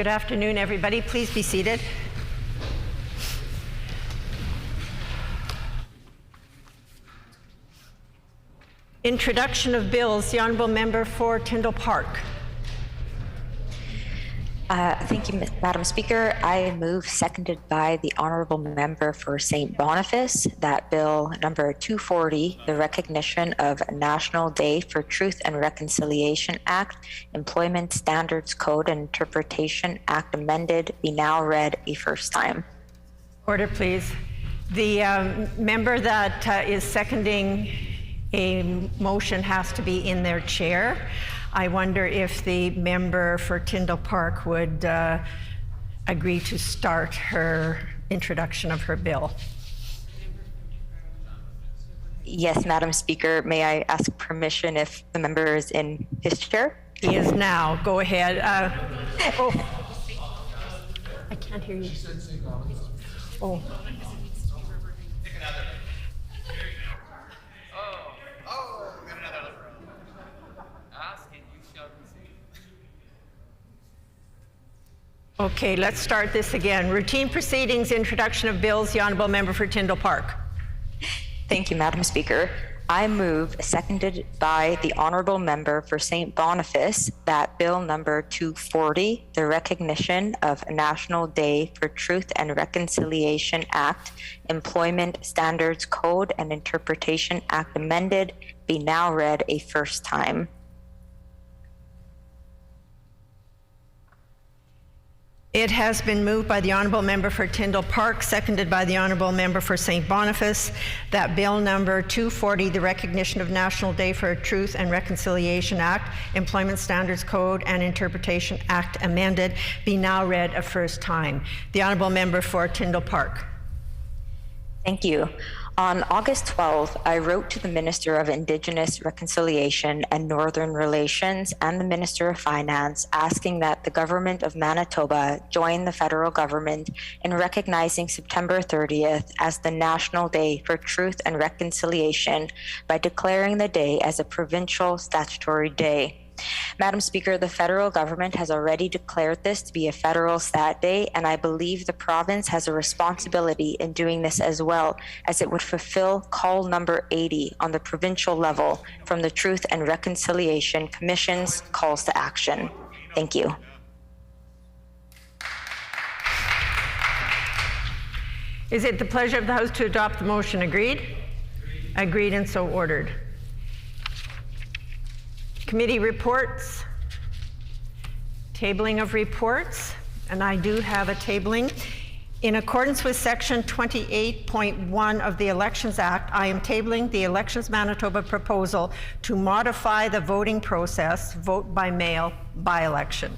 Good afternoon, everybody. Please be seated. Introduction of bills. The Honourable Member for Tyndall Park. Thank you, Madam Speaker. I move, seconded by the Honourable Member for St. Boniface, that Bill number 240, the Recognition of National Day for Truth and Reconciliation Act, Employment Standards Code and Interpretation Act amended, be now read a first time. Order, please. The member that is seconding a motion has to be in their chair. I wonder if the member for Tyndall Park would agree to start her introduction of her bill. Yes, Madam Speaker. May I ask permission if the member is in his chair? He is now. Go ahead. Oh, I can't hear you. Oh. Okay, let's start this again. Routine proceedings, introduction of bills. The Honourable Member for Tyndall Park. Thank you, Madam Speaker. I move, seconded by the Honourable Member for St. Boniface, that Bill number 240, the Recognition of National Day for Truth and Reconciliation Act, Employment Standards Code and Interpretation Act amended, be now read a first time. It has been moved by the Honourable Member for Tyndall Park, seconded by the Honourable Member for St. Boniface, that Bill number 240, the Recognition of National Day for Truth and Reconciliation Act, Employment Standards Code and Interpretation Act amended, be now read a first time. The Honourable Member for Tyndall Park. Thank you. On August 12th, I wrote to the Minister of Indigenous Reconciliation and Northern Relations and the Minister of Finance asking that the Government of Manitoba join the federal government in recognizing September 30th as the National Day for Truth and Reconciliation by declaring the day as a provincial statutory day. Madam Speaker, the federal government has already declared this to be a federal stat day, and I believe the province has a responsibility in doing this as well, as it would fulfill call number 80 on the provincial level from the Truth and Reconciliation Commission's calls to action. Thank you. Is it the pleasure of the House to adopt the motion? Agreed? Agreed and so ordered. Committee reports, tabling of reports, and I do have a tabling. In accordance with Section 28.1 of the Elections Act, I am tabling the Elections Manitoba proposal to modify the voting process, vote by mail by-election.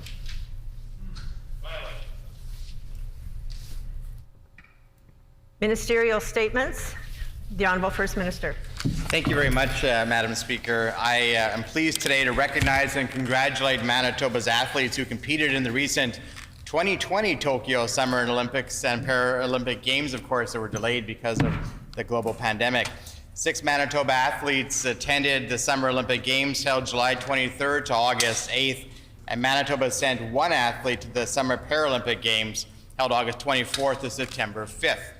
Ministerial statements. The Honourable First Minister. Thank you very much, Madam Speaker. I am pleased today to recognize and congratulate Manitoba's athletes who competed in the recent 2020 Tokyo Summer Olympics and Paralympic Games, of course, that were delayed because of the global pandemic. 6 Manitoba athletes attended the Summer Olympic Games held July 23rd to August 8th, and Manitoba sent 1 athlete to the Summer Paralympic Games held August 24th to September 5th.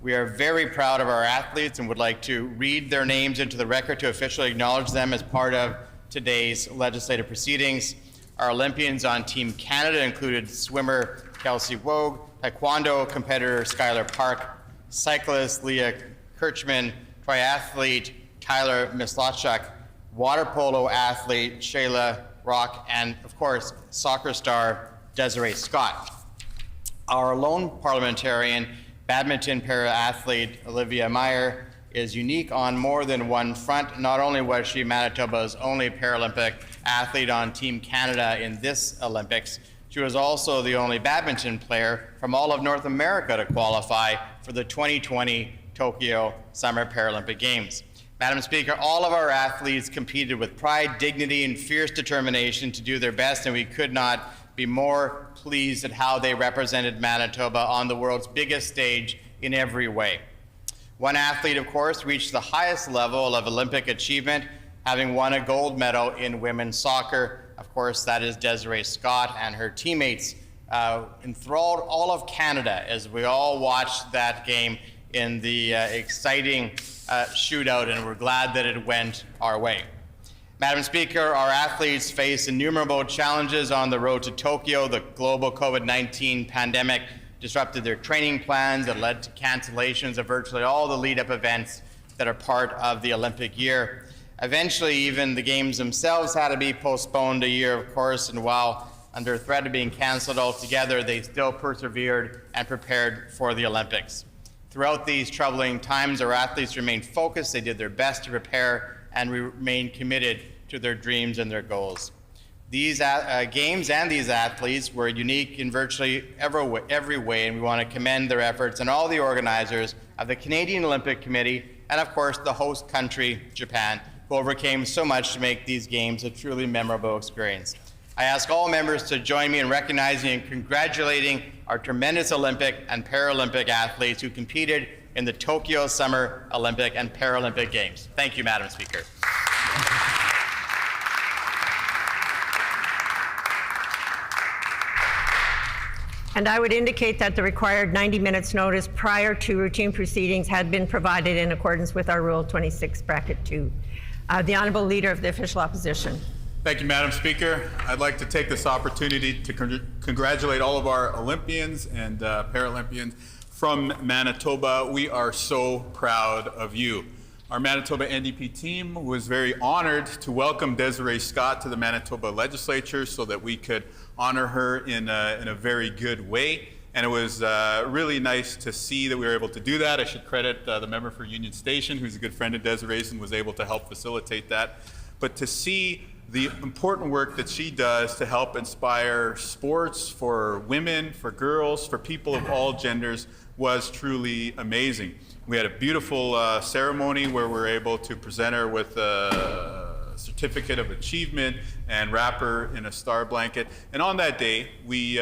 We are very proud of our athletes and would like to read their names into the record to officially acknowledge them as part of today's legislative proceedings. Our Olympians on Team Canada included swimmer Kelsey Wogue, taekwondo competitor Skylar Park, cyclist Leah Kirchman, triathlete Tyler Mislachuk, water polo athlete Shayla Rock, and of course, soccer star Desiree Scott. Our lone parliamentarian, badminton para-athlete Olivia Meyer, is unique on more than one front. Not only was she Manitoba's only Paralympic athlete on Team Canada in this Olympics, she was also the only badminton player from all of North America to qualify for the 2020 Tokyo Summer Paralympic Games. Madam Speaker, all of our athletes competed with pride, dignity, and fierce determination to do their best, and we could not be more pleased at how they represented Manitoba on the world's biggest stage in every way. One athlete, of course, reached the highest level of Olympic achievement, having won a gold medal in women's soccer. Of course, that is Desiree Scott, and her teammates enthralled all of Canada as we all watched that game in the exciting shootout, and we're glad that it went our way. Madam Speaker, our athletes face innumerable challenges on the road to Tokyo. The global COVID-19 pandemic disrupted their training plans that led to cancellations of virtually all the lead-up events that are part of the Olympic year. Eventually, even the games themselves had to be postponed a year, of course, and while under threat of being canceled altogether, they still persevered and prepared for the Olympics. Throughout these troubling times, our athletes remained focused. They did their best to prepare and remained committed to their dreams and their goals. These games and these athletes were unique in virtually every way, and we want to commend their efforts and all the organizers of the Canadian Olympic Committee and, of course, the host country, Japan, who overcame so much to make these games a truly memorable experience. I ask all members to join me in recognizing and congratulating our tremendous Olympic and Paralympic athletes who competed in the Tokyo Summer Olympic and Paralympic Games. Thank you, Madam Speaker. And I would indicate that the required 90 minutes notice prior to routine proceedings had been provided in accordance with our Rule 26, Bracket 2. The Honourable Leader of the Official Opposition. Thank you, Madam Speaker. I'd like to take this opportunity to congratulate all of our Olympians and Paralympians from Manitoba. We are so proud of you. Our Manitoba NDP team was very honored to welcome Desiree Scott to the Manitoba Legislature so that we could honor her in a very good way. And it was really nice to see that we were able to do that. I should credit the member for Union Station, who's a good friend of Desiree's and was able to help facilitate that. But to see the important work that she does to help inspire sports for women, for girls, for people of all genders was truly amazing. We had a beautiful ceremony where we were able to present her with a certificate of achievement and wrap her in a star blanket. And on that day, we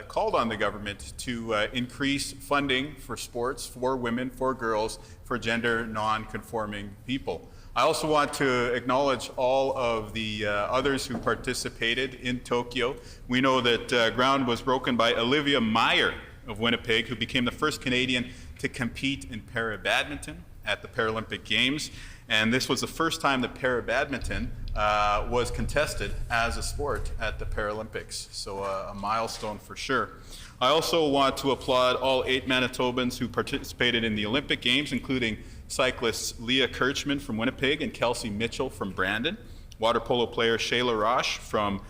called on the government to increase funding for sports, for women, for girls, for gender non-conforming people. I also want to acknowledge all of the others who participated in Tokyo. We know that ground was broken by Olivia Meyer of Winnipeg, who became the first Canadian to compete in para-badminton at the Paralympic Games. And this was the first time that para-badminton was contested as a sport at the Paralympics. So a milestone for sure. I also want to applaud all 8 Manitobans who participated in the Olympic Games, including cyclists Leah Kirchman from Winnipeg and Kelsey Mitchell from Brandon, water polo player Shayla Roche from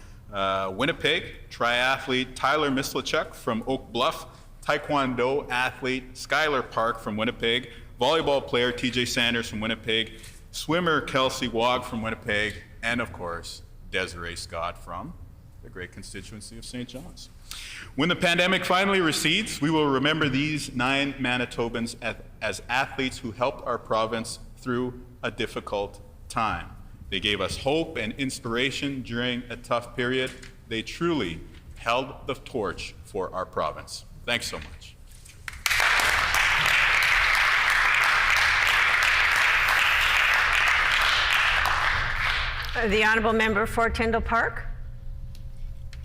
Winnipeg, triathlete Tyler Mislachuk from Oak Bluff, taekwondo athlete Skylar Park from Winnipeg, volleyball player TJ Sanders from Winnipeg, swimmer Kelsey Wog from Winnipeg, and of course, Desiree Scott from the great constituency of St. John's. When the pandemic finally recedes, we will remember these 9 Manitobans as athletes who helped our province through a difficult time. They gave us hope and inspiration during a tough period. They truly held the torch for our province. Thanks so much. The Honourable Member for Tyndall Park.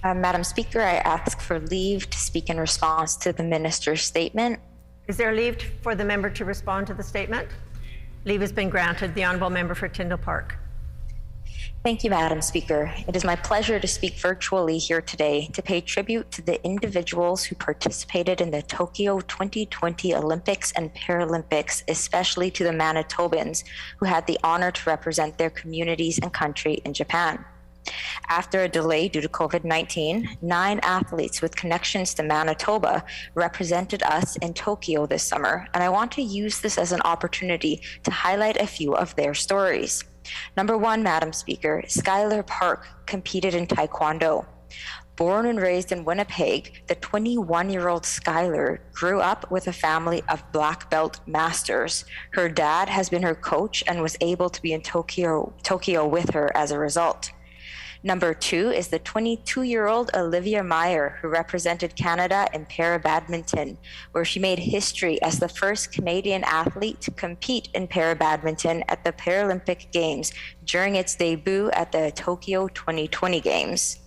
Madam Speaker, I ask for leave to speak in response to the minister's statement. Is there leave for the member to respond to the statement? Leave has been granted. The Honourable Member for Tyndall Park. Thank you, Madam Speaker. It is my pleasure to speak virtually here today to pay tribute to the individuals who participated in the Tokyo 2020 Olympics and Paralympics, especially to the Manitobans who had the honor to represent their communities and country in Japan. After a delay due to COVID-19, 9 athletes with connections to Manitoba represented us in Tokyo this summer, and I want to use this as an opportunity to highlight a few of their stories. Number 1, Madam Speaker, Skylar Park competed in Taekwondo. Born and raised in Winnipeg, the 21-year-old Skylar grew up with a family of black belt masters. Her dad has been her coach and was able to be in Tokyo with her as a result. Number 2 is the 22-year-old Olivia Meyer, who represented Canada in para-badminton, where she made history as the first Canadian athlete to compete in para-badminton at the Paralympic Games during its debut at the Tokyo 2020 Games.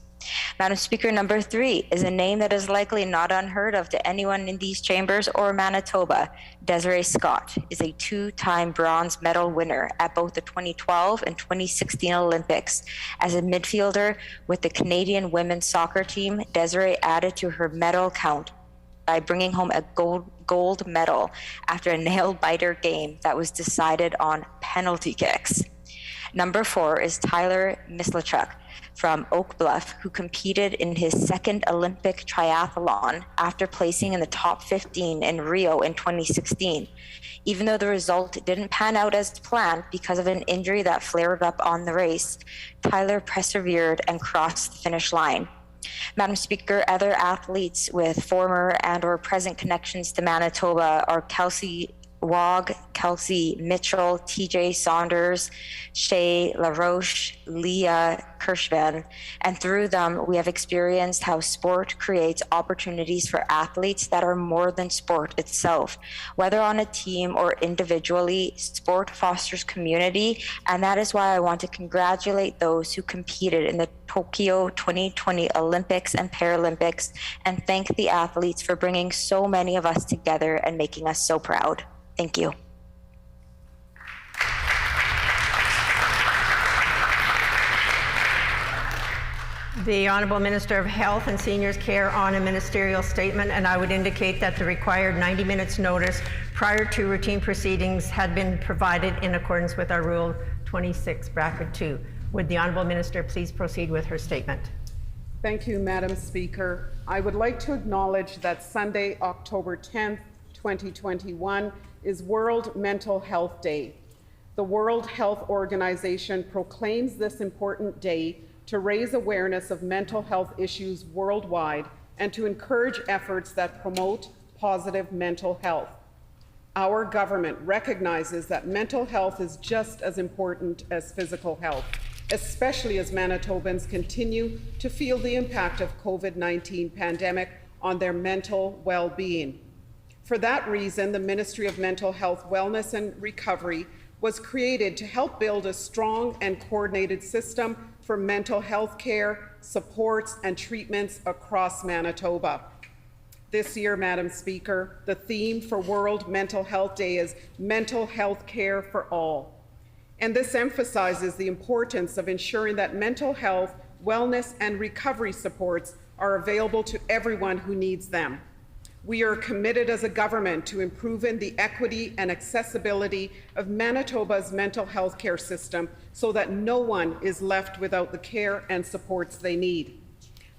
Madam Speaker, number 3 is a name that is likely not unheard of to anyone in these chambers or Manitoba. Desiree Scott is a 2-time bronze medal winner at both the 2012 and 2016 Olympics. As a midfielder with the Canadian women's soccer team, Desiree added to her medal count by bringing home a gold medal after a nail-biter game that was decided on penalty kicks. Number 4 is Tyler Mislachuk from Oak Bluff, who competed in his second Olympic triathlon after placing in the top 15 in Rio in 2016. Even though the result didn't pan out as planned because of an injury that flared up on the race, Tyler persevered and crossed the finish line. Madam Speaker, other athletes with former and or present connections to Manitoba are Kelsey Wog, Kelsey Mitchell, TJ Saunders, Shay LaRoche, Leah Kirschvan, and through them we have experienced how sport creates opportunities for athletes that are more than sport itself. Whether on a team or individually, sport fosters community, and that is why I want to congratulate those who competed in the Tokyo 2020 Olympics and Paralympics, and thank the athletes for bringing so many of us together and making us so proud. Thank you. The Honourable Minister of Health and Seniors Care on a ministerial statement, and I would indicate that the required 90 minutes notice prior to routine proceedings had been provided in accordance with our Rule 26(2). Would the Honourable Minister please proceed with her statement? Thank you, Madam Speaker. I would like to acknowledge that Sunday, October 10th, 2021 is World Mental Health Day. The World Health Organization proclaims this important day to raise awareness of mental health issues worldwide and to encourage efforts that promote positive mental health. Our government recognizes that mental health is just as important as physical health, especially as Manitobans continue to feel the impact of COVID-19 pandemic on their mental well-being. For that reason, the Ministry of Mental Health, Wellness and Recovery was created to help build a strong and coordinated system for mental health care, supports, and treatments across Manitoba. This year, Madam Speaker, the theme for World Mental Health Day is Mental Health Care for All. And this emphasizes the importance of ensuring that mental health, wellness, and recovery supports are available to everyone who needs them. We are committed as a government to improving the equity and accessibility of Manitoba's mental health care system so that no one is left without the care and supports they need.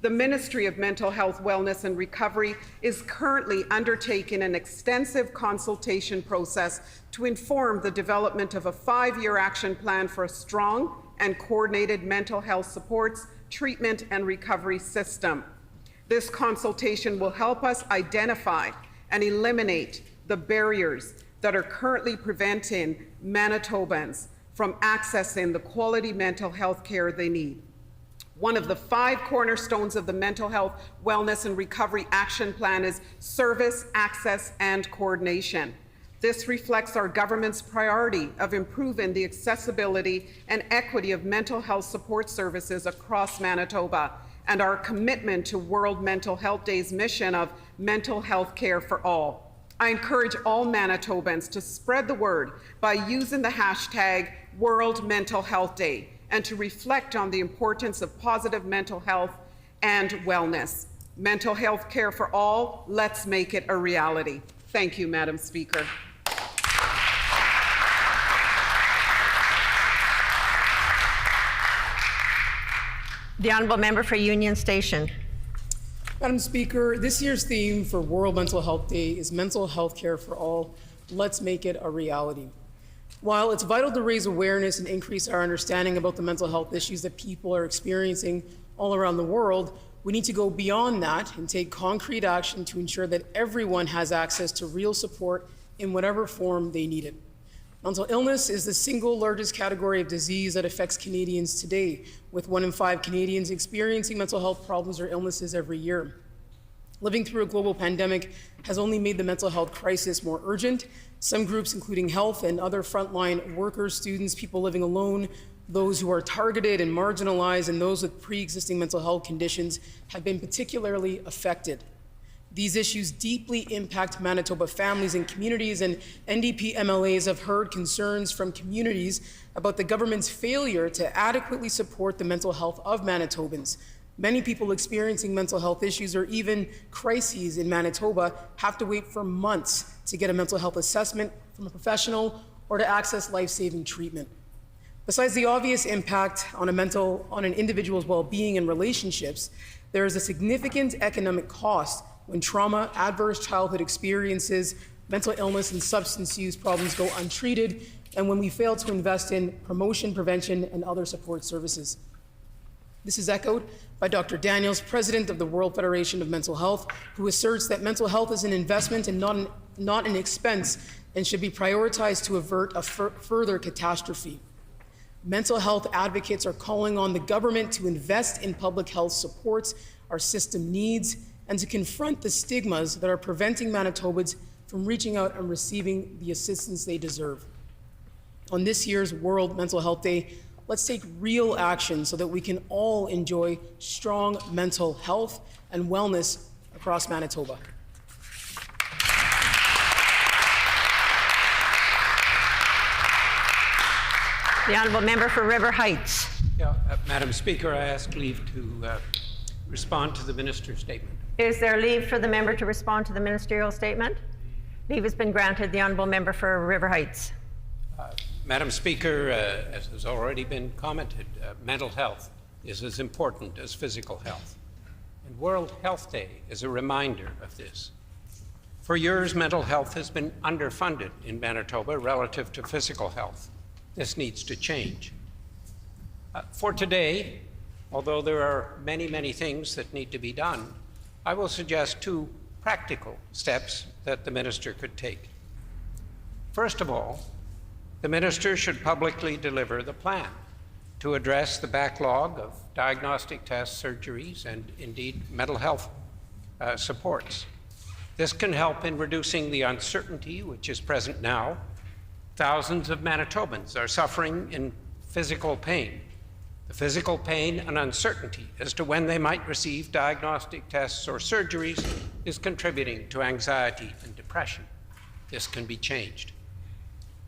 The Ministry of Mental Health, Wellness and Recovery is currently undertaking an extensive consultation process to inform the development of a 5-year action plan for a strong and coordinated mental health supports, treatment and recovery system. This consultation will help us identify and eliminate the barriers that are currently preventing Manitobans from accessing the quality mental health care they need. One of the 5 cornerstones of the Mental Health, Wellness and Recovery Action Plan is service, access, and coordination. This reflects our government's priority of improving the accessibility and equity of mental health support services across Manitoba, and our commitment to World Mental Health Day's mission of mental health care for all. I encourage all Manitobans to spread the word by using the hashtag World Mental Health Day and to reflect on the importance of positive mental health and wellness. Mental health care for all, let's make it a reality. Thank you, Madam Speaker. The Honourable Member for Union Station. Madam Speaker, this year's theme for World Mental Health Day is mental health care for all. Let's make it a reality. While it's vital to raise awareness and increase our understanding about the mental health issues that people are experiencing all around the world, we need to go beyond that and take concrete action to ensure that everyone has access to real support in whatever form they need it. Mental illness is the single largest category of disease that affects Canadians today, with 1 in 5 Canadians experiencing mental health problems or illnesses every year. Living through a global pandemic has only made the mental health crisis more urgent. Some groups, including health and other frontline workers, students, people living alone, Those who are targeted and marginalized and those with pre-existing mental health conditions have been particularly affected. These issues deeply impact Manitoba families and communities, and NDP MLAs have heard concerns from communities about the government's failure to adequately support the mental health of Manitobans. Many people experiencing mental health issues or even crises in Manitoba have to wait for months to get a mental health assessment from a professional or to access life-saving treatment. Besides the obvious impact on an individual's well-being and relationships, there is a significant economic cost when trauma, adverse childhood experiences, mental illness, and substance use problems go untreated, and when we fail to invest in promotion, prevention, and other support services. This is echoed by Dr. Daniels, president of the World Federation of Mental Health, who asserts that mental health is an investment and not an expense and should be prioritized to avert a further catastrophe. Mental health advocates are calling on the government to invest in public health supports our system needs and to confront the stigmas that are preventing Manitobans from reaching out and receiving the assistance they deserve. On this year's World Mental Health Day, let's take real action so that we can all enjoy strong mental health and wellness across Manitoba. The honourable member for River Heights. Yeah, Madam Speaker, I ask leave to respond to the minister's statement. Is there leave for the member to respond to the ministerial statement? Leave has been granted. The honourable member for River Heights. Madam Speaker, as has already been commented, mental health is as important as physical health. And World Health Day is a reminder of this. For years, mental health has been underfunded in Manitoba relative to physical health. This needs to change. For today, although there are many, many things that need to be done, I will suggest two practical steps that the minister could take. First of all, the minister should publicly deliver the plan to address the backlog of diagnostic tests, surgeries, and indeed mental health supports. This can help in reducing the uncertainty which is present now. Thousands of Manitobans are suffering in physical pain. The physical pain and uncertainty as to when they might receive diagnostic tests or surgeries is contributing to anxiety and depression. This can be changed.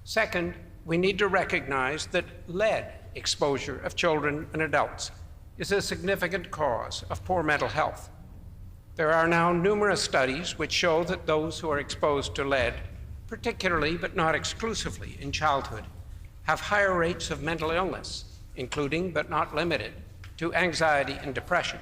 Second, we need to recognize that lead exposure of children and adults is a significant cause of poor mental health. There are now numerous studies which show that those who are exposed to lead, particularly but not exclusively in childhood, have higher rates of mental illness, including but not limited to anxiety and depression.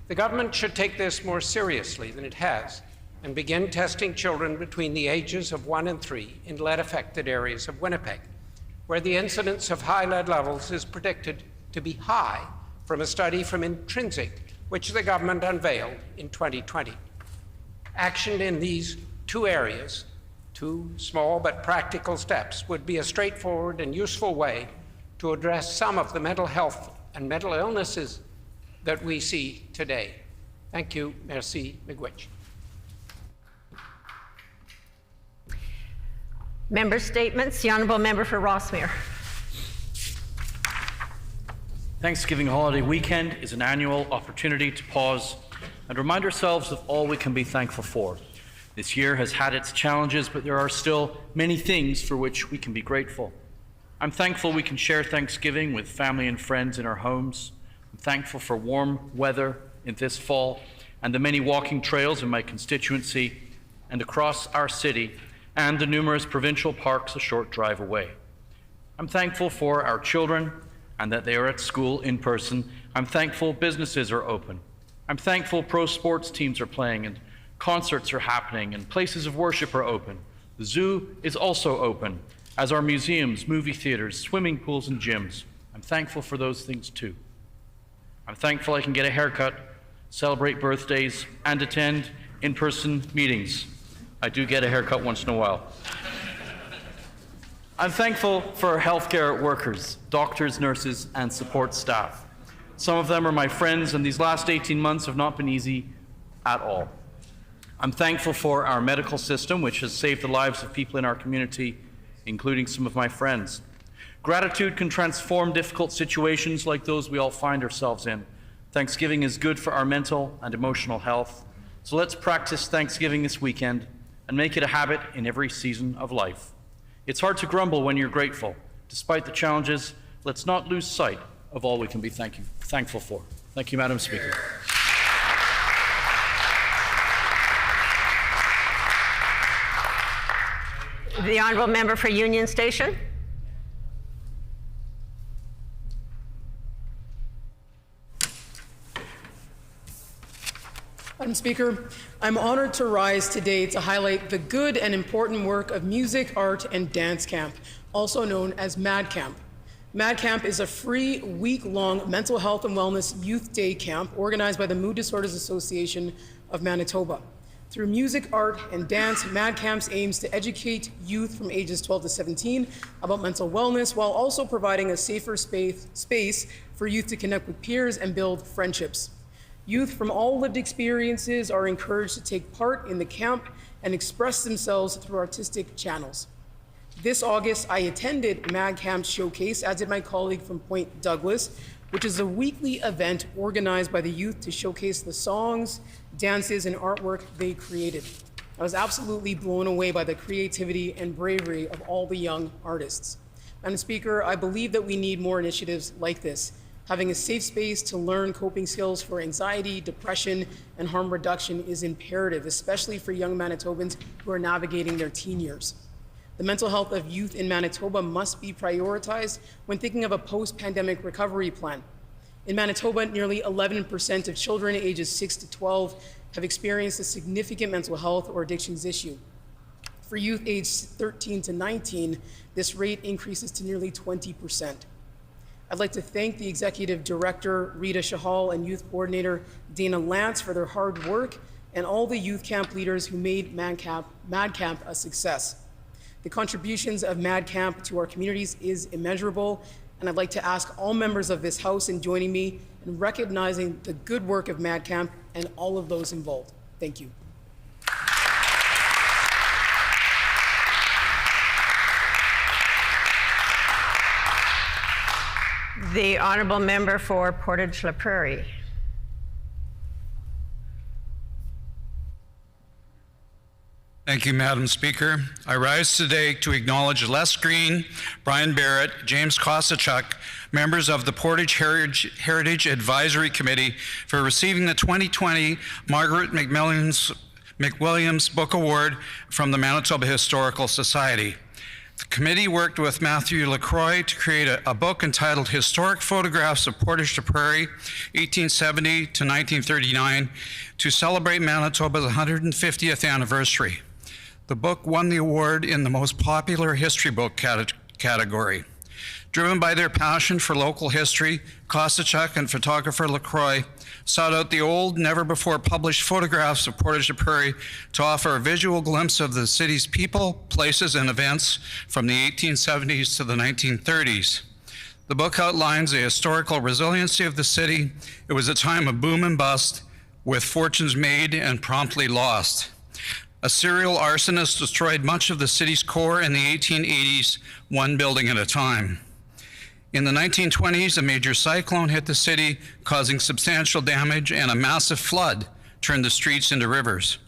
The government should take this more seriously than it has and begin testing children between the ages of 1 and 3 in lead-affected areas of Winnipeg, where the incidence of high lead levels is predicted to be high from a study from Intrinsic, which the government unveiled in 2020. Action in these two areas, two small but practical steps, would be a straightforward and useful way to address some of the mental health and mental illnesses that we see today. Thank you. Merci, Miigwech. Member statements. The honourable member for Rossmere. Thanksgiving holiday weekend is an annual opportunity to pause and remind ourselves of all we can be thankful for. This year has had its challenges, but there are still many things for which we can be grateful. I'm thankful we can share Thanksgiving with family and friends in our homes. I'm thankful for warm weather in this fall and the many walking trails in my constituency and across our city and the numerous provincial parks a short drive away. I'm thankful for our children and that they are at school in person. I'm thankful businesses are open. I'm thankful pro sports teams are playing and concerts are happening and places of worship are open. The zoo is also open, as are museums, movie theaters, swimming pools, and gyms. I'm thankful for those things too. I'm thankful I can get a haircut, celebrate birthdays, and attend in-person meetings. I do get a haircut once in a while. I'm thankful for healthcare workers, doctors, nurses, and support staff. Some of them are my friends, and these last 18 months have not been easy at all. I'm thankful for our medical system, which has saved the lives of people in our community, including some of my friends. Gratitude can transform difficult situations like those we all find ourselves in. Thanksgiving is good for our mental and emotional health. So let's practice Thanksgiving this weekend and make it a habit in every season of life. It's hard to grumble when you're grateful. Despite the challenges, let's not lose sight of all we can be thankful for. Thank you, Madam Speaker. The honourable member for Union Station. Madam Speaker, I'm honored to rise today to highlight the good and important work of Music, Art, and Dance Camp, also known as MAD Camp. MAD Camp is a free, week-long mental health and wellness youth day camp organized by the Mood Disorders Association of Manitoba. Through music, art, and dance, MAD Camps aims to educate youth from ages 12 to 17 about mental wellness while also providing a safer space for youth to connect with peers and build friendships. Youth from all lived experiences are encouraged to take part in the camp and express themselves through artistic channels. This August, I attended MAD Camp's showcase, as did my colleague from Point Douglas, which is a weekly event organized by the youth to showcase the songs, dances, and artwork they created. I was absolutely blown away by the creativity and bravery of all the young artists. Madam Speaker, I believe that we need more initiatives like this. Having a safe space to learn coping skills for anxiety, depression, and harm reduction is imperative, especially for young Manitobans who are navigating their teen years. The mental health of youth in Manitoba must be prioritized when thinking of a post-pandemic recovery plan. In Manitoba, nearly 11% of children ages 6 to 12 have experienced a significant mental health or addictions issue. For youth aged 13 to 19, this rate increases to nearly 20%. I'd like to thank the Executive Director, Rita Shahal, and Youth Coordinator, Dana Lance, for their hard work, and all the youth camp leaders who made MAD Camp a success. The contributions of MAD Camp to our communities is immeasurable, and I'd like to ask all members of this House in joining me in recognizing the good work of MAD Camp and all of those involved. Thank you. The honourable member for Portage La Prairie. Thank you, Madam Speaker. I rise today to acknowledge Les Green, Brian Barrett, James Kosachuk, members of the Portage Heritage Advisory Committee, for receiving the 2020 Margaret McWilliams Book Award from the Manitoba Historical Society. The committee worked with Matthew LaCroix to create a book entitled Historic Photographs of Portage la Prairie, 1870 to 1939, to celebrate Manitoba's 150th anniversary. The book won the award in the most popular history book category. Driven by their passion for local history, Kosachuk and photographer LaCroix sought out the old, never-before-published photographs of Portage la Prairie to offer a visual glimpse of the city's people, places, and events from the 1870s to the 1930s. The book outlines the historical resiliency of the city. It was a time of boom and bust, with fortunes made and promptly lost. A serial arsonist destroyed much of the city's core in the 1880s, one building at a time. In the 1920s, a major cyclone hit the city, causing substantial damage, and a massive flood turned the streets into rivers.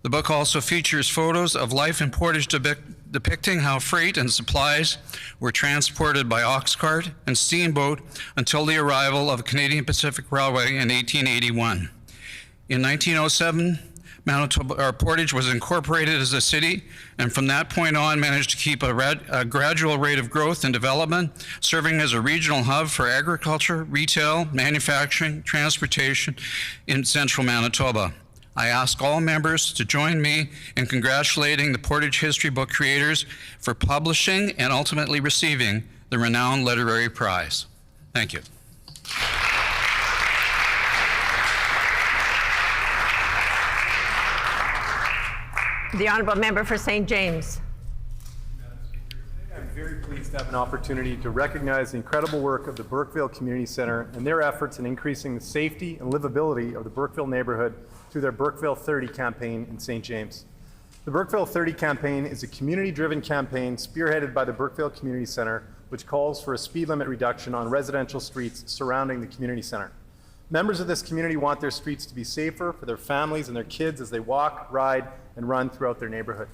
The book also features photos of life in Portage depicting how freight and supplies were transported by ox cart and steamboat until the arrival of Canadian Pacific Railway in 1881. In 1907, Portage was incorporated as a city, and from that point on managed to keep a gradual rate of growth and development, serving as a regional hub for agriculture, retail, manufacturing, transportation in central Manitoba. I ask all members to join me in congratulating the Portage History Book creators for publishing and ultimately receiving the renowned literary prize. Thank you. The honourable member for St. James. I'm very pleased to have an opportunity to recognize the incredible work of the Burkeville Community Centre and their efforts in increasing the safety and livability of the Burkeville neighbourhood through their Burkeville 30 campaign in St. James. The Burkeville 30 campaign is a community-driven campaign spearheaded by the Burkeville Community Centre, which calls for a speed limit reduction on residential streets surrounding the community center. Members of this community want their streets to be safer for their families and their kids as they walk, ride, and run throughout their neighborhood.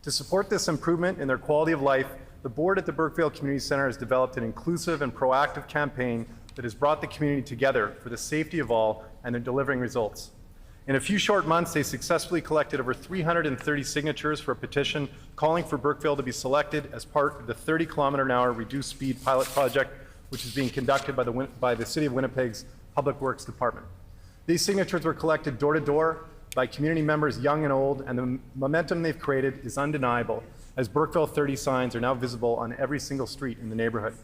To support this improvement in their quality of life, the board at the Burkeville Community Center has developed an inclusive and proactive campaign that has brought the community together for the safety of all, and they're delivering results. In a few short months, they successfully collected over 330 signatures for a petition calling for Burkeville to be selected as part of the 30-kilometer-an-hour reduced speed pilot project, which is being conducted by the City of Winnipeg's Public Works Department. These signatures were collected door to door by community members young and old, and the momentum they've created is undeniable, as Burkeville 30 signs are now visible on every single street in the neighborhood.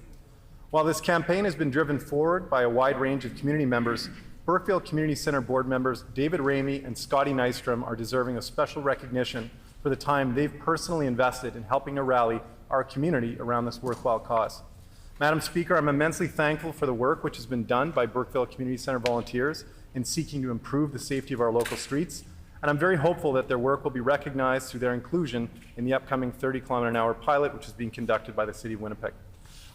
While this campaign has been driven forward by a wide range of community members, Burkeville Community Center board members David Ramey and Scotty Nystrom are deserving of special recognition for the time they've personally invested in helping to rally our community around this worthwhile cause. Madam Speaker, I'm immensely thankful for the work which has been done by Burkeville Community Center volunteers in seeking to improve the safety of our local streets, and I'm very hopeful that their work will be recognized through their inclusion in the upcoming 30-kilometer-an-hour pilot, which is being conducted by the City of Winnipeg.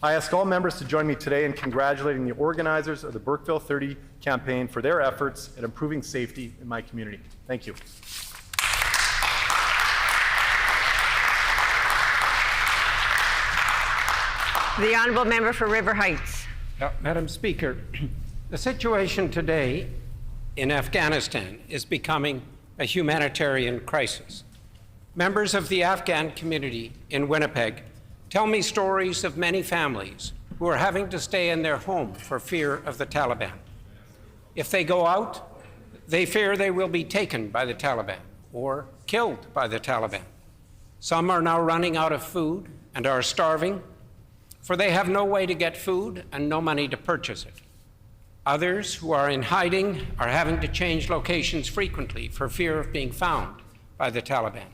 I ask all members to join me today in congratulating the organizers of the Burkeville 30 campaign for their efforts at improving safety in my community. Thank you. The Honourable Member for River Heights. Madam Speaker, the situation today in Afghanistan is becoming a humanitarian crisis. Members of the Afghan community in Winnipeg tell me stories of many families who are having to stay in their home for fear of the Taliban. If they go out, they fear they will be taken by the Taliban or killed by the Taliban. Some are now running out of food and are starving, for they have no way to get food and no money to purchase it. Others who are in hiding are having to change locations frequently for fear of being found by the Taliban.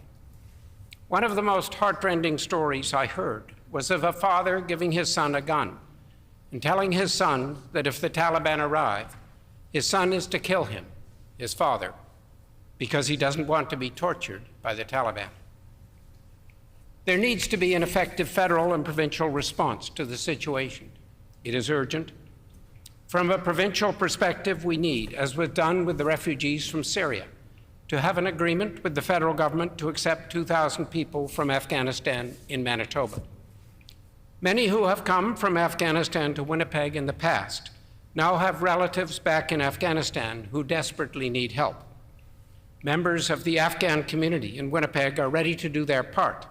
One of the most heartrending stories I heard was of a father giving his son a gun and telling his son that if the Taliban arrive, his son is to kill him, his father, because he doesn't want to be tortured by the Taliban. There needs to be an effective federal and provincial response to the situation. It is urgent. From a provincial perspective, we need, as was done with the refugees from Syria, to have an agreement with the federal government to accept 2,000 people from Afghanistan in Manitoba. Many who have come from Afghanistan to Winnipeg in the past now have relatives back in Afghanistan who desperately need help. Members of the Afghan community in Winnipeg are ready to do their part,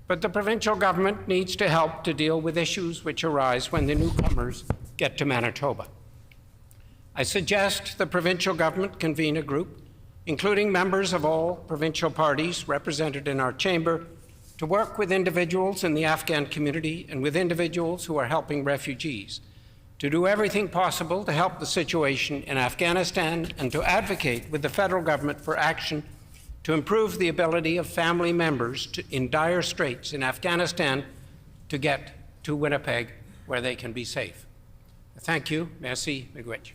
but the provincial government needs to help to deal with issues which arise when the newcomers get to Manitoba. I suggest the provincial government convene a group, including members of all provincial parties represented in our chamber, to work with individuals in the Afghan community and with individuals who are helping refugees, to do everything possible to help the situation in Afghanistan and to advocate with the federal government for action to improve the ability of family members in dire straits in Afghanistan to get to Winnipeg where they can be safe. Thank you. Merci. Miigwech.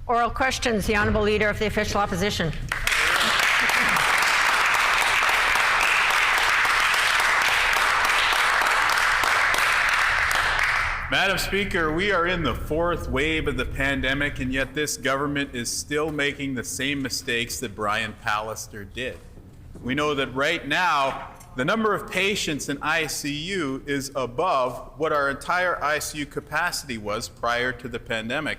Oral questions. The Honourable Leader of the Official Opposition. Madam Speaker, we are in the fourth wave of the pandemic, and yet this government is still making the same mistakes that Brian Pallister did. We know that right now, the number of patients in ICU is above what our entire ICU capacity was prior to the pandemic.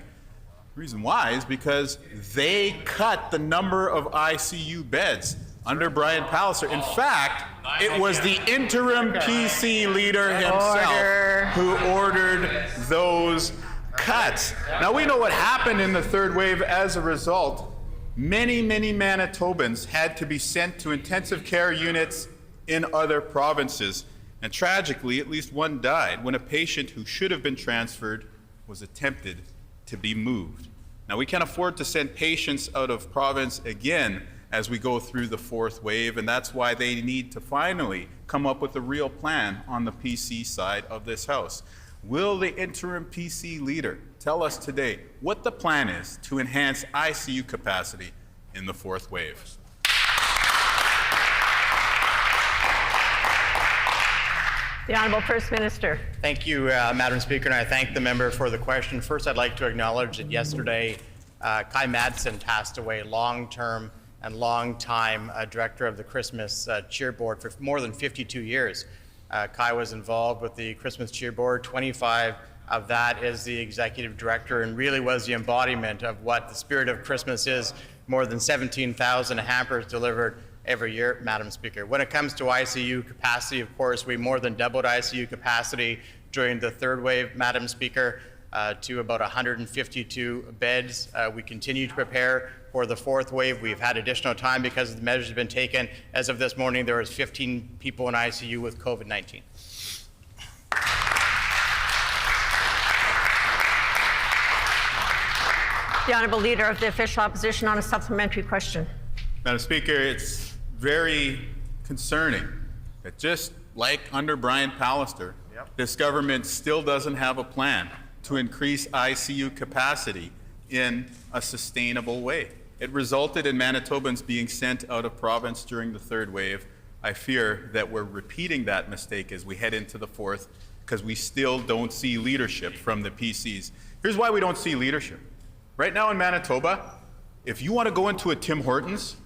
The reason why is because they cut the number of ICU beds under Brian Pallister. In fact, it was the interim PC leader himself who ordered those cuts. Now, we know what happened in the third wave as a result. Many, many Manitobans had to be sent to intensive care units in other provinces. And tragically, at least one died when a patient who should have been transferred was attempted to be moved. Now, we can't afford to send patients out of province again as we go through the fourth wave, and that's why they need to finally come up with a real plan on the PC side of this House. Will the interim PC leader tell us today what the plan is to enhance ICU capacity in the fourth wave? The Honourable First Minister. Thank you, Madam Speaker, and I thank the member for the question. First, I'd like to acknowledge that yesterday, Kai Madsen passed away, long-term and long-time director of the Christmas Cheer Board for more than 52 years. Kai was involved with the Christmas Cheer Board, 25 of that as the executive director, and really was the embodiment of what the spirit of Christmas is. More than 17,000 hampers delivered every year, Madam Speaker. When it comes to ICU capacity, of course, we more than doubled ICU capacity during the third wave, Madam Speaker, to about 152 beds. We continue to prepare for the fourth wave. We've had additional time because the measures have been taken. As of this morning, there was 15 people in ICU with COVID-19. The Honourable Leader of the Official Opposition on a supplementary question. Madam Speaker, it's very concerning that just like under Brian Pallister, this government still doesn't have a plan to increase ICU capacity in a sustainable way. It resulted in Manitobans being sent out of province during the third wave. I fear that we're repeating that mistake as we head into the fourth because we still don't see leadership from the PCs. Here's why we don't see leadership. Right now in Manitoba, if you want to go into a Tim Hortons,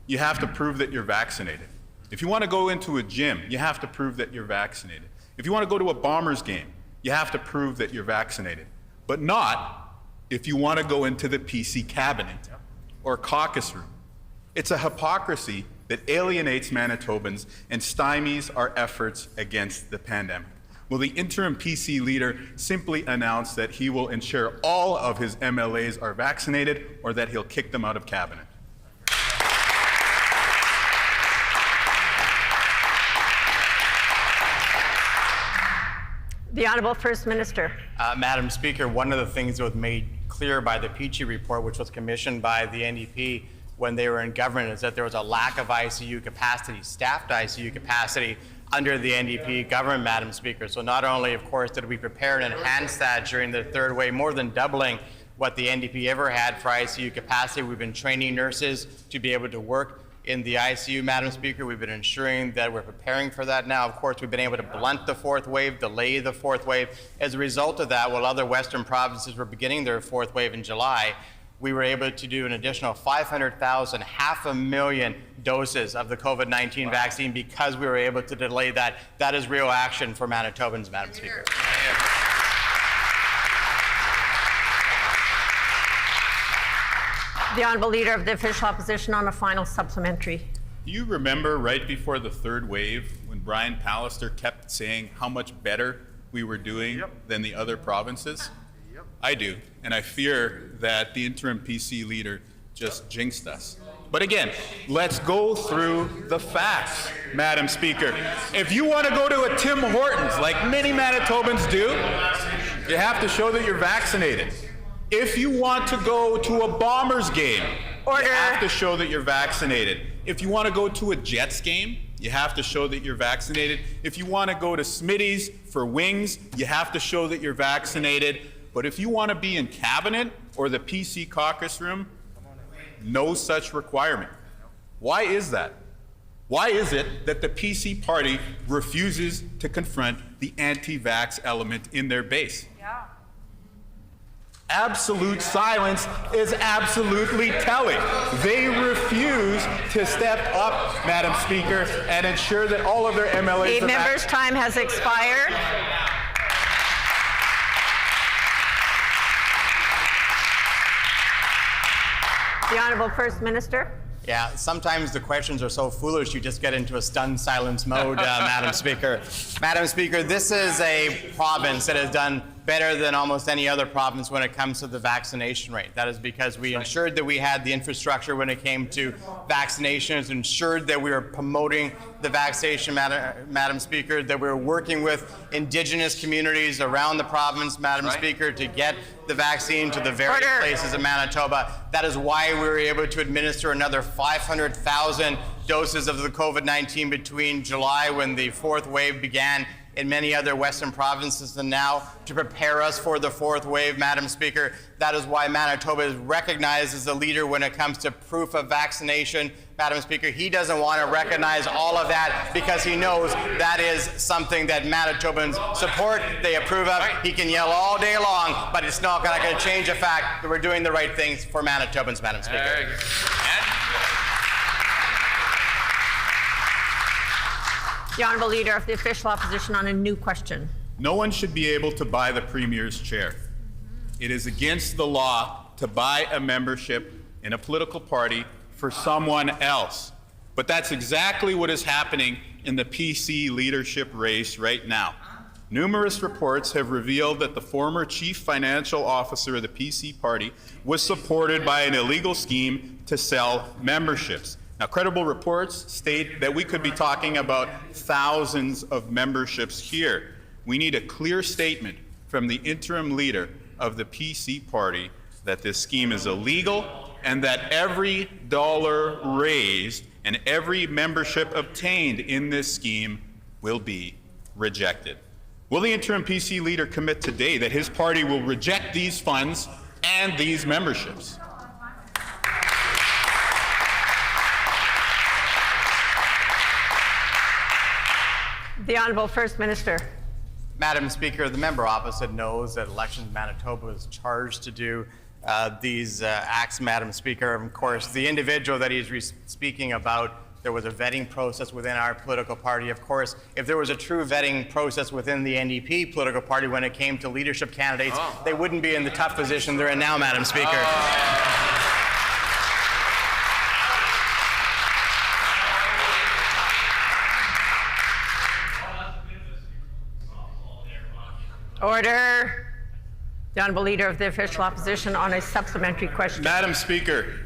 you have to prove that you're vaccinated. If you want to go into a gym, you have to prove that you're vaccinated. If you want to go to a Bombers game, you have to prove that you're vaccinated. But not if you want to go into the PC cabinet or caucus room. It's a hypocrisy that alienates Manitobans and stymies our efforts against the pandemic. Will the interim PC leader simply announce that he will ensure all of his MLAs are vaccinated or that he'll kick them out of cabinet? The Honourable First Minister. Madam Speaker, one of the things that was made clear by the Peachy report, which was commissioned by the NDP when they were in government, is that there was a lack of ICU capacity, staffed ICU capacity under the NDP government, Madam Speaker. So not only, of course, did we prepare and enhance that during the third wave, more than doubling what the NDP ever had for ICU capacity. We've been training nurses to be able to work in the ICU, Madam Speaker. We've been ensuring that we're preparing for that now. Of course, we've been able to blunt the fourth wave, delay the fourth wave. As a result of that, while other Western provinces were beginning their fourth wave in July, we were able to do an additional 500,000, 500,000 doses of the COVID-19 vaccine because we were able to delay that. That is real action for Manitobans, Madam Speaker. The Honourable Leader of the Official Opposition on a final supplementary. Do you remember right before the third wave when Brian Pallister kept saying how much better we were doing than the other provinces? I do, and I fear that the interim PC leader just jinxed us. But again, let's go through the facts, Madam Speaker. If you want to go to a Tim Hortons, like many Manitobans do, you have to show that you're vaccinated. If you want to go to a Bombers game, you have to show that you're vaccinated. If you want to go to a Jets game, you have to show that you're vaccinated. If you want to go to Smitty's for wings, you have to show that you're vaccinated. But if you want to be in cabinet or the PC caucus room, no such requirement. Why is that? Why is it that the PC party refuses to confront the anti-vax element in their base? Absolute silence is absolutely telling. They refuse to step up, Madam Speaker, and ensure that all of their MLAs The member's time has expired. The Honourable First Minister. Yeah, sometimes the questions are so foolish you just get into a stunned silence mode, Madam Speaker. Madam Speaker, this is a province that has done better than almost any other province when it comes to the vaccination rate. That is because we ensured that we had the infrastructure when it came to vaccinations, ensured that we were promoting the vaccination, Madam Speaker, that we were working with Indigenous communities around the province, Madam Speaker, to get the vaccine to the various places in Manitoba. That is why we were able to administer another 500,000 doses of the COVID-19 between July, when the fourth wave began, in many other Western provinces and now to prepare us for the fourth wave, Madam Speaker. That is why Manitoba is recognized as a leader when it comes to proof of vaccination. Madam Speaker, he doesn't want to recognize all of that because he knows that is something that Manitobans support, they approve of. He can yell all day long, but it's not going to change the fact that we're doing the right things for Manitobans, Madam Speaker. The Honourable Leader of the Official Opposition on a new question. No one should be able to buy the Premier's chair. It is against the law to buy a membership in a political party for someone else. But that's exactly what is happening in the PC leadership race right now. Numerous reports have revealed that the former chief financial officer of the PC party was supported by an illegal scheme to sell memberships. Now, credible reports state that we could be talking about thousands of memberships here. We need a clear statement from the interim leader of the PC party that this scheme is illegal and that every dollar raised and every membership obtained in this scheme will be rejected. Will the interim PC leader commit today that his party will reject these funds and these memberships? The Honourable First Minister. Madam Speaker, the member opposite knows that Elections Manitoba is charged to do these acts, Madam Speaker. Of course, the individual that he's speaking about, there was a vetting process within our political party. Of course, if there was a true vetting process within the NDP political party when it came to leadership candidates, they wouldn't be in the tough position they're in now, Madam Speaker. Order. The Honourable Leader of the Official Opposition on a supplementary question. Madam Speaker,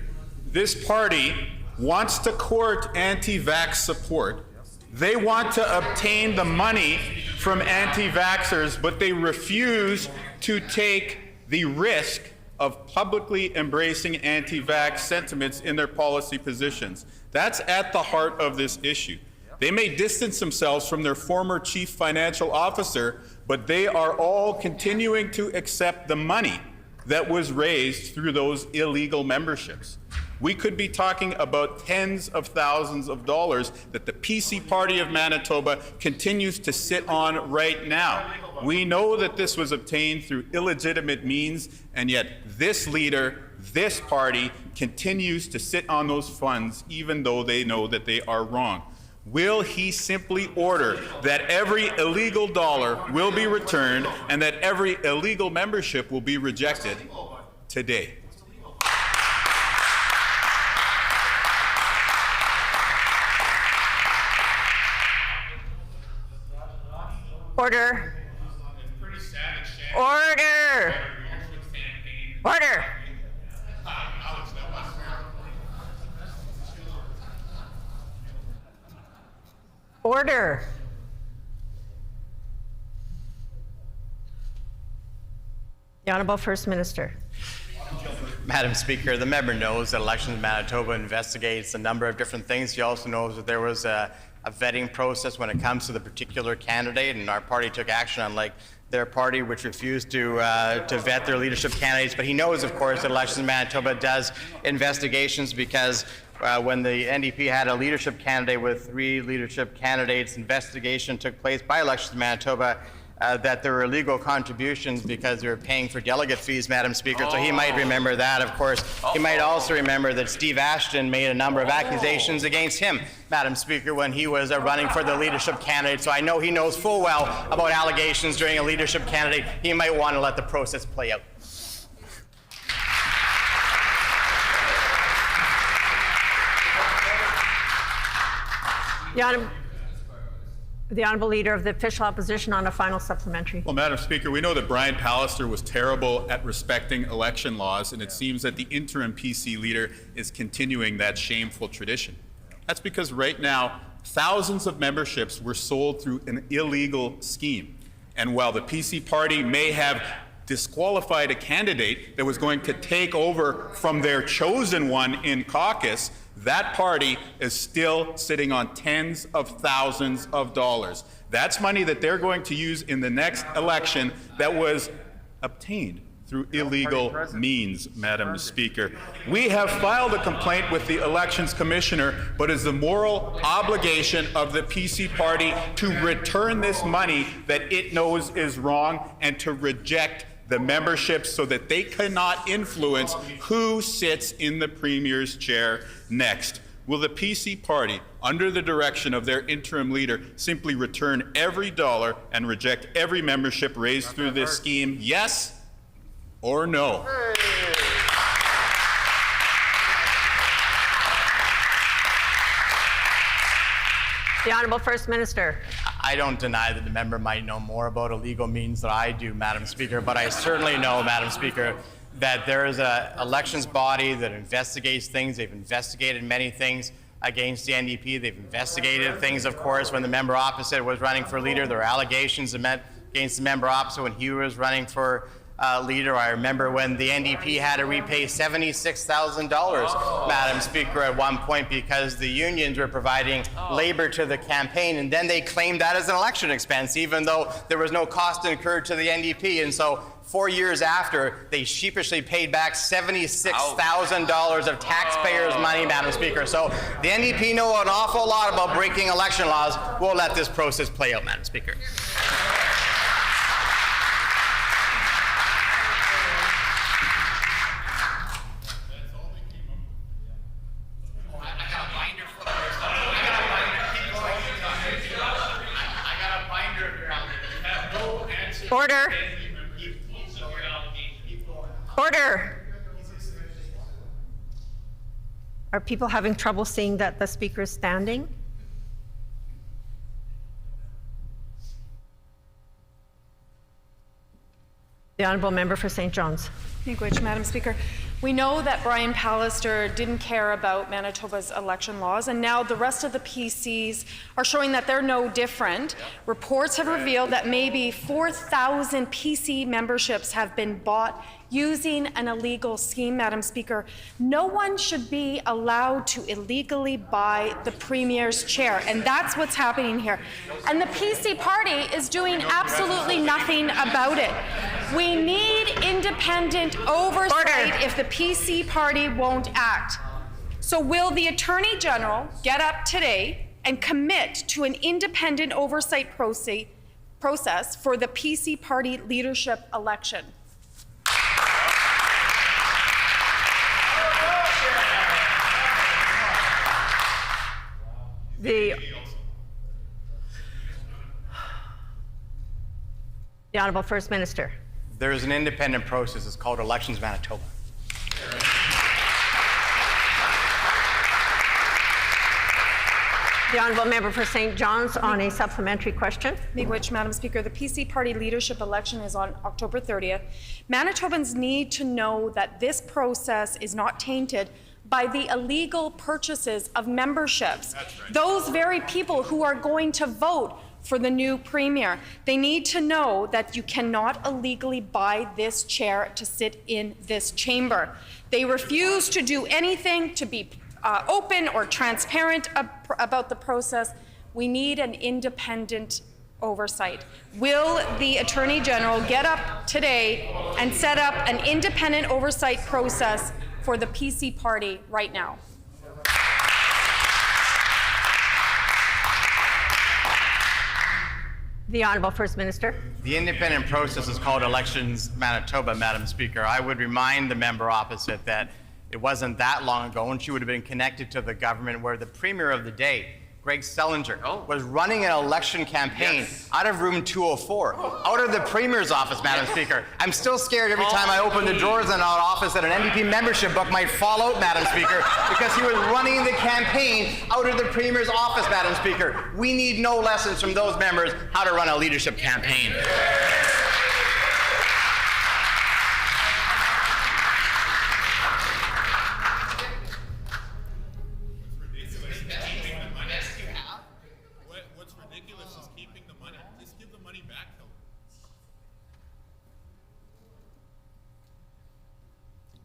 this party wants to court anti-vax support. They want to obtain the money from anti-vaxxers, but they refuse to take the risk of publicly embracing anti-vax sentiments in their policy positions. That's at the heart of this issue. They may distance themselves from their former chief financial officer, but they are all continuing to accept the money that was raised through those illegal memberships. We could be talking about tens of thousands of dollars that the PC Party of Manitoba continues to sit on right now. We know that this was obtained through illegitimate means, and yet this leader, this party, continues to sit on those funds even though they know that they are wrong. Will he simply order that every illegal dollar will be returned and that every illegal membership will be rejected today? Order. Order. Order. Order. The Honourable First Minister. Madam Speaker, the member knows that Elections Manitoba investigates a number of different things. He also knows that there was a vetting process when it comes to the particular candidate, and our party took action unlike their party, which refused to vet their leadership candidates. But he knows, of course, that Elections Manitoba does investigations because when the NDP had a leadership candidate with 3 leadership candidates, investigation took place by Elections Manitoba that there were illegal contributions because they were paying for delegate fees, Madam Speaker. So he might remember that, of course. He might also remember that Steve Ashton made a number of accusations against him, Madam Speaker, when he was running for the leadership candidate. So I know he knows full well about allegations during a leadership candidate. He might want to let the process play out. The Honourable Leader of the Official Opposition on a final supplementary. Well, Madam Speaker, we know that Brian Pallister was terrible at respecting election laws, and it seems that the interim PC leader is continuing that shameful tradition. That's because right now, thousands of memberships were sold through an illegal scheme. And while the PC party may have disqualified a candidate that was going to take over from their chosen one in caucus, that party is still sitting on tens of thousands of dollars. That's money that they're going to use in the next election that was obtained through illegal means, Madam Speaker. We have filed a complaint with the Elections Commissioner, but it's the moral obligation of the PC party to return this money that it knows is wrong and to reject the memberships so that they cannot influence who sits in the Premier's chair next. Will the PC party, under the direction of their interim leader, simply return every dollar and reject every membership raised through this scheme? Yes or no? The Honourable First Minister. I don't deny that the member might know more about illegal means than I do, Madam Speaker, but I certainly know, Madam Speaker, that there is an elections body that investigates things. They've investigated many things against the NDP. They've investigated things, of course, when the member opposite was running for leader. There were allegations against the member opposite when he was running for leader. I remember when the NDP had to repay $76,000, Madam Speaker, at one point because the unions were providing labor to the campaign, and then they claimed that as an election expense, even though there was no cost incurred to the NDP. And so 4 years after, they sheepishly paid back $76,000 of taxpayers' money, Madam Speaker. So the NDP know an awful lot about breaking election laws. We'll let this process play out, Madam Speaker. Order. Order. Are people having trouble seeing that the speaker is standing? The Honourable Member for St. John's. Thank you, Madam Speaker. We know that Brian Pallister didn't care about Manitoba's election laws, and now the rest of the PCs are showing that they're no different. Reports have revealed that maybe 4,000 PC memberships have been bought using an illegal scheme, Madam Speaker. No one should be allowed to illegally buy the Premier's chair, and that's what's happening here. And the PC party is doing absolutely nothing about it. We need independent oversight if the PC party won't act. So will the Attorney General get up today and commit to an independent oversight process for the PC party leadership election? The Honourable First Minister. There is an independent process. It's called Elections Manitoba. The Honourable Member for St. John's on a supplementary question. Which, Madam Speaker, the PC party leadership election is on October 30th. Manitobans need to know that this process is not tainted by the illegal purchases of memberships. That's right. Those very people who are going to vote for the new Premier. They need to know that you cannot illegally buy this chair to sit in this chamber. They refuse to do anything to be open or transparent about the process. We need an independent oversight. Will the Attorney General get up today and set up an independent oversight process for the PC party right now? The Honourable First Minister. The independent process is called Elections Manitoba, Madam Speaker. I would remind the member opposite that it wasn't that long ago when she would have been connected to the government where the Premier of the day, Greg Schellenberg, was running an election campaign out of room 204, out of the Premier's office, Madam Speaker. I'm still scared every time I open the drawers in our office that an NDP membership book might fall out, Madam Speaker, because he was running the campaign out of the Premier's office, Madam Speaker. We need no lessons from those members how to run a leadership campaign.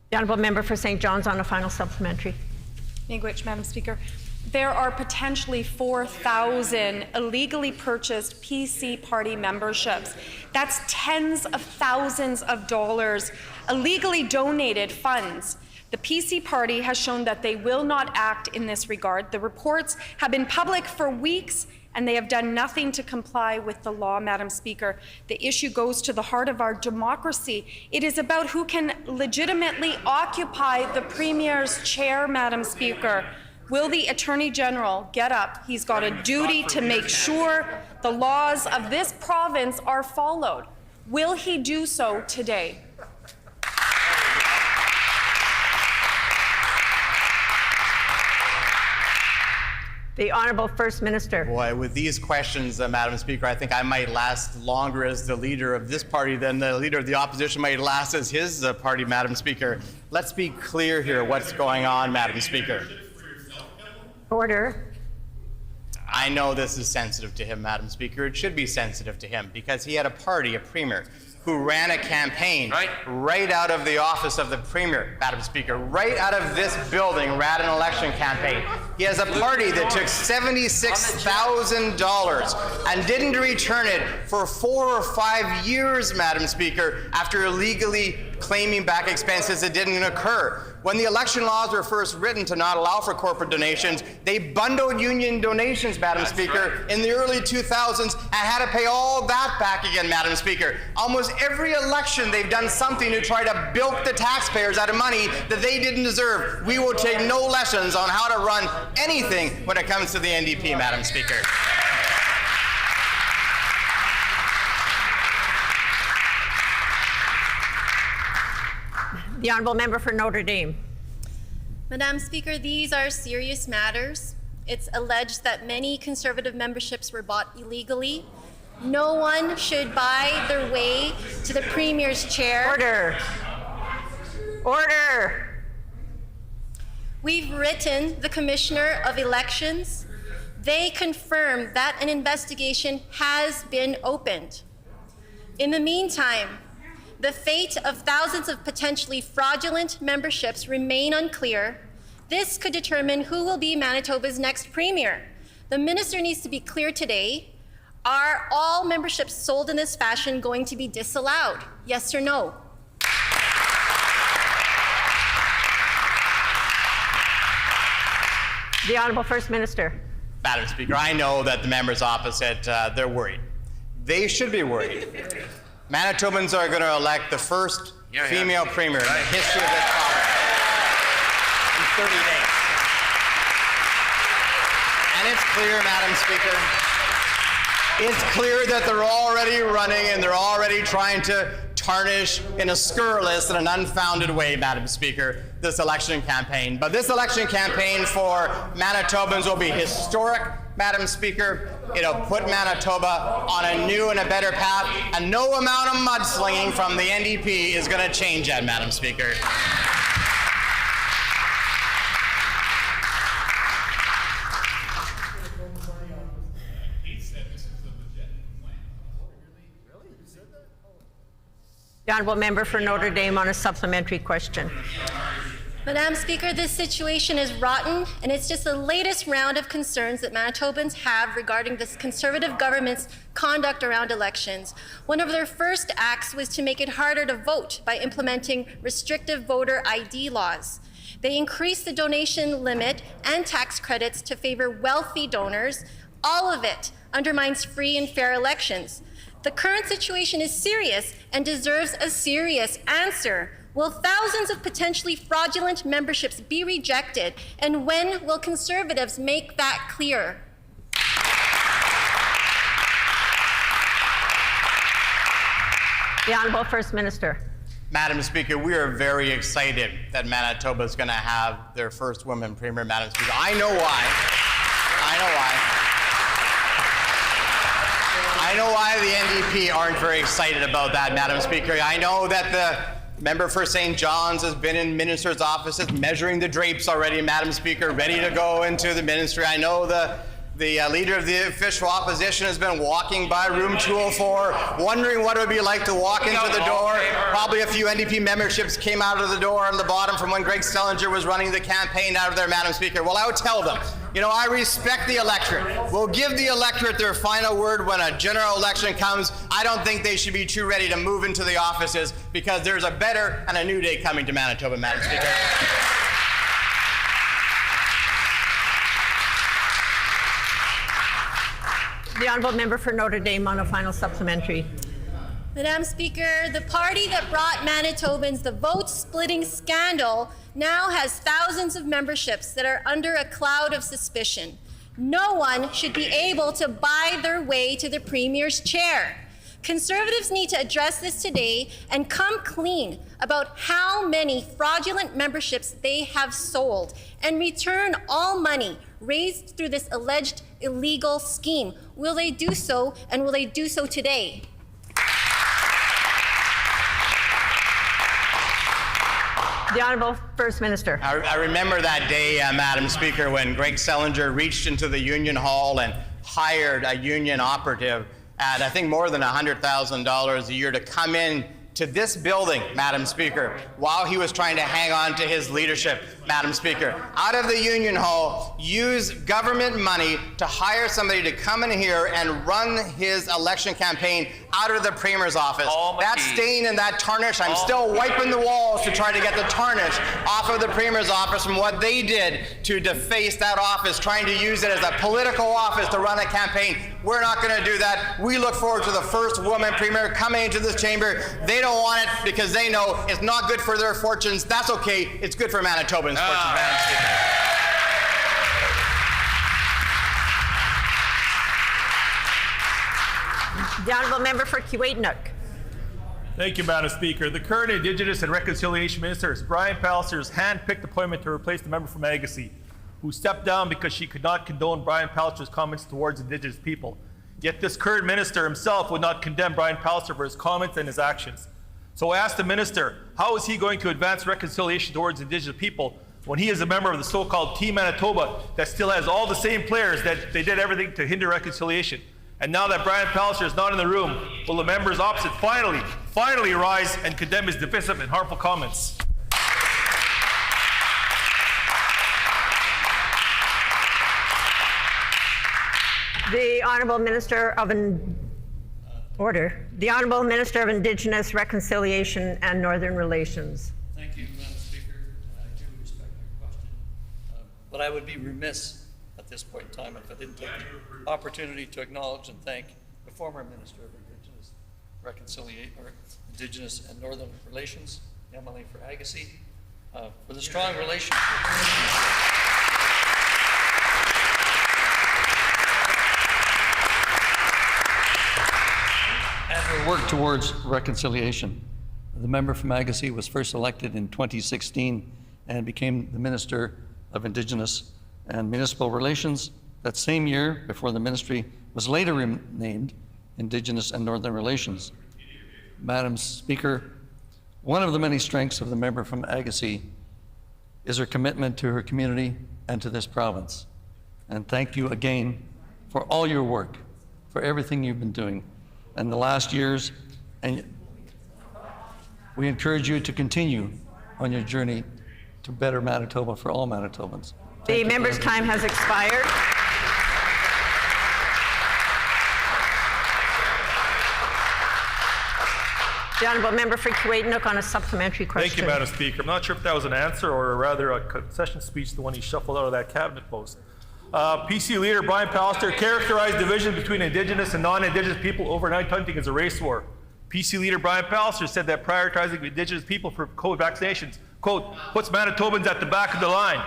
The Honourable Member for St. John's on a final supplementary. Miigwech, Madam Speaker. there are potentially 4,000 illegally purchased PC party memberships. That's tens of thousands of dollars illegally donated funds. The PC party has shown that they will not act in this regard. The reports have been public for weeks, and they have done nothing to comply with the law, Madam Speaker. The issue goes to the heart of our democracy. It is about who can legitimately occupy the Premier's chair, Madam Speaker. Will the Attorney General get up? He's got a duty to make sure the laws of this province are followed. Will he do so today? The Honourable First Minister. Boy, with these questions, Madam Speaker, I think I might last longer as the leader of this party than the leader of the opposition might last as his party, Madam Speaker. Let's be clear here what's going on, Madam Speaker. Order. I know this is sensitive to him, Madam Speaker. It should be sensitive to him because he had a party, a premier, who ran a campaign right out of the office of the Premier, Madam Speaker, right out of this building, ran an election campaign. He has a party that took $76,000 and didn't return it for 4 or 5 years, Madam Speaker, after illegally claiming back expenses that didn't occur. When the election laws were first written to not allow for corporate donations, they bundled union donations, Madam Speaker, in the early 2000s and had to pay all that back again, Madam Speaker. Almost every election they've done something to try to bilk the taxpayers out of money that they didn't deserve. We will take no lessons on how to run anything when it comes to the NDP, Madam Speaker. The Honourable Member for Notre Dame. Madam Speaker, these are serious matters. It's alleged that many Conservative memberships were bought illegally. No one should buy their way to the Premier's chair. Order. Order. We've written the Commissioner of Elections. They confirmed that an investigation has been opened. In the meantime, the fate of thousands of potentially fraudulent memberships remain unclear. This could determine who will be Manitoba's next Premier. The Minister needs to be clear today. Are all memberships sold in this fashion going to be disallowed? Yes or no? The Honourable First Minister. Madam Speaker, I know that the members opposite, they're worried. They should be worried. Manitobans are going to elect the first female premier in the history of this province in 30 days. And it's clear, Madam Speaker, it's clear that they're already running and they're already trying to tarnish in a scurrilous and an unfounded way, Madam Speaker, this election campaign. But this election campaign for Manitobans will be historic, Madam Speaker. It'll put Manitoba on a new and a better path, and no amount of mudslinging from the NDP is going to change that, Madam Speaker. The Honourable Member for Notre Dame on a supplementary question. Madam Speaker, this situation is rotten, and it's just the latest round of concerns that Manitobans have regarding this Conservative government's conduct around elections. One of their first acts was to make it harder to vote by implementing restrictive voter ID laws. They increased the donation limit and tax credits to favor wealthy donors. All of it undermines free and fair elections. The current situation is serious and deserves a serious answer. Will thousands of potentially fraudulent memberships be rejected? And when will Conservatives make that clear? The Honourable First Minister. Madam Speaker, we are very excited that Manitoba is going to have their first woman premier, Madam Speaker. I know why. I know why the NDP aren't very excited about that, Madam Speaker. I know that the member for St. John's has been in minister's offices measuring the drapes already, Madam Speaker, ready to go into the ministry. I know the The leader of the official opposition has been walking by room 204, wondering what it would be like to walk into the door. Probably a few NDP memberships came out of the door on the bottom from when Greg Schellenberg was running the campaign out of there, Madam Speaker. Well, I would tell them, you know, I respect the electorate. We'll give the electorate their final word when a general election comes. I don't think they should be too ready to move into the offices because there's a better and a new day coming to Manitoba, Madam Speaker. The honourable member for Notre Dame on a final supplementary. Madam Speaker, the party that brought Manitobans the vote-splitting scandal now has thousands of memberships that are under a cloud of suspicion. No one should be able to buy their way to the Premier's chair. Conservatives need to address this today and come clean about how many fraudulent memberships they have sold and return all money raised through this alleged illegal scheme. Will they do so, and will they do so today? The Honourable First Minister. I remember that day, Madam Speaker, when Greg Schellenberg reached into the Union Hall and hired a union operative at, I think, more than $100,000 a year to come in to this building, Madam Speaker, while he was trying to hang on to his leadership, Madam Speaker, out of the Union Hall, use government money to hire somebody to come in here and run his election campaign out of the Premier's office. That stain and that tarnish, I'm still wiping the walls to try to get the tarnish off of the Premier's office from what they did to deface that office, trying to use it as a political office to run a campaign. We're not going to do that. We look forward to the first woman Premier coming into this chamber. They don't want it because they know it's not good for their fortunes. That's okay. It's good for Manitobans' fortunes, Madam Speaker. The honourable member for Kiiwetinoong. Thank you, Madam Speaker. The current Indigenous and Reconciliation Minister is Brian Pallister's hand-picked appointment to replace the member from Agassiz, who stepped down because she could not condone Brian Pallister's comments towards Indigenous people. Yet this current minister himself would not condemn Brian Pallister for his comments and his actions. So I asked the minister, how is he going to advance reconciliation towards Indigenous people when he is a member of the so-called Team Manitoba that still has all the same players that they did everything to hinder reconciliation? And now that Brian Pallister is not in the room, will the members opposite finally rise and condemn his divisive and harmful comments? The Honourable Minister of The Honourable Minister of Indigenous Reconciliation and Northern Relations. Thank you, Madam Speaker. I do respect your question, but I would be remiss at this point in time if I didn't take the opportunity to acknowledge and thank the former Minister of Indigenous and Northern Relations, Emily for Agassiz, for the strong relationship and her work towards reconciliation. The member from Agassiz was first elected in 2016 and became the Minister of Indigenous and Municipal Relations that same year, before the ministry was later renamed Indigenous and Northern Relations. Madam Speaker, one of the many strengths of the member from Agassiz is her commitment to her community and to this province. And thank you again for all your work, for everything you've been doing in the last years, and we encourage you to continue on your journey to better Manitoba for all Manitobans. The member's time has expired. The honourable member for Kiiwetinoong on a supplementary question. Thank you, Madam Speaker. I'm not sure if that was an answer or rather a concession speech, the one he shuffled out of that cabinet post. PC leader Brian Pallister characterized division between Indigenous and non-Indigenous people overnight hunting as a race war. PC leader Brian Pallister said that prioritizing Indigenous people for COVID vaccinations, quote, puts Manitobans at the back of the line.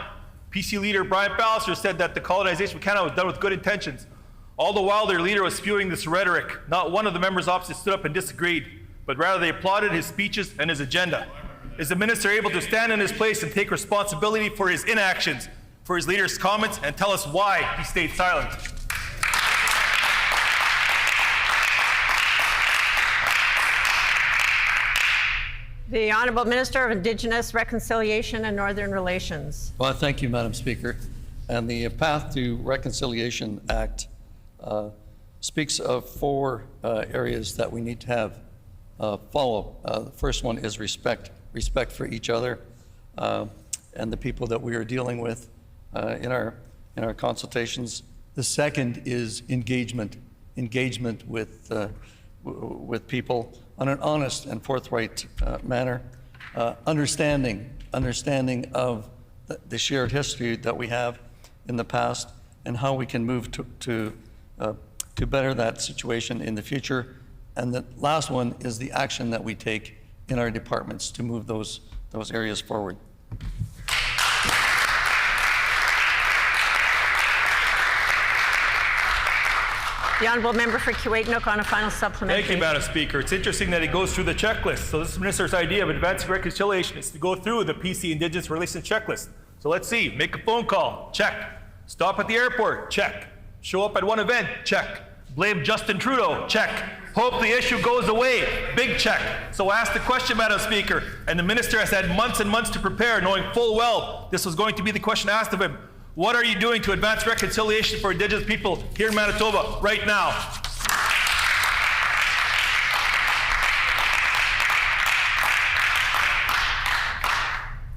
PC leader Brian Pallister said that the colonization of Canada was done with good intentions. All the while their leader was spewing this rhetoric, not one of the members opposite stood up and disagreed, but rather they applauded his speeches and his agenda. Is the minister able to stand in his place and take responsibility for his inactions, for his leader's comments, and tell us why he stayed silent? The Honourable Minister of Indigenous Reconciliation and Northern Relations. Well, thank you, Madam Speaker. And the Path to Reconciliation Act speaks of 4 areas that we need to have follow. The first one is respect for each other and the people that we are dealing with in our consultations. The second is engagement with people on an honest and forthright manner. Understanding of the shared history that we have in the past and how we can move to better that situation in the future. And the last one is the action that we take in our departments to move those areas forward. The honourable member for Kuwait-Nook on a final supplementary. Thank you, Madam Speaker. It's interesting that he goes through the checklist. So this is the Minister's idea of advancing reconciliation is to go through the PC Indigenous Relations checklist. So let's see. Make a phone call. Check. Stop at the airport. Check. Show up at one event. Check. Blame Justin Trudeau. Check. Hope the issue goes away. Big check. So I asked the question, Madam Speaker, and the Minister has had months and months to prepare, knowing full well this was going to be the question asked of him. What are you doing to advance reconciliation for Indigenous people here in Manitoba right now?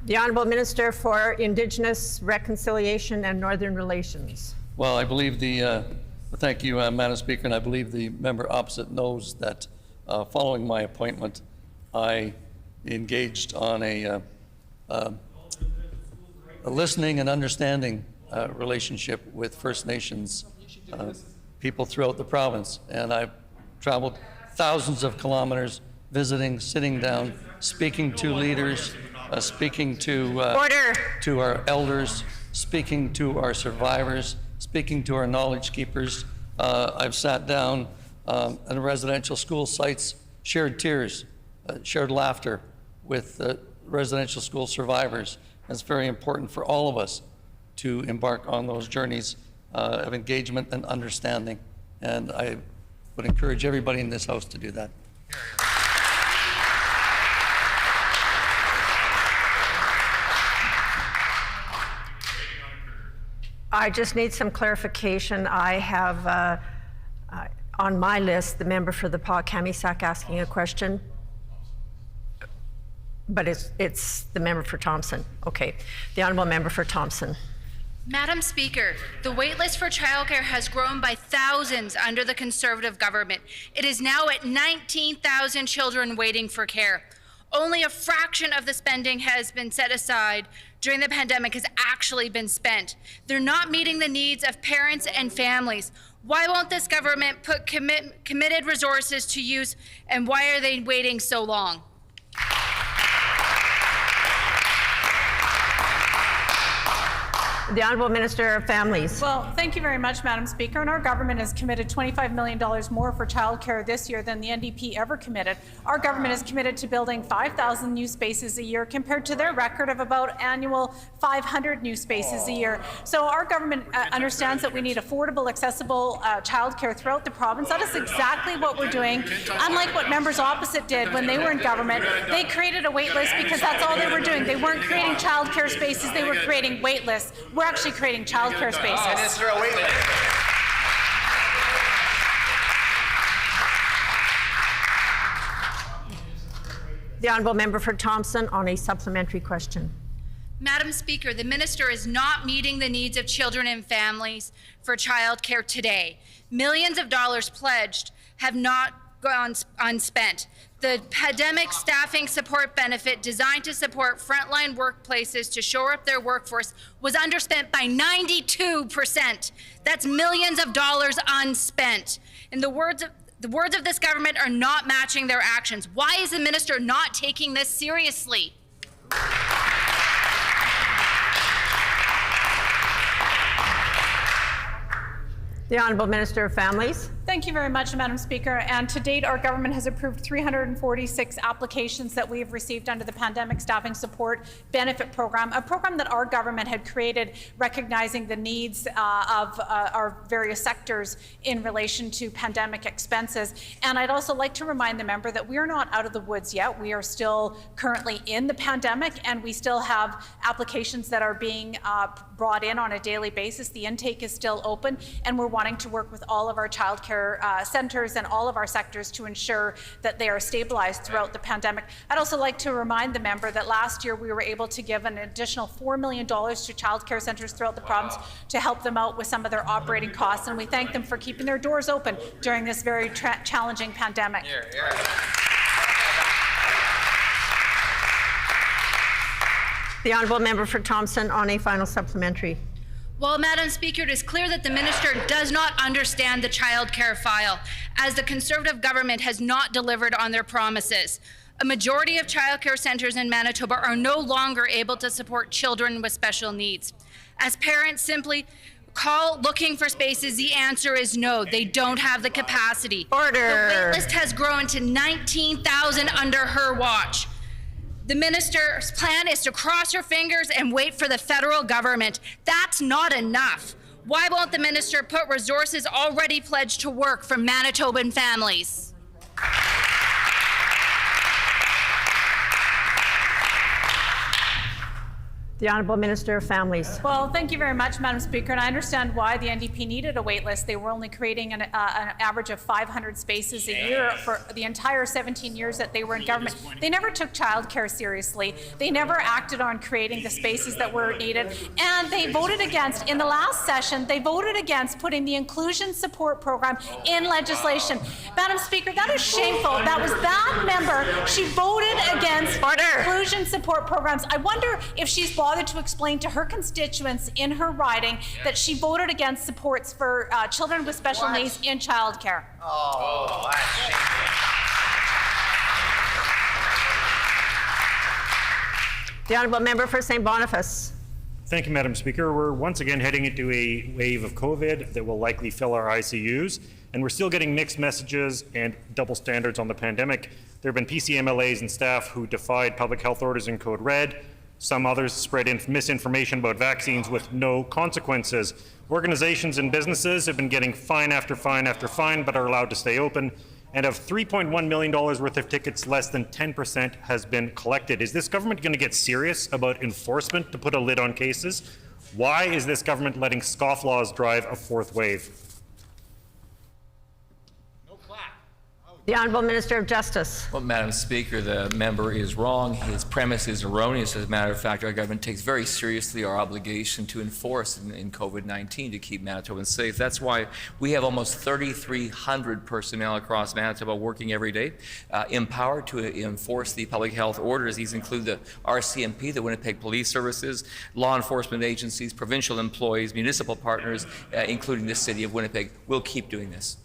The Honourable Minister for Indigenous Reconciliation and Northern Relations. Well, I believe thank you, Madam Speaker, and I believe the member opposite knows that following my appointment, I engaged on a listening and understanding relationship with First Nations people throughout the province. And I've traveled thousands of kilometers, visiting, sitting down, speaking to leaders, speaking to our elders, speaking to our survivors, speaking to our knowledge keepers. I've sat down in residential school sites, shared tears, shared laughter with residential school survivors. It's very important for all of us to embark on those journeys of engagement and understanding. And I would encourage everybody in this House to do that. I just need some clarification. I have on my list the member for the Pas-Kamisak asking a question. But it's the member for Thompson. Okay. The honourable member for Thompson. Madam Speaker, the waitlist for childcare has grown by thousands under the Conservative government. It is now at 19,000 children waiting for care. Only a fraction of the spending has been set aside during the pandemic has actually been spent. They're not meeting the needs of parents and families. Why won't this government put committed resources to use, and why are they waiting so long? The Honourable Minister of Families. Well, thank you very much, Madam Speaker. And our government has committed $25 million more for childcare this year than the NDP ever committed. Our government is committed to building 5,000 new spaces a year compared to their record of about annual 500 new spaces a year. So our government understands that we need affordable, accessible childcare throughout the province. That is exactly what we're doing. Unlike what members opposite did when they were in government, they created a wait list because that's all they were doing. They weren't creating childcare spaces, they were creating wait lists. We're actually creating childcare spaces. Minister, a wait list. The Honourable Member for Thompson on a supplementary question. Madam Speaker, the Minister is not meeting the needs of children and families for childcare today. Millions of dollars pledged have not gone unspent. The pandemic staffing support benefit designed to support frontline workplaces to shore up their workforce was underspent by 92%. That's millions of dollars unspent. And the words of this government are not matching their actions. Why is the Minister not taking this seriously? The Honourable Minister of Families. Thank you very much, Madam Speaker. And to date, our government has approved 346 applications that we have received under the Pandemic Staffing Support Benefit Program, a program that our government had created recognizing the needs of our various sectors in relation to pandemic expenses. And I'd also like to remind the member that we are not out of the woods yet. We are still currently in the pandemic, and we still have applications that are being brought in on a daily basis. The intake is still open, and we're wanting to work with all of our childcare centers and all of our sectors to ensure that they are stabilized throughout the pandemic. I'd also like to remind the member that last year we were able to give an additional $4 million to childcare centers throughout the province to help them out with some of their operating costs, and we thank them for keeping their doors open during this very challenging pandemic. The honourable member for Thompson on a final supplementary. Well, Madam Speaker, it is clear that the minister does not understand the child care file, as the Conservative government has not delivered on their promises. A majority of child care centres in Manitoba are no longer able to support children with special needs. As parents simply call looking for spaces, the answer is no. They don't have the capacity. Order. The waitlist has grown to 19,000 under her watch. The minister's plan is to cross her fingers and wait for the federal government. That's not enough. Why won't the minister put resources already pledged to work for Manitoban families? The Honourable Minister of Families. Well, thank you very much, Madam Speaker, and I understand why the NDP needed a wait list. They were only creating an average of 500 spaces a year for the entire 17 years that they were in government. They never took childcare seriously. They never acted on creating the spaces that were needed, and they voted against, in the last session, they voted against putting the Inclusion Support Program in legislation. Madam Speaker, that is shameful. That was that member. She voted against inclusion support programs. I wonder if she's bothered to explain to her constituents in her riding that she voted against supports for children with special needs in childcare. The Honourable Member for St. Boniface. Thank you, Madam Speaker. We're once again heading into a wave of COVID that will likely fill our ICUs, and we're still getting mixed messages and double standards on the pandemic. There have been PCMLAs and staff who defied public health orders in Code Red. Some others spread misinformation about vaccines with no consequences. Organizations and businesses have been getting fine after fine after fine, but are allowed to stay open. And of $3.1 million worth of tickets, less than 10% has been collected. Is this government going to get serious about enforcement to put a lid on cases? Why is this government letting scofflaws drive a fourth wave? The Honourable Minister of Justice. Well, Madam Speaker, the member is wrong. His premise is erroneous. As a matter of fact, our government takes very seriously our obligation to enforce in COVID-19 to keep Manitobans safe. That's why we have almost 3,300 personnel across Manitoba working every day, empowered to enforce the public health orders. These include the RCMP, the Winnipeg Police Services, law enforcement agencies, provincial employees, municipal partners, including the City of Winnipeg. We'll keep doing this.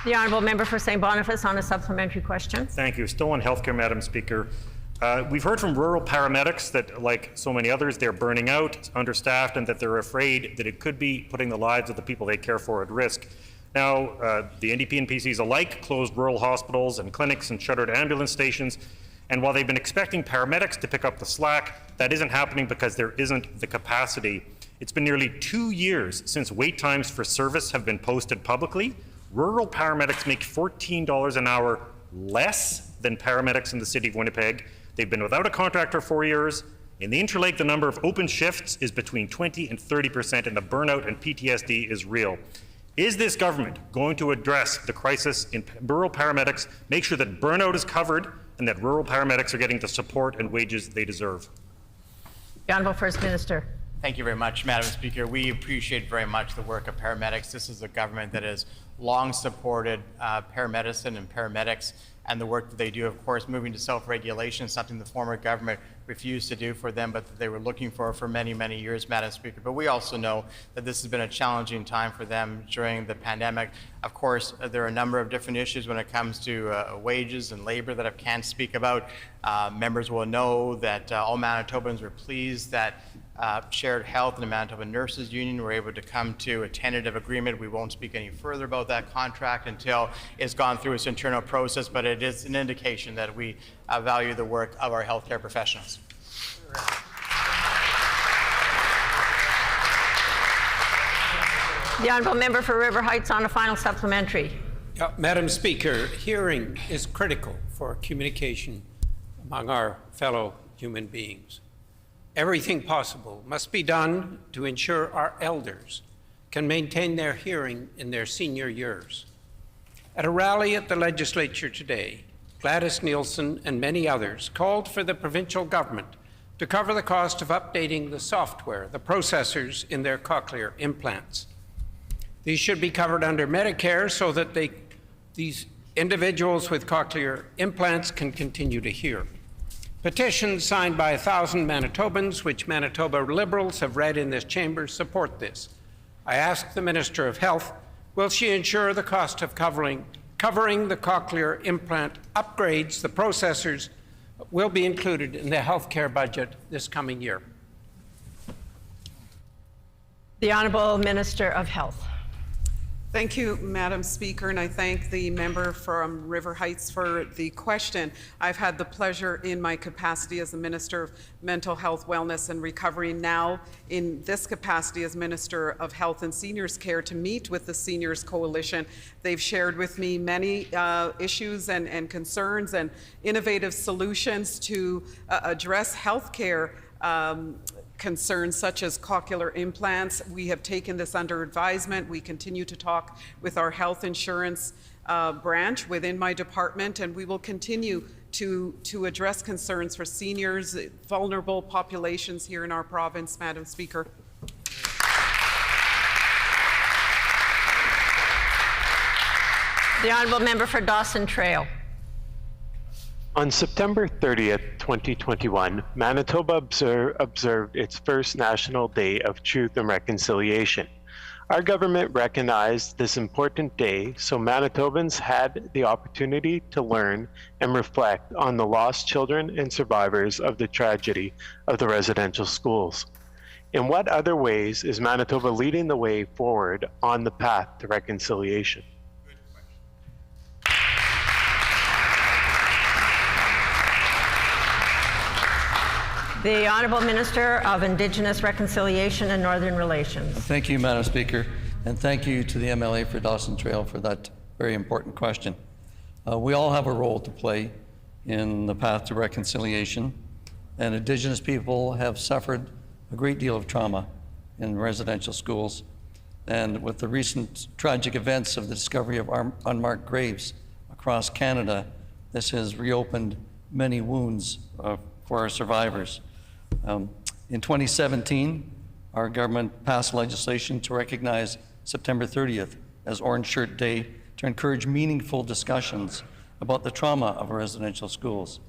The Honourable Member for St. Boniface on a supplementary question. Thank you. Still on healthcare, Madam Speaker. We've heard from rural paramedics that, like so many others, they're burning out, understaffed, and that they're afraid that it could be putting the lives of the people they care for at risk. Now, the NDP and PCs alike closed rural hospitals and clinics and shuttered ambulance stations. And while they've been expecting paramedics to pick up the slack, that isn't happening because there isn't the capacity. It's been nearly 2 years since wait times for service have been posted publicly. Rural paramedics make $14 an hour less than paramedics in the City of Winnipeg. They've been without a contract for 4 years. In the Interlake, the number of open shifts is between 20 and 30%, and the burnout and PTSD is real. Is this government going to address the crisis in rural paramedics, make sure that burnout is covered, and that rural paramedics are getting the support and wages they deserve? The Honourable First Minister. Thank you very much, Madam Speaker. We appreciate very much the work of paramedics. This is a government that has long supported paramedicine and paramedics, and the work that they do. Of course, moving to self-regulation is something the former government refused to do for them, but that they were looking for many, many years, Madam Speaker. But we also know that this has been a challenging time for them during the pandemic. Of course, there are a number of different issues when it comes to wages and labor that I can't speak about. Members will know that all Manitobans were pleased that Shared Health and the Manitoba Nurses Union were able to come to a tentative agreement. We won't speak any further about that contract until it's gone through its internal process, but it is an indication that we value the work of our healthcare professionals. The honourable member for River Heights on a final supplementary. Madam Speaker, hearing is critical for communication among our fellow human beings. Everything possible must be done to ensure our elders can maintain their hearing in their senior years. At a rally at the Legislature today, Gladys Nielsen and many others called for the provincial government to cover the cost of updating the software, the processors in their cochlear implants. These should be covered under Medicare so that these individuals with cochlear implants can continue to hear. Petitions signed by 1,000 Manitobans, which Manitoba Liberals have read in this chamber, support this. I ask the Minister of Health, will she ensure the cost of covering the cochlear implant upgrades, the processors, will be included in the healthcare budget this coming year? The Honourable Minister of Health. Thank you, Madam Speaker, and I thank the member from River Heights for the question. I've had the pleasure in my capacity as the Minister of Mental Health, Wellness and Recovery, now in this capacity as Minister of Health and Seniors Care, to meet with the Seniors Coalition. They've shared with me many issues and concerns and innovative solutions to address healthcare concerns such as cochlear implants. We have taken this under advisement. We continue to talk with our health insurance branch within my department, and we will continue to address concerns for seniors, vulnerable populations here in our province, Madam Speaker. The Honourable Member for Dawson Trail. On September 30th, 2021, Manitoba observed its first National Day of Truth and Reconciliation. Our government recognized this important day so Manitobans had the opportunity to learn and reflect on the lost children and survivors of the tragedy of the residential schools. In what other ways is Manitoba leading the way forward on the path to reconciliation? The Honourable Minister of Indigenous Reconciliation and Northern Relations. Thank you, Madam Speaker, and thank you to the MLA for Dawson Trail for that very important question. We all have a role to play in the path to reconciliation, and Indigenous people have suffered a great deal of trauma in residential schools. And with the recent tragic events of the discovery of unmarked graves across Canada, this has reopened many wounds for our survivors. In 2017, our government passed legislation to recognize September 30th as Orange Shirt Day to encourage meaningful discussions about the trauma of our residential schools.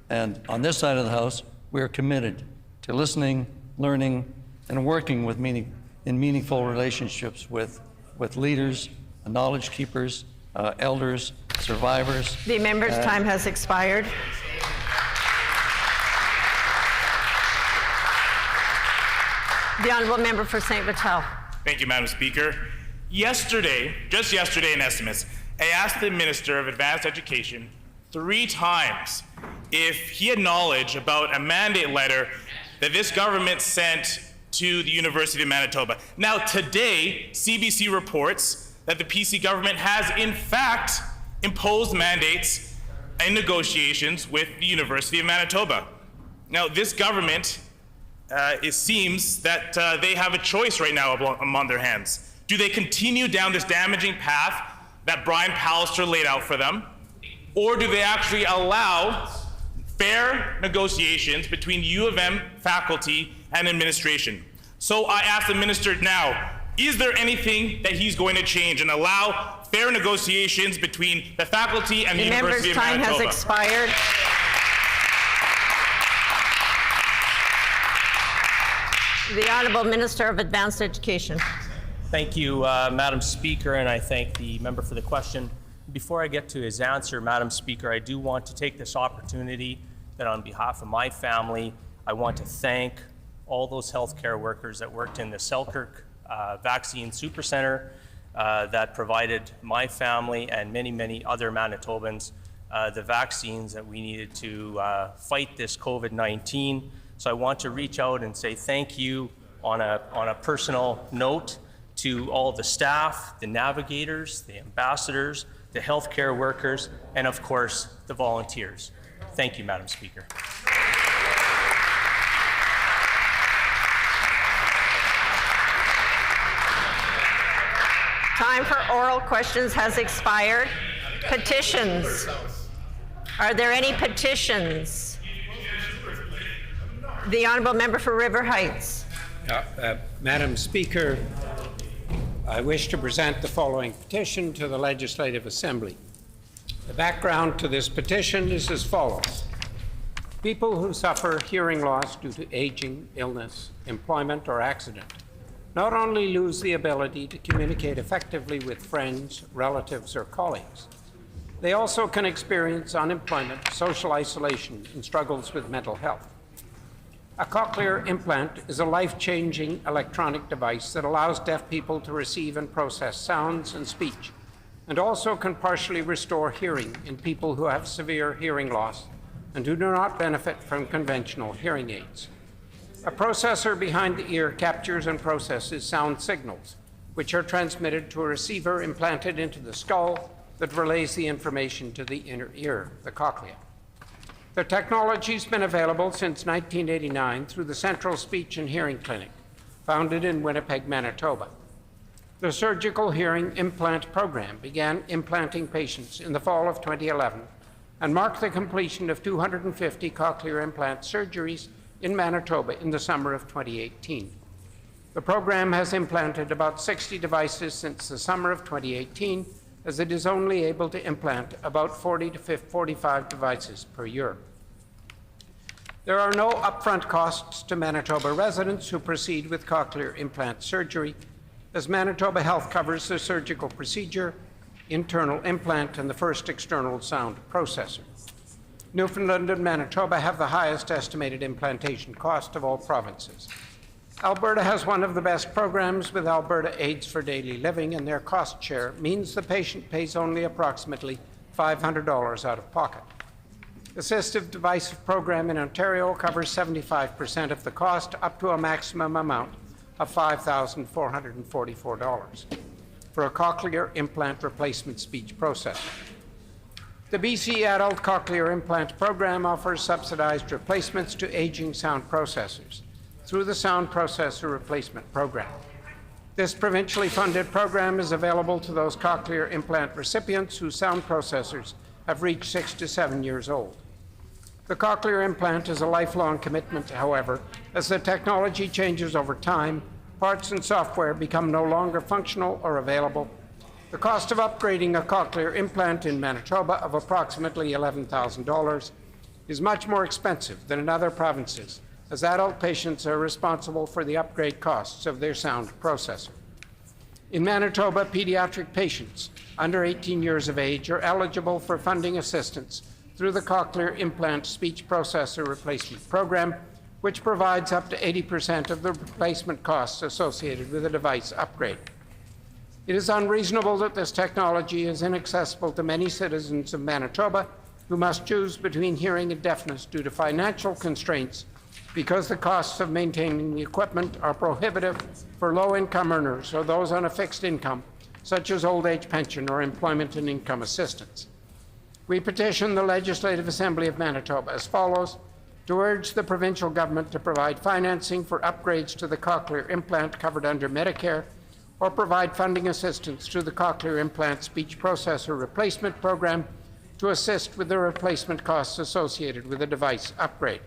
And on this side of the House, we are committed to listening, learning, and working with meaningful relationships with leaders, knowledge keepers, elders, survivors. The member's time has expired. The Honourable Member for St. Vital. Thank you, Madam Speaker. Just yesterday in estimates, I asked the Minister of Advanced Education 3 times if he had knowledge about a mandate letter that this government sent to the University of Manitoba. Now today, CBC reports that the PC government has in fact imposed mandates in negotiations with the University of Manitoba. Now this government, it seems that they have a choice right now among their hands. Do they continue down this damaging path that Brian Pallister laid out for them? Or do they actually allow fair negotiations between U of M faculty and administration? So I ask the minister now, Is there anything that he's going to change and allow fair negotiations between the faculty and the University of Manitoba? The member's time has expired. The Honourable Minister of Advanced Education. Thank you, Madam Speaker, and I thank the member for the question. Before I get to his answer, Madam Speaker, I do want to take this opportunity that on behalf of my family, I want to thank all those healthcare workers that worked in the Selkirk Vaccine Supercenter that provided my family and many, many other Manitobans the vaccines that we needed to fight this COVID-19. So I want to reach out and say thank you on a personal note to all the staff, the navigators, the ambassadors, the healthcare workers, and of course, the volunteers. Thank you, Madam Speaker. Time for oral questions has expired. Petitions. Are there any petitions? The Honourable Member for River Heights. Madam Speaker, I wish to present the following petition to the Legislative Assembly. The background to this petition is as follows. People who suffer hearing loss due to aging, illness, employment, or accident not only lose the ability to communicate effectively with friends, relatives, or colleagues, they also can experience unemployment, social isolation, and struggles with mental health. A cochlear implant is a life-changing electronic device that allows deaf people to receive and process sounds and speech, and also can partially restore hearing in people who have severe hearing loss and who do not benefit from conventional hearing aids. A processor behind the ear captures and processes sound signals, which are transmitted to a receiver implanted into the skull that relays the information to the inner ear, the cochlea. The technology has been available since 1989 through the Central Speech and Hearing Clinic, founded in Winnipeg, Manitoba. The surgical hearing implant program began implanting patients in the fall of 2011 and marked the completion of 250 cochlear implant surgeries in Manitoba in the summer of 2018. The program has implanted about 60 devices since the summer of 2018, as it is only able to implant about 40 to 45 devices per year. There are no upfront costs to Manitoba residents who proceed with cochlear implant surgery, as Manitoba Health covers the surgical procedure, internal implant, and the first external sound processor. Newfoundland and Manitoba have the highest estimated implantation cost of all provinces. Alberta has one of the best programs with Alberta Aids for Daily Living, and their cost share means the patient pays only approximately $500 out of pocket. The assistive device program in Ontario covers 75% of the cost, up to a maximum amount of $5,444 for a cochlear implant replacement speech processor. The BC Adult Cochlear Implant Program offers subsidized replacements to aging sound processors through the Sound Processor Replacement Program. This provincially funded program is available to those cochlear implant recipients whose sound processors have reached 6 to 7 years old. The cochlear implant is a lifelong commitment, however, as the technology changes over time, parts and software become no longer functional or available. The cost of upgrading a cochlear implant in Manitoba of approximately $11,000 is much more expensive than in other provinces, as adult patients are responsible for the upgrade costs of their sound processor. In Manitoba, pediatric patients under 18 years of age are eligible for funding assistance through the Cochlear Implant Speech Processor Replacement Program, which provides up to 80% of the replacement costs associated with a device upgrade. It is unreasonable that this technology is inaccessible to many citizens of Manitoba who must choose between hearing and deafness due to financial constraints, because the costs of maintaining the equipment are prohibitive for low-income earners or those on a fixed income, such as old age pension or employment and income assistance. We petition the Legislative Assembly of Manitoba as follows: to urge the provincial government to provide financing for upgrades to the cochlear implant covered under Medicare, or provide funding assistance to the Cochlear Implant Speech Processor Replacement Program to assist with the replacement costs associated with a device upgrade.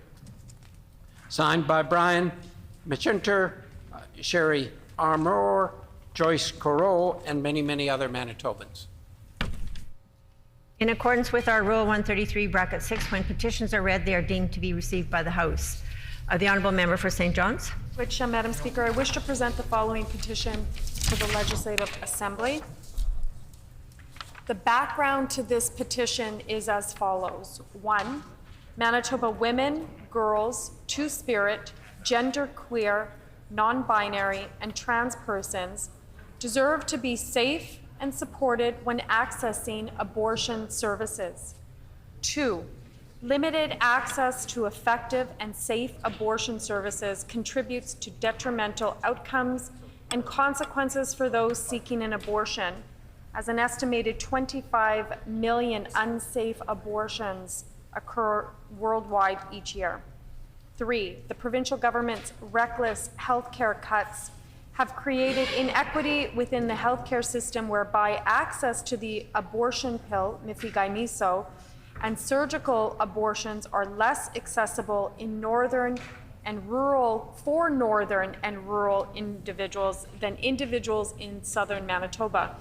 Signed by Brian Machinter, Sherry Armour, Joyce Corot, and many, many other Manitobans. In accordance with our Rule 133(6), when petitions are read, they are deemed to be received by the House. The Honourable Member for St. John's. Which, Madam Speaker, I wish to present the following petition to the Legislative Assembly. The background to this petition is as follows. 1, Manitoba women, girls, two-spirit, genderqueer, non-binary, and trans persons deserve to be safe and supported when accessing abortion services. 2, limited access to effective and safe abortion services contributes to detrimental outcomes and consequences for those seeking an abortion, as an estimated 25 million unsafe abortions occur worldwide each year. 3, the provincial government's reckless healthcare cuts have created inequity within the healthcare system, whereby access to the abortion pill, mifegammiso, and surgical abortions are less accessible in northern and rural individuals than individuals in southern Manitoba,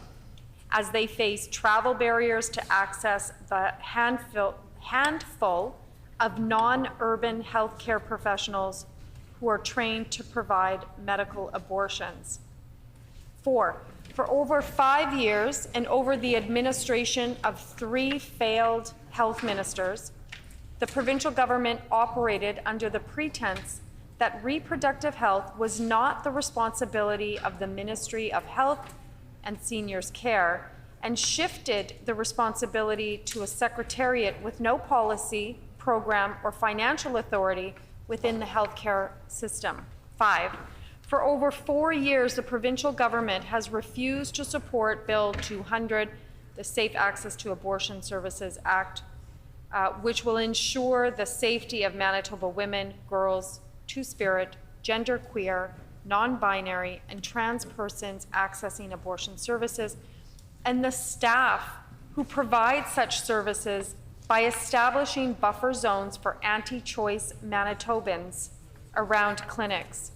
as they face travel barriers to access the handful of non-urban healthcare professionals who are trained to provide medical abortions. 4, for over 5 years and over the administration of 3 failed health ministers, the provincial government operated under the pretense that reproductive health was not the responsibility of the Ministry of Health and Seniors Care, and shifted the responsibility to a secretariat with no policy, program, or financial authority within the healthcare system. 5, for over 4 years, the provincial government has refused to support Bill 200, the Safe Access to Abortion Services Act, which will ensure the safety of Manitoba women, girls, two-spirit, genderqueer, non-binary, and trans persons accessing abortion services, and the staff who provide such services by establishing buffer zones for anti-choice Manitobans around clinics.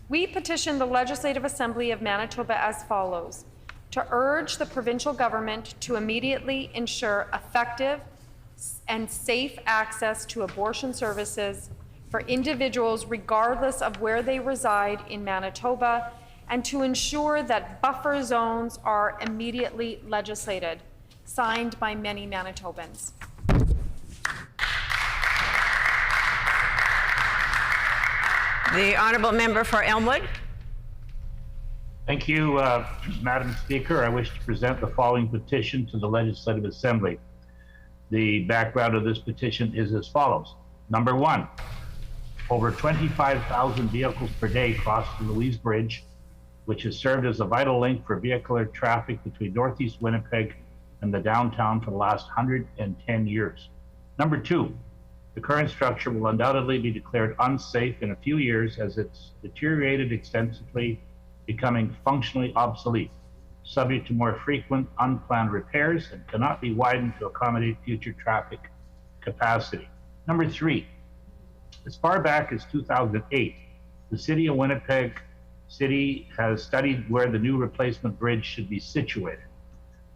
We petition the Legislative Assembly of Manitoba as follows: to urge the provincial government to immediately ensure effective and safe access to abortion services for individuals regardless of where they reside in Manitoba, and to ensure that buffer zones are immediately legislated. Signed by many Manitobans. The Honourable Member for Elmwood. Thank you, Madam Speaker. I wish to present the following petition to the Legislative Assembly. The background of this petition is as follows. Number 1, over 25,000 vehicles per day cross the Louise Bridge, which has served as a vital link for vehicular traffic between Northeast Winnipeg and the downtown for the last 110 years. Number 2, the current structure will undoubtedly be declared unsafe in a few years as it's deteriorated extensively, becoming functionally obsolete, subject to more frequent unplanned repairs, and cannot be widened to accommodate future traffic capacity. Number 3, as far back as 2008, the City of Winnipeg City has studied where the new replacement bridge should be situated.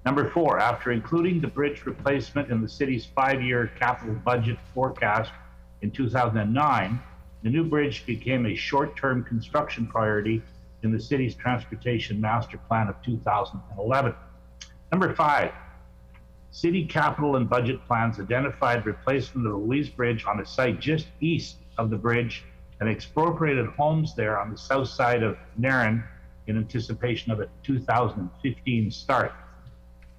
Number 4, after including the bridge replacement in the city's 5-year capital budget forecast in 2009, the new bridge became a short-term construction priority in the city's transportation master plan of 2011. Number 5, city capital and budget plans identified replacement of the Louise Bridge on a site just east of the bridge and expropriated homes there on the south side of Nairn in anticipation of a 2015 start.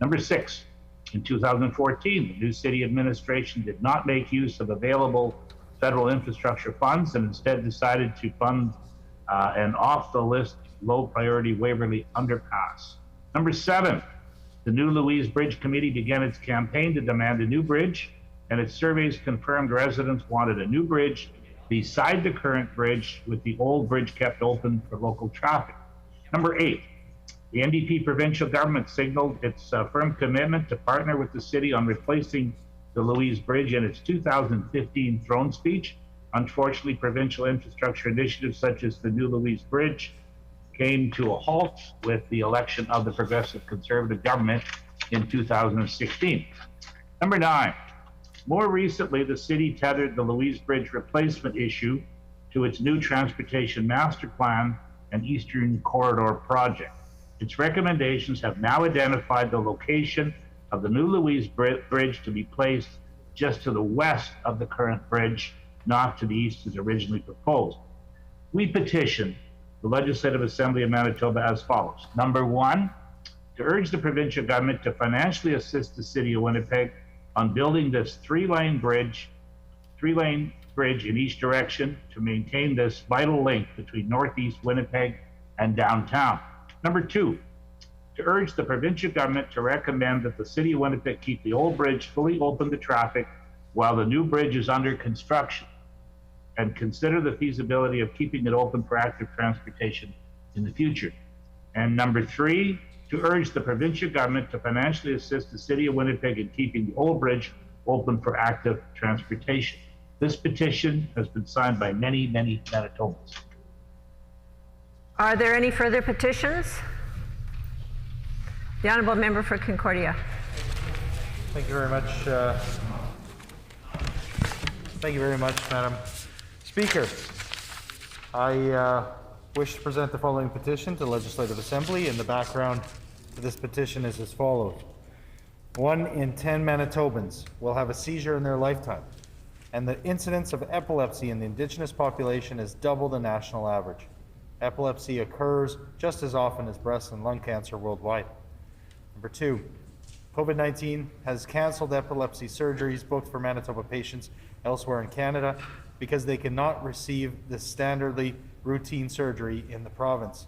Number 6, in 2014, the new city administration did not make use of available federal infrastructure funds and instead decided to fund an off-the-list low-priority Waverley underpass. Number 7, the new Louise Bridge Committee began its campaign to demand a new bridge, and its surveys confirmed residents wanted a new bridge beside the current bridge, with the old bridge kept open for local traffic. Number 8, the NDP provincial government signaled its firm commitment to partner with the city on replacing the Louise Bridge in its 2015 throne speech. Unfortunately, provincial infrastructure initiatives such as the new Louise Bridge came to a halt with the election of the Progressive Conservative government in 2016. Number 9, more recently, the city tethered the Louise Bridge replacement issue to its new transportation master plan and Eastern Corridor project. Its recommendations have now identified the location of the new Louise Bridge to be placed just to the west of the current bridge, not to the east as originally proposed. We petition the Legislative Assembly of Manitoba as follows. Number 1, to urge the provincial government to financially assist the City of Winnipeg on building this three-lane bridge in each direction to maintain this vital link between Northeast Winnipeg and downtown. Number 2, to urge the provincial government to recommend that the City of Winnipeg keep the old bridge fully open to traffic while the new bridge is under construction, and consider the feasibility of keeping it open for active transportation in the future. And number 3, to urge the provincial government to financially assist the City of Winnipeg in keeping the old bridge open for active transportation. This petition has been signed by many, many Manitobans. Are there any further petitions? The Honourable Member for Concordia. Thank you very much. Thank you very much, Madam Speaker. I wish to present the following petition to the Legislative Assembly, and the background to this petition is as follows. 1 in 10 Manitobans will have a seizure in their lifetime, and the incidence of epilepsy in the Indigenous population is double the national average. Epilepsy occurs just as often as breast and lung cancer worldwide. Number 2, COVID-19 has canceled epilepsy surgeries booked for Manitoba patients elsewhere in Canada because they cannot receive the standardly routine surgery in the province.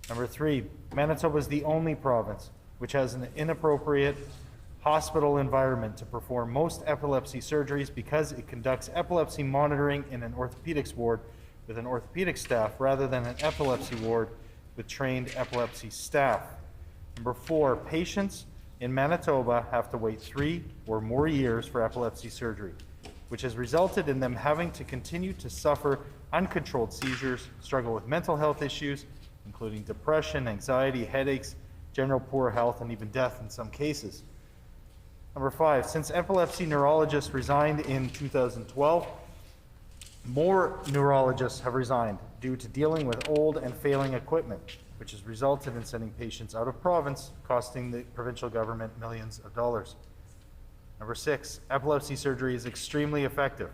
Number 3, Manitoba is the only province which has an inappropriate hospital environment to perform most epilepsy surgeries because it conducts epilepsy monitoring in an orthopedics ward with an orthopedic staff rather than an epilepsy ward with trained epilepsy staff. Number 4, patients in Manitoba have to wait 3 or more years for epilepsy surgery, which has resulted in them having to continue to suffer uncontrolled seizures, struggle with mental health issues, including depression, anxiety, headaches, general poor health, and even death in some cases. Number 5, since epilepsy neurologists resigned in 2012, more neurologists have resigned due to dealing with old and failing equipment, which has resulted in sending patients out of province, costing the provincial government millions of dollars. Number 6, epilepsy surgery is extremely effective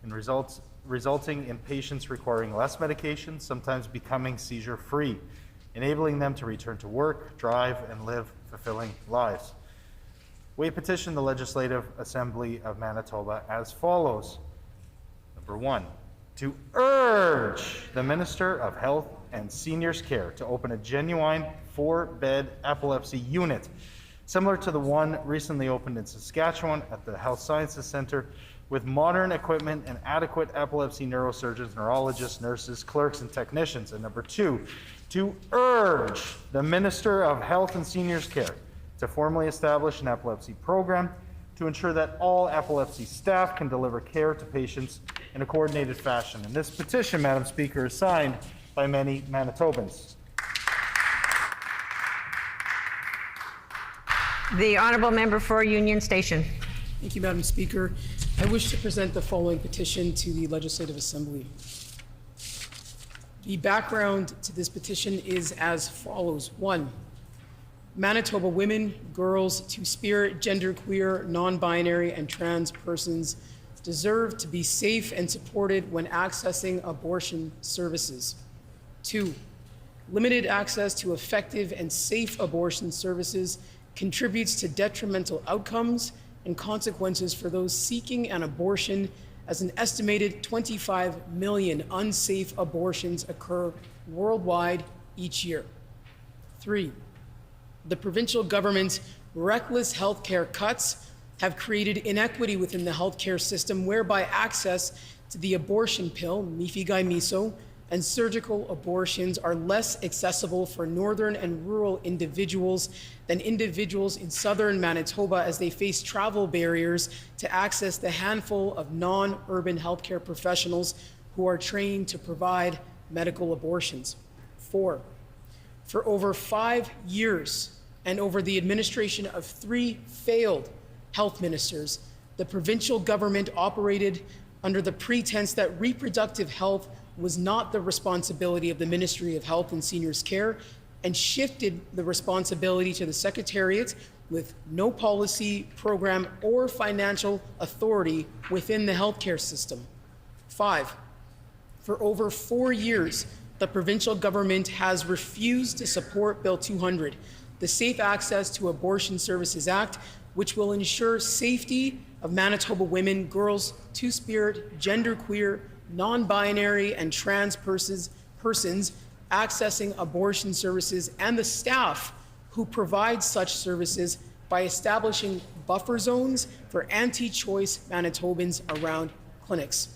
in resulting in patients requiring less medication, sometimes becoming seizure-free, enabling them to return to work, drive, and live fulfilling lives. We petition the Legislative Assembly of Manitoba as follows. Number 1, to urge the Minister of Health and Seniors Care to open a genuine 4-bed epilepsy unit, similar to the one recently opened in Saskatchewan at the Health Sciences Centre, with modern equipment and adequate epilepsy neurosurgeons, neurologists, nurses, clerks, and technicians. And number 2, to urge the Minister of Health and Seniors Care to formally establish an epilepsy program to ensure that all epilepsy staff can deliver care to patients in a coordinated fashion. And this petition, Madam Speaker, is signed by many Manitobans. The Honourable Member for Union Station. Thank you, Madam Speaker. I wish to present the following petition to the Legislative Assembly. The background to this petition is as follows. 1, Manitoba women, girls, two-spirit, genderqueer, non-binary, and trans persons deserve to be safe and supported when accessing abortion services. 2, limited access to effective and safe abortion services contributes to detrimental outcomes and consequences for those seeking an abortion, as an estimated 25 million unsafe abortions occur worldwide each year. 3, the provincial government's reckless healthcare cuts have created inequity within the healthcare system, whereby access to the abortion pill, mifigay-miso, and surgical abortions are less accessible for northern and rural individuals than individuals in southern Manitoba, as they face travel barriers to access the handful of non-urban healthcare professionals who are trained to provide medical abortions. 4, For over 5 years and over the administration of 3 failed health ministers, the provincial government operated under the pretense that reproductive health was not the responsibility of the Ministry of Health and Seniors Care and shifted the responsibility to the Secretariat with no policy, program, or financial authority within the healthcare system. 5, for over 4 years, the provincial government has refused to support Bill 200, the Safe Access to Abortion Services Act, which will ensure safety of Manitoba women, girls, two-spirit, genderqueer, non-binary, and trans persons accessing abortion services and the staff who provide such services by establishing buffer zones for anti-choice Manitobans around clinics.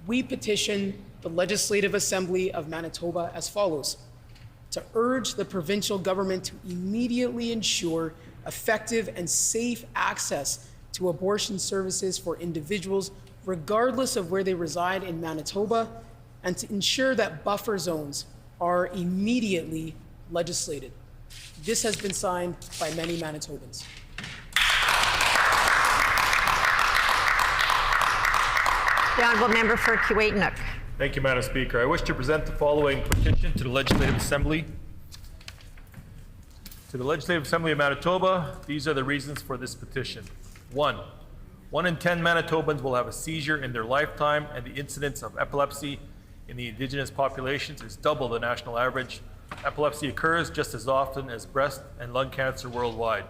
We petition the Legislative Assembly of Manitoba as follows: to urge the provincial government to immediately ensure effective and safe access to abortion services for individuals regardless of where they reside in Manitoba, and to ensure that buffer zones are immediately legislated. This has been signed by many Manitobans. The Honourable Member for Kiiwetinoong. Thank you, Madam Speaker. I wish to present the following petition to the Legislative Assembly. To the Legislative Assembly of Manitoba, these are the reasons for this petition. 1 in 10 Manitobans will have a seizure in their lifetime, and the incidence of epilepsy in the Indigenous populations is double the national average. Epilepsy occurs just as often as breast and lung cancer worldwide.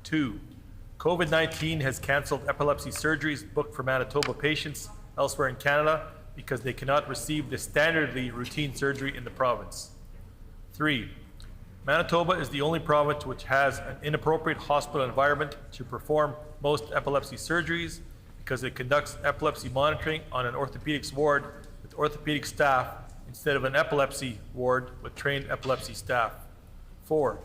2, COVID-19 has canceled epilepsy surgeries booked for Manitoba patients elsewhere in Canada because they cannot receive the standardly routine surgery in the province. 3, Manitoba is the only province which has an inappropriate hospital environment to perform most epilepsy surgeries because it conducts epilepsy monitoring on an orthopedics ward with orthopedic staff instead of an epilepsy ward with trained epilepsy staff. 4,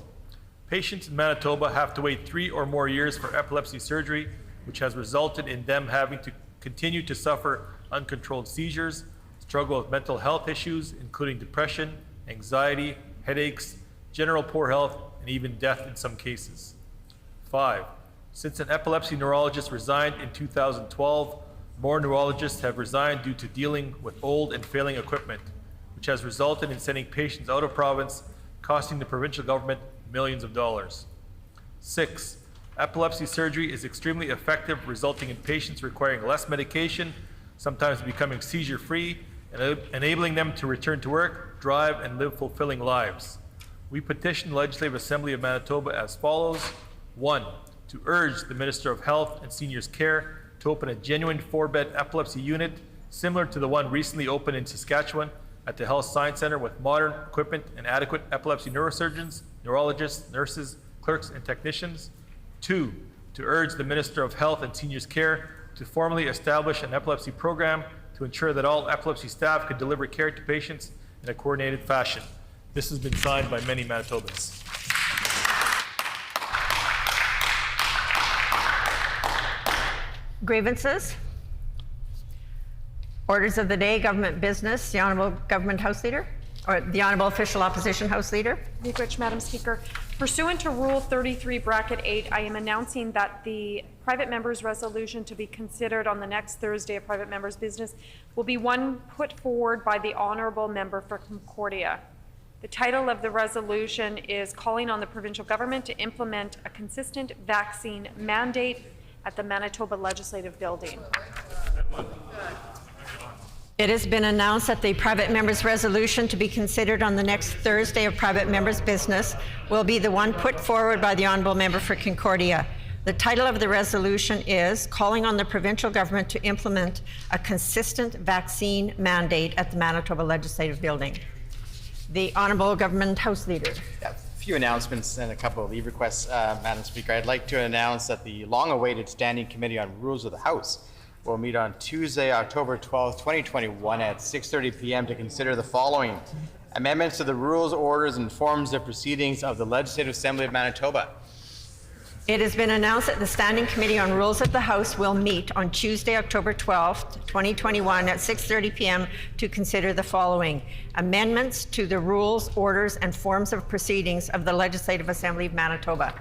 patients in Manitoba have to wait 3 or more years for epilepsy surgery, which has resulted in them having to continue to suffer uncontrolled seizures, struggle with mental health issues, including depression, anxiety, headaches, general poor health, and even death in some cases. 5, since an epilepsy neurologist resigned in 2012, more neurologists have resigned due to dealing with old and failing equipment, which has resulted in sending patients out of province, costing the provincial government millions of dollars. 6, epilepsy surgery is extremely effective, resulting in patients requiring less medication, sometimes becoming seizure-free, and enabling them to return to work, drive, and live fulfilling lives. We petition the Legislative Assembly of Manitoba as follows. 1, to urge the Minister of Health and Seniors Care to open a genuine 4-bed epilepsy unit similar to the one recently opened in Saskatchewan at the Health Science Centre with modern equipment and adequate epilepsy neurosurgeons, neurologists, nurses, clerks, and technicians. 2, to urge the Minister of Health and Seniors Care to formally establish an epilepsy program to ensure that all epilepsy staff can deliver care to patients in a coordinated fashion. This has been signed by many Manitobans. Grievances. Orders of the day, government business. The Honourable Government House Leader, or the Honourable Official Opposition House Leader. Leadership, Madam Speaker. Pursuant to Rule 33, Bracket 8, I am announcing that the private member's resolution to be considered on the next Thursday of private member's business will be one put forward by the Honourable Member for Concordia. The title of the resolution is calling on the provincial government to implement a consistent vaccine mandate at the Manitoba Legislative Building. It has been announced that the private member's resolution to be considered on the next Thursday of private member's business will be the one put forward by the Honourable Member for Concordia. The title of the resolution is calling on the provincial government to implement a consistent vaccine mandate at the Manitoba Legislative Building. The Honourable Government House Leader. A few announcements and a couple of leave requests, Madam Speaker. I'd like to announce that the long-awaited Standing Committee on Rules of the House will meet on Tuesday, October 12th, 2021 at 6:30 p.m. to consider the following: amendments to the rules, orders, and forms of proceedings of the Legislative Assembly of Manitoba, It has been announced that the Standing Committee on Rules of the House will meet on Tuesday, October 12th, 2021 at 6:30 p.m. to consider the following: amendments to the rules, orders, and forms of proceedings of the Legislative Assembly of Manitoba.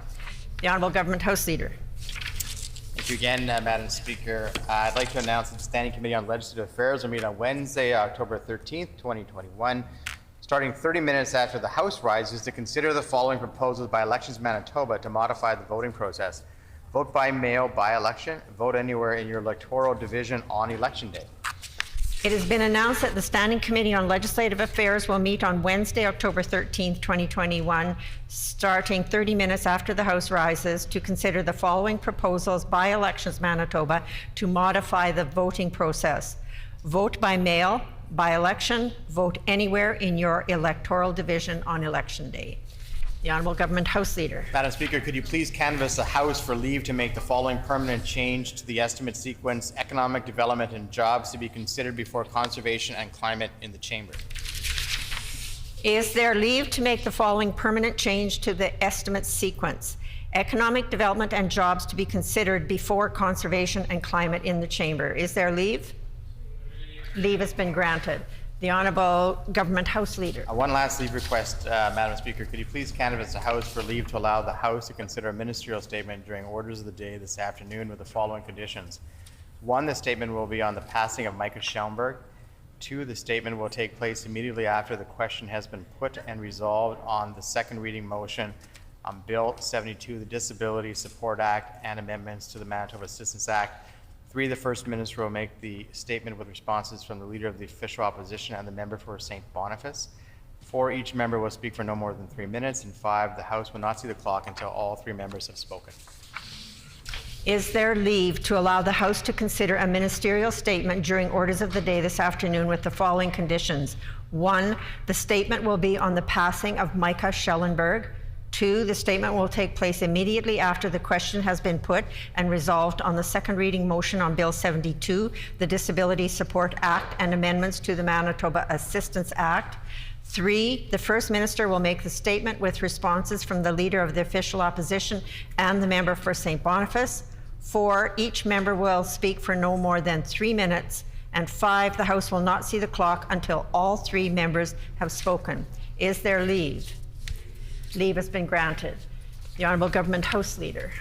The Honourable Government House Leader. Thank you again, Madam Speaker. I'd like to announce that the Standing Committee on Legislative Affairs will meet on Wednesday, October 13th, 2021, starting 30 minutes after the House rises to consider the following proposals by Elections Manitoba to modify the voting process: vote by mail by election, vote anywhere in your electoral division on election day. It has been announced that the Standing Committee on Legislative Affairs will meet on Wednesday, October 13th, 2021, starting 30 minutes after the House rises to consider the following proposals by Elections Manitoba to modify the voting process: vote by mail, by election, vote anywhere in your electoral division on election day. The Honourable Government House Leader. Madam Speaker, could you please canvass the House for leave to make the following permanent change to the estimate sequence: economic development and jobs to be considered before conservation and climate in the chamber. Is there leave to make the following permanent change to the estimate sequence: economic development and jobs to be considered before conservation and climate in the chamber? Is there leave? Leave has been granted. The Honourable Government House Leader. One last leave request, Madam Speaker. Could you please canvass the House for leave to allow the House to consider a ministerial statement during orders of the day this afternoon with the following conditions: 1, the statement will be on the passing of Micah, Schellenberg. 2, the statement will take place immediately after the question has been put and resolved on the second reading motion on Bill 72, the Disability Support Act, and amendments to the Manitoba Assistance Act. 3, the First Minister will make the statement with responses from the Leader of the Official Opposition and the member for St. Boniface. 4, each member will speak for no more than 3 minutes. And 5, the House will not see the clock until all 3 members have spoken. Is there leave to allow the House to consider a ministerial statement during orders of the day this afternoon with the following conditions: 1, the statement will be on the passing of Micah, Schellenberg. 2, the statement will take place immediately after the question has been put and resolved on the second reading motion on Bill 72, the Disability Support Act, and amendments to the Manitoba Assistance Act. 3, the First Minister will make the statement with responses from the Leader of the Official Opposition and the member for St. Boniface. 4, each member will speak for no more than 3 minutes. And 5, the House will not see the clock until all 3 members have spoken. Is there leave? Leave has been granted. The Honourable Government House Leader.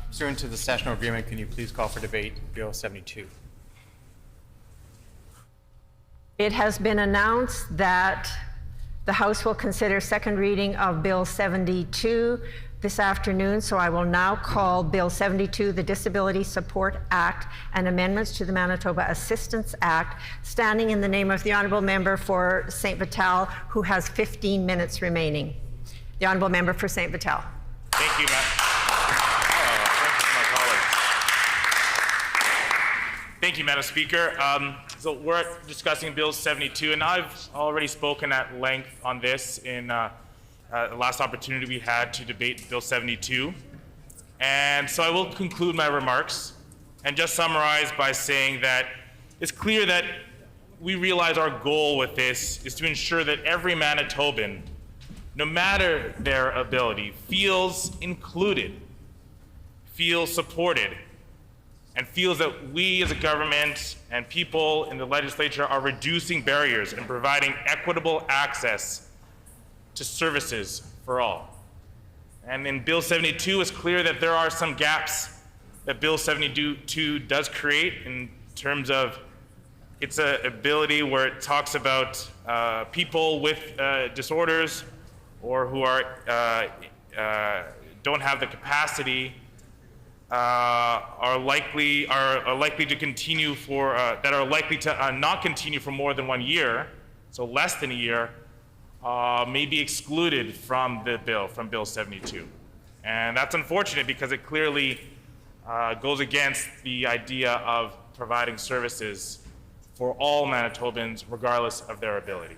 Pursuant to the sessional agreement, can you please call for debate Bill 72? It has been announced that the House will consider second reading of Bill 72 this afternoon, so I will now call Bill 72, the Disability Support Act, and amendments to the Manitoba Assistance Act, standing in the name of the Honourable Member for St. Vital, who has 15 minutes remaining. The Honourable Member for St. Vital. Thank you, Thank you, Madam Speaker. So we're discussing Bill 72, and I've already spoken at length on this in the last opportunity we had to debate Bill 72. And so I will conclude my remarks and just summarize by saying that it's clear that we realize our goal with this is to ensure that every Manitoban, no matter their ability, feels included, feels supported, and feels that we as a government and people in the legislature are reducing barriers and providing equitable access to services for all. And in Bill 72, it's clear that there are some gaps that Bill 72 does create in terms of its ability, where it talks about people with disorders or who are don't have the capacity are likely to continue for that are likely to not continue for more than 1 year, so less than a year, may be excluded from the bill, from Bill 72, and that's unfortunate because it clearly goes against the idea of providing services for all Manitobans, regardless of their ability.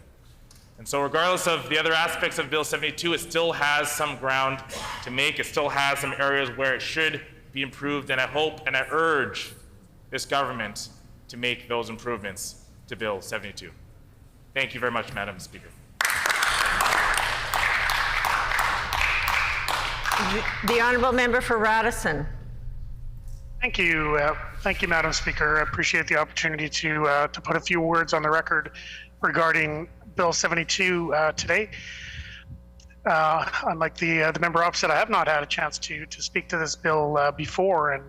And so regardless of the other aspects of Bill 72, it still has some ground to make. It still has some areas where it should be improved, and I hope and I urge this government to make those improvements to Bill 72. Thank you very much, Madam Speaker. The honourable member for Radisson. Thank you, Madam Speaker. I appreciate the opportunity to put a few words on the record regarding Bill 72 today. Unlike the member opposite, I have not had a chance to speak to this bill before, and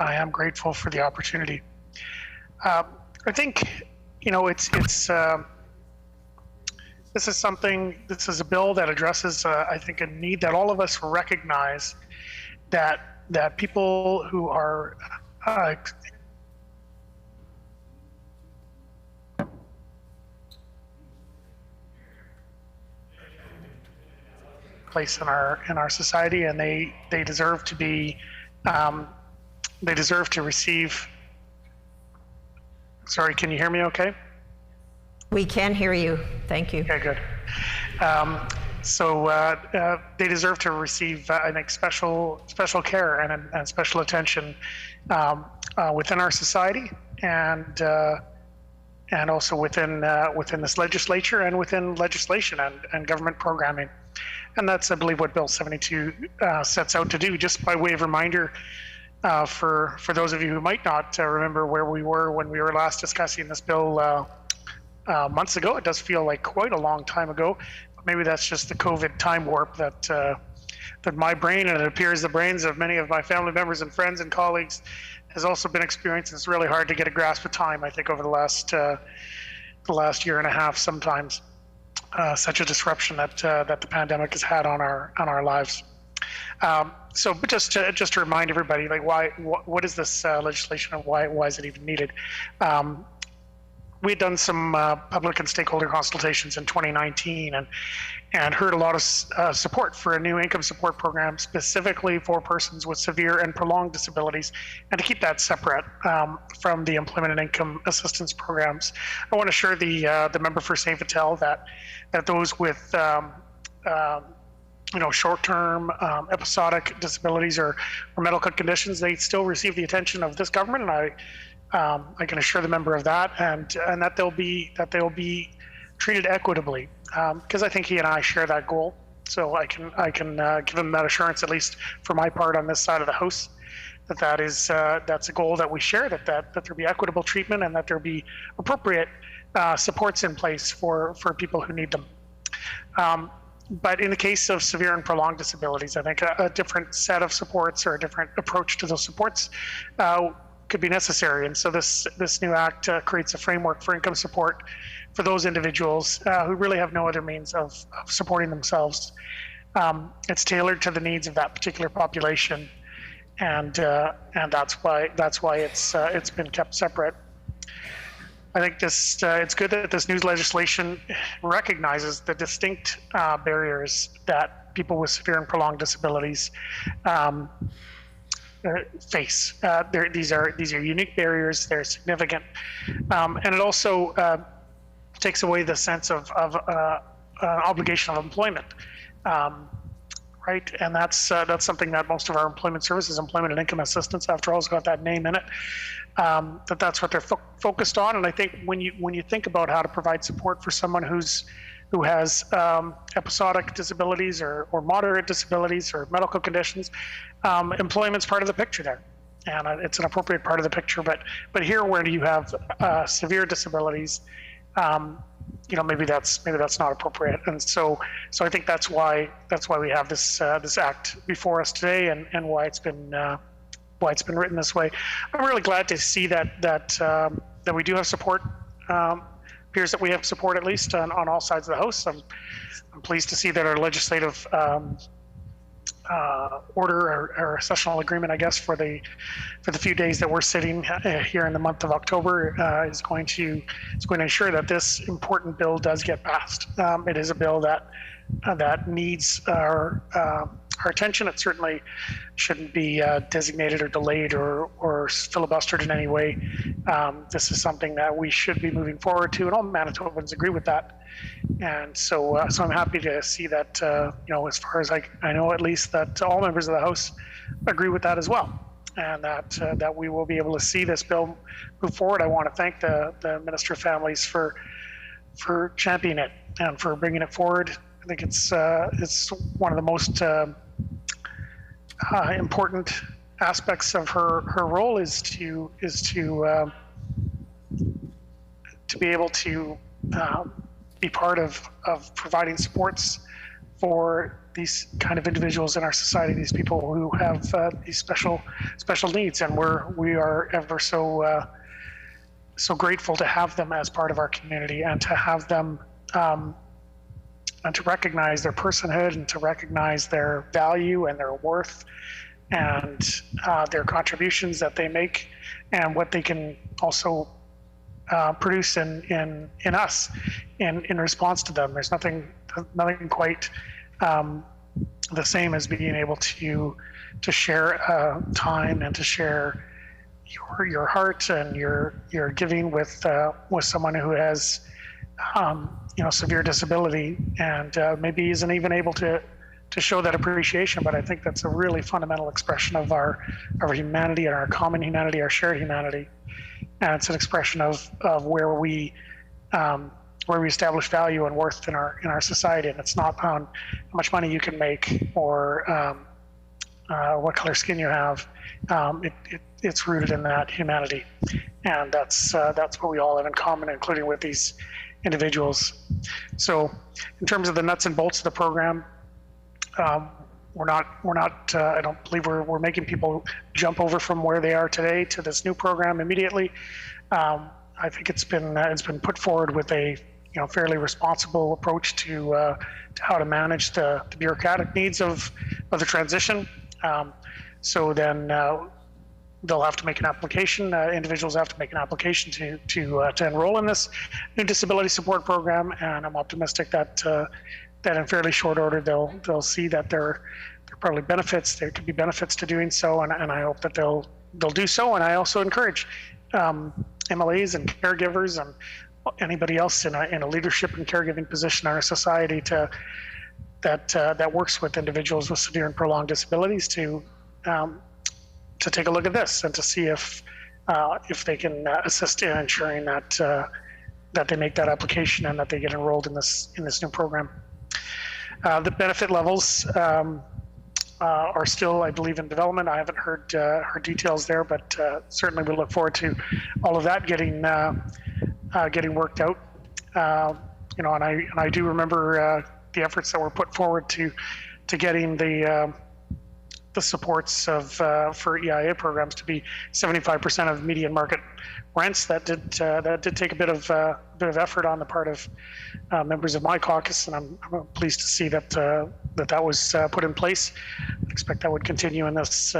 I am grateful for the opportunity. I think, you know, this is a bill that addresses, I think, a need that all of us recognize, that people who are place in our society, and they deserve to be receive. Sorry, can you hear me okay? We can hear you. Thank you. Okay, good. So they deserve to receive, I think, special care and special attention within our society, and also within this legislature and within legislation and government programming. And that's, I believe, what Bill 72 sets out to do. Just by way of reminder, for those of you who might not remember where we were when we were last discussing this bill months ago, it does feel like quite a long time ago. Maybe that's just the COVID time warp that my brain, and it appears the brains of many of my family members and friends and colleagues, has also been experiencing. It's really hard to get a grasp of time, I think, over the last year and a half sometimes. Such a disruption that the pandemic has had on our lives. So, but just to remind everybody, like, what is this legislation, and why is it even needed? We had done some public and stakeholder consultations in 2019, and heard a lot of support for a new income support program specifically for persons with severe and prolonged disabilities, and to keep that separate from the employment and income assistance programs. I want to assure the member for St. Vital that those with short-term episodic disabilities or medical conditions, they still receive the attention of this government, and I can assure the member of that, and that they'll be treated equitably, because I think he and I share that goal. So I can give him that assurance, at least for my part on this side of the House, that's a goal that we share, that there be equitable treatment, and that there be appropriate supports in place for people who need them. But in the case of severe and prolonged disabilities, I think a different set of supports, or a different approach to those supports could be necessary. And so this new act creates a framework for income support for those individuals who really have no other means of supporting themselves. It's tailored to the needs of that particular population, and that's why it's been kept separate. I think it's good that this new legislation recognizes the distinct barriers that people with severe and prolonged disabilities face. These are unique barriers. They're significant, and it also takes away the sense of obligation of employment, right? And that's something that most of our employment services, employment and income assistance, after all, has got that name in it. That's what they're focused on. And I think when you think about how to provide support for someone who has episodic disabilities or moderate disabilities or medical conditions, employment's part of the picture there, and it's an appropriate part of the picture. But here, where you have severe disabilities, maybe that's not appropriate. And so I think that's why we have this act before us today, and why it's been written this way. I'm really glad to see that we do have support. Appears that we have support, at least on all sides of the House. I'm pleased to see that our legislative order or sessional agreement, I guess, for the few days that we're sitting here in the month of October is going to ensure that this important bill does get passed. It is a bill that needs our attention. It certainly shouldn't be designated or delayed or filibustered in any way. This is something that we should be moving forward to, and all Manitobans agree with that. And so I'm happy to see that, as far as I know, at least, that all members of the House agree with that as well, and that we will be able to see this bill move forward. I want to thank the Minister of Families for championing it and for bringing it forward. I think it's one of the most important aspects of her role is to be able to be part of providing supports for these kind of individuals in our society, these people who have these special needs, and we are ever so grateful to have them as part of our community, and to have them and to recognize their personhood, and to recognize their value and their worth, and their contributions that they make, and what they can also produce in us in response to them. There's nothing quite the same as being able to share time and to share your heart and your giving with someone who has severe disability, and maybe isn't even able to show that appreciation. But I think that's a really fundamental expression of our humanity and our common humanity, our shared humanity. And it's an expression of where we establish value and worth in our society. And it's not on how much money you can make or what color skin you have. It's rooted in that humanity, and that's what we all have in common, including with these individuals. So, in terms of the nuts and bolts of the program, we're not. I don't believe we're making people jump over from where they are today to this new program immediately. I think it's been put forward with a fairly responsible approach to how to manage the bureaucratic needs of the transition. So then they'll have to make an application. Individuals have to make an application to enroll in this new disability support program, and I'm optimistic that in fairly short order they'll see that there are probably benefits. There could be benefits to doing so, and I hope that they'll do so. And I also encourage MLAs and caregivers and anybody else in a leadership and caregiving position in our society that works with individuals with severe and prolonged disabilities to take a look at this and to see if they can assist in ensuring that they make that application and that they get enrolled in this new program. The benefit levels are still, I believe, in development. I haven't heard details there, but certainly we look forward to all of that getting worked out. And I do remember the efforts that were put forward to getting the supports for EIA programs to be 75% of median market rents. That did take a bit of effort on the part of members of my caucus, and I'm pleased to see that was put in place. I expect that would continue in this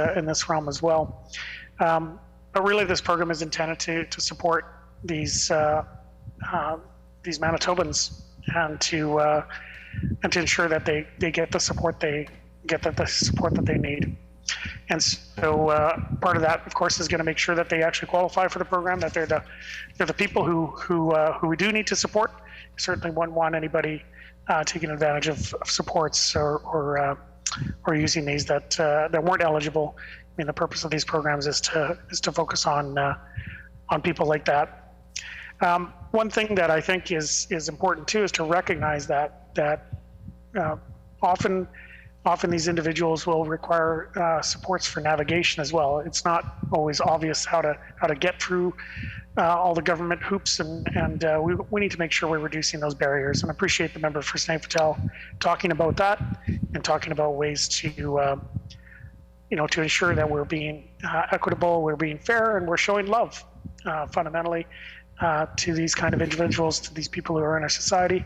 realm as well. But really, this program is intended to support these Manitobans and to ensure that they get the support that they need. And so part of that, of course, is going to make sure that they actually qualify for the program, that they're the people who we do need to support. Certainly wouldn't want anybody taking advantage of supports or using these that weren't eligible. I mean, the purpose of these programs is to focus on people like that. One thing that I think is important too is to recognize that often these individuals will require supports for navigation as well. It's not always obvious how to get through all the government hoops, and we need to make sure we're reducing those barriers. And I appreciate the member for St. Patel talking about that and talking about ways to ensure that we're being equitable, we're being fair, and we're showing love fundamentally to these kind of individuals, to these people who are in our society,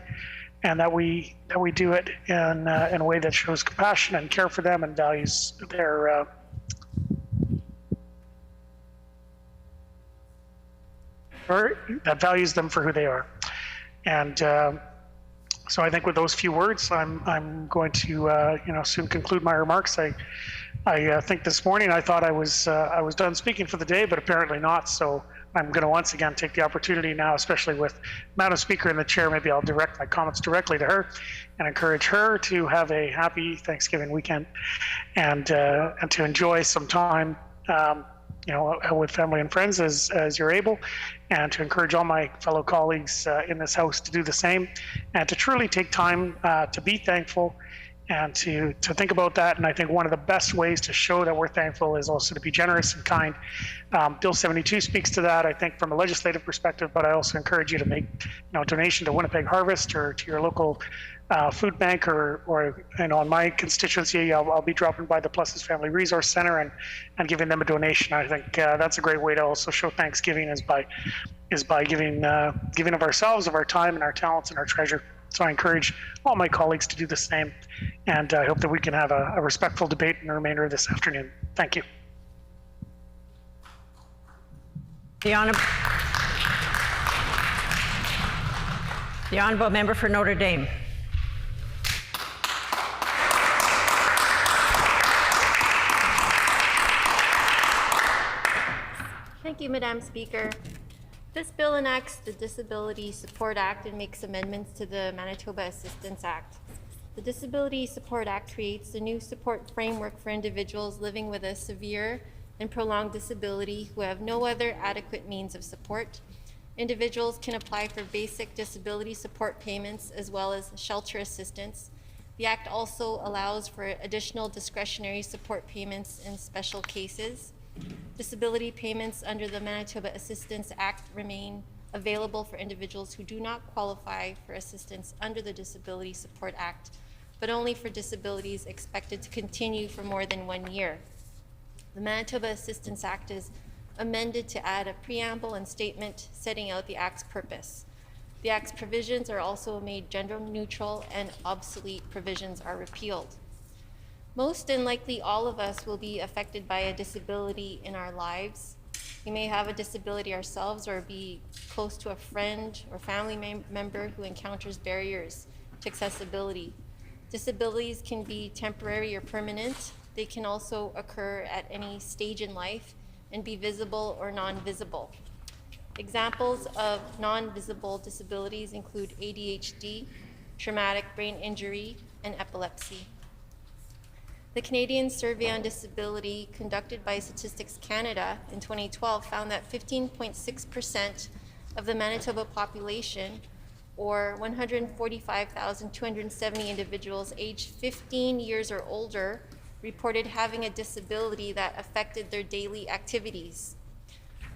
and that we do it in a way that shows compassion and care for them and values their or that values them for who they are. And so I think with those few words, I'm going to soon conclude my remarks. I think this morning I thought I was done speaking for the day, but apparently not. So I'm going to once again take the opportunity now, especially with Madam Speaker in the chair, maybe I'll direct my comments directly to her and encourage her to have a happy Thanksgiving weekend and to enjoy some time with family and friends as you're able, and to encourage all my fellow colleagues in this House to do the same, and to truly take time to be thankful and to think about that. And I think one of the best ways to show that we're thankful is also to be generous and kind. Bill 72 speaks to that, I think, from a legislative perspective, but I also encourage you to make a donation to Winnipeg Harvest or to your local food bank, or in my constituency, I'll be dropping by the Pluses Family Resource Center and giving them a donation. I think that's a great way to also show Thanksgiving is by giving of ourselves, of our time and our talents and our treasure. So I encourage all my colleagues to do the same, and I hope that we can have a respectful debate in the remainder of this afternoon. Thank you. The Honourable Member for Notre Dame. Thank you, Madam Speaker. This bill enacts the Disability Support Act and makes amendments to the Manitoba Assistance Act. The Disability Support Act creates a new support framework for individuals living with a severe and prolonged disability who have no other adequate means of support. Individuals can apply for basic disability support payments as well as shelter assistance. The Act also allows for additional discretionary support payments in special cases. Disability payments under the Manitoba Assistance Act remain available for individuals who do not qualify for assistance under the Disability Support Act, but only for disabilities expected to continue for more than 1 year. The Manitoba Assistance Act is amended to add a preamble and statement setting out the Act's purpose. The Act's provisions are also made gender neutral, and obsolete provisions are repealed. Most and likely all of us will be affected by a disability in our lives. We may have a disability ourselves or be close to a friend or family member who encounters barriers to accessibility. Disabilities can be temporary or permanent. They can also occur at any stage in life and be visible or non-visible. Examples of non-visible disabilities include ADHD, traumatic brain injury, and epilepsy. The Canadian Survey on Disability conducted by Statistics Canada in 2012 found that 15.6% of the Manitoba population, or 145,270 individuals aged 15 years or older, reported having a disability that affected their daily activities.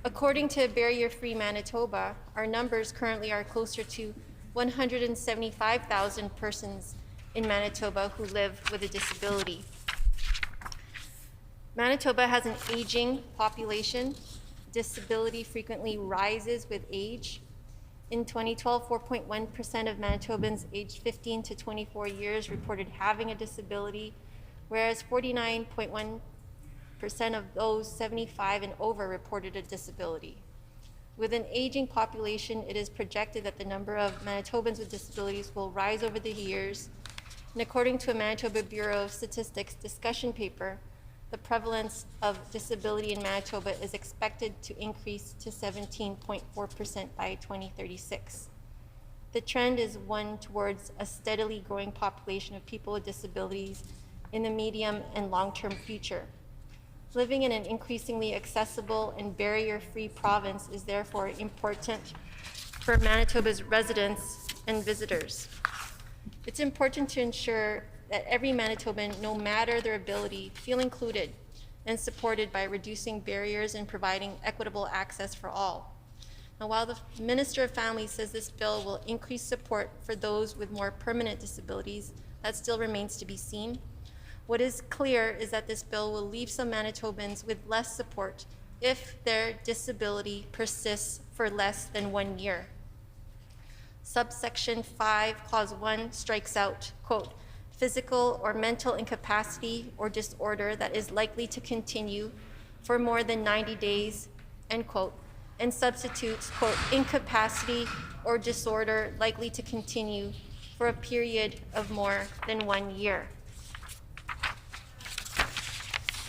According to Barrier Free Manitoba, our numbers currently are closer to 175,000 persons in Manitoba who live with a disability. Manitoba has an aging population. Disability frequently rises with age. In 2012, 4.1% of Manitobans aged 15 to 24 years reported having a disability, whereas 49.1% of those 75 and over reported a disability. With an aging population, it is projected that the number of Manitobans with disabilities will rise over the years. And according to a Manitoba Bureau of Statistics discussion paper, the prevalence of disability in Manitoba is expected to increase to 17.4% by 2036. The trend is one towards a steadily growing population of people with disabilities in the medium and long-term future. Living in an increasingly accessible and barrier-free province is therefore important for Manitoba's residents and visitors. It's important to ensure that every Manitoban, no matter their ability, feel included and supported by reducing barriers and providing equitable access for all. Now, while the Minister of Family says this bill will increase support for those with more permanent disabilities, that still remains to be seen. What is clear is that this bill will leave some Manitobans with less support if their disability persists for less than 1 year. Subsection 5, Clause 1 strikes out, quote, physical or mental incapacity or disorder that is likely to continue for more than 90 days, end quote, and substitutes, quote, incapacity or disorder likely to continue for a period of more than 1 year.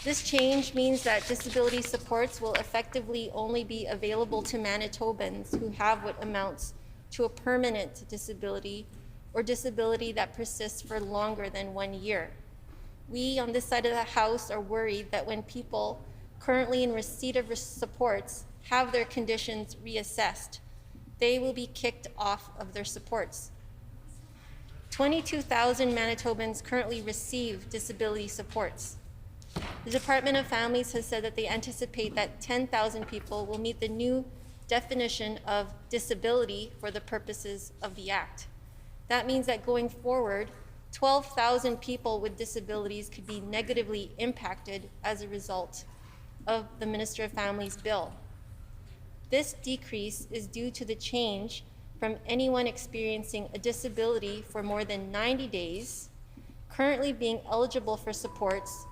This change means that disability supports will effectively only be available to Manitobans who have what amounts to a permanent disability or disability that persists for longer than 1 year. We on this side of the House are worried that when people currently in receipt of supports have their conditions reassessed, they will be kicked off of their supports. 22,000 Manitobans currently receive disability supports. The Department of Families has said that they anticipate that 10,000 people will meet the new definition of disability for the purposes of the Act. That means that going forward, 12,000 people with disabilities could be negatively impacted as a result of the Minister of Families bill. This decrease is due to the change from anyone experiencing a disability for more than 90 days, currently being eligible for supports,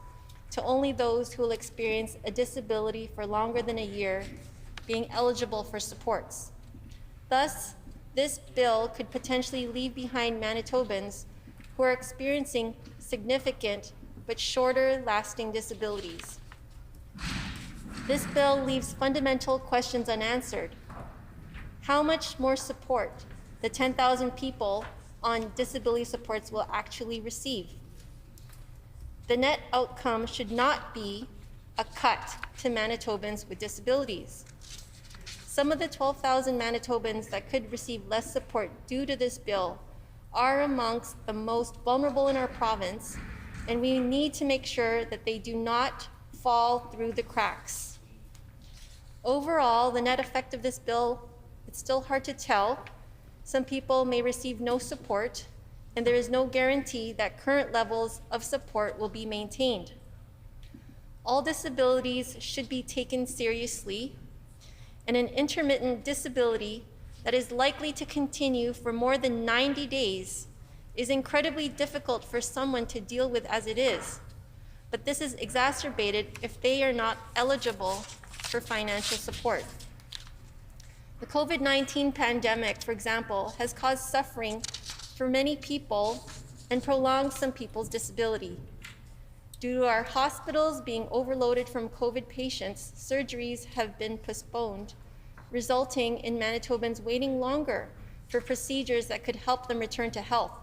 to only those who will experience a disability for longer than a year being eligible for supports. Thus, this bill could potentially leave behind Manitobans who are experiencing significant but shorter lasting disabilities. This bill leaves fundamental questions unanswered. How much more support the 10,000 people on disability supports will actually receive? The net outcome should not be a cut to Manitobans with disabilities. Some of the 12,000 Manitobans that could receive less support due to this bill are amongst the most vulnerable in our province, and we need to make sure that they do not fall through the cracks. Overall, the net effect of this bill, it's still hard to tell. Some people may receive no support, and there is no guarantee that current levels of support will be maintained. All disabilities should be taken seriously, and an intermittent disability that is likely to continue for more than 90 days is incredibly difficult for someone to deal with as it is. But this is exacerbated if they are not eligible for financial support. The COVID-19 pandemic, for example, has caused suffering for many people and prolonged some people's disability. Due to our hospitals being overloaded from COVID patients, surgeries have been postponed, resulting in Manitobans waiting longer for procedures that could help them return to health.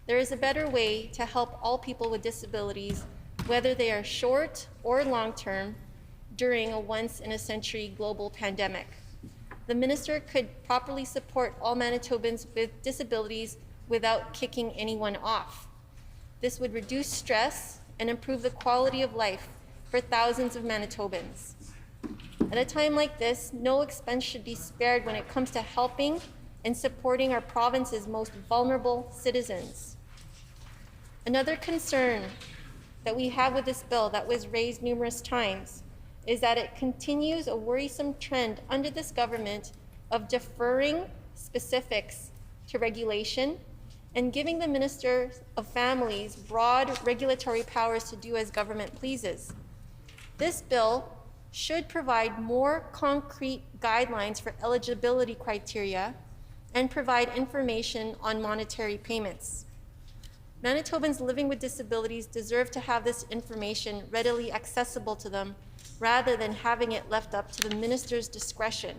There is a better way to help all people with disabilities, whether they are short or long-term, during a once-in-a-century global pandemic. The minister could properly support all Manitobans with disabilities without kicking anyone off. This would reduce stress and improve the quality of life for thousands of Manitobans. At a time like this, no expense should be spared when it comes to helping and supporting our province's most vulnerable citizens. Another concern that we have with this bill that was raised numerous times is that it continues a worrisome trend under this government of deferring specifics to regulation and giving the Minister of Families broad regulatory powers to do as government pleases. This bill should provide more concrete guidelines for eligibility criteria and provide information on monetary payments. Manitobans living with disabilities deserve to have this information readily accessible to them rather than having it left up to the minister's discretion.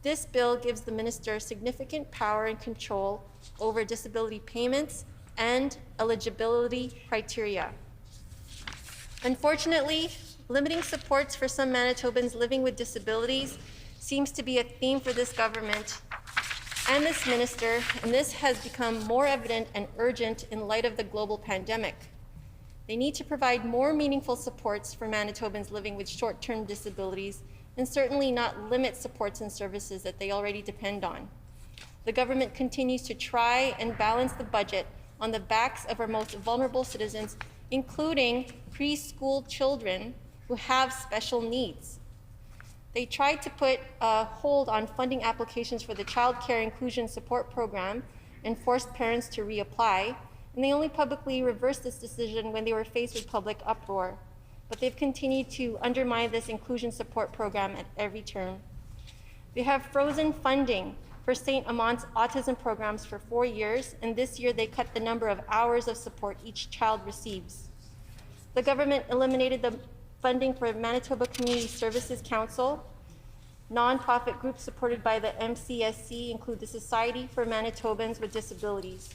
This bill gives the minister significant power and control over disability payments and eligibility criteria. Unfortunately, limiting supports for some Manitobans living with disabilities seems to be a theme for this government and this minister, and this has become more evident and urgent in light of the global pandemic. They need to provide more meaningful supports for Manitobans living with short-term disabilities and certainly not limit supports and services that they already depend on. The government continues to try and balance the budget on the backs of our most vulnerable citizens, including preschool children who have special needs. They tried to put a hold on funding applications for the Child Care Inclusion Support Program and forced parents to reapply, and they only publicly reversed this decision when they were faced with public uproar. But they've continued to undermine this inclusion support program at every turn. They have frozen funding for St. Amant's autism programs for 4 years, and this year they cut the number of hours of support each child receives. The government eliminated the funding for Manitoba Community Services Council. Nonprofit groups supported by the MCSC include the Society for Manitobans with Disabilities.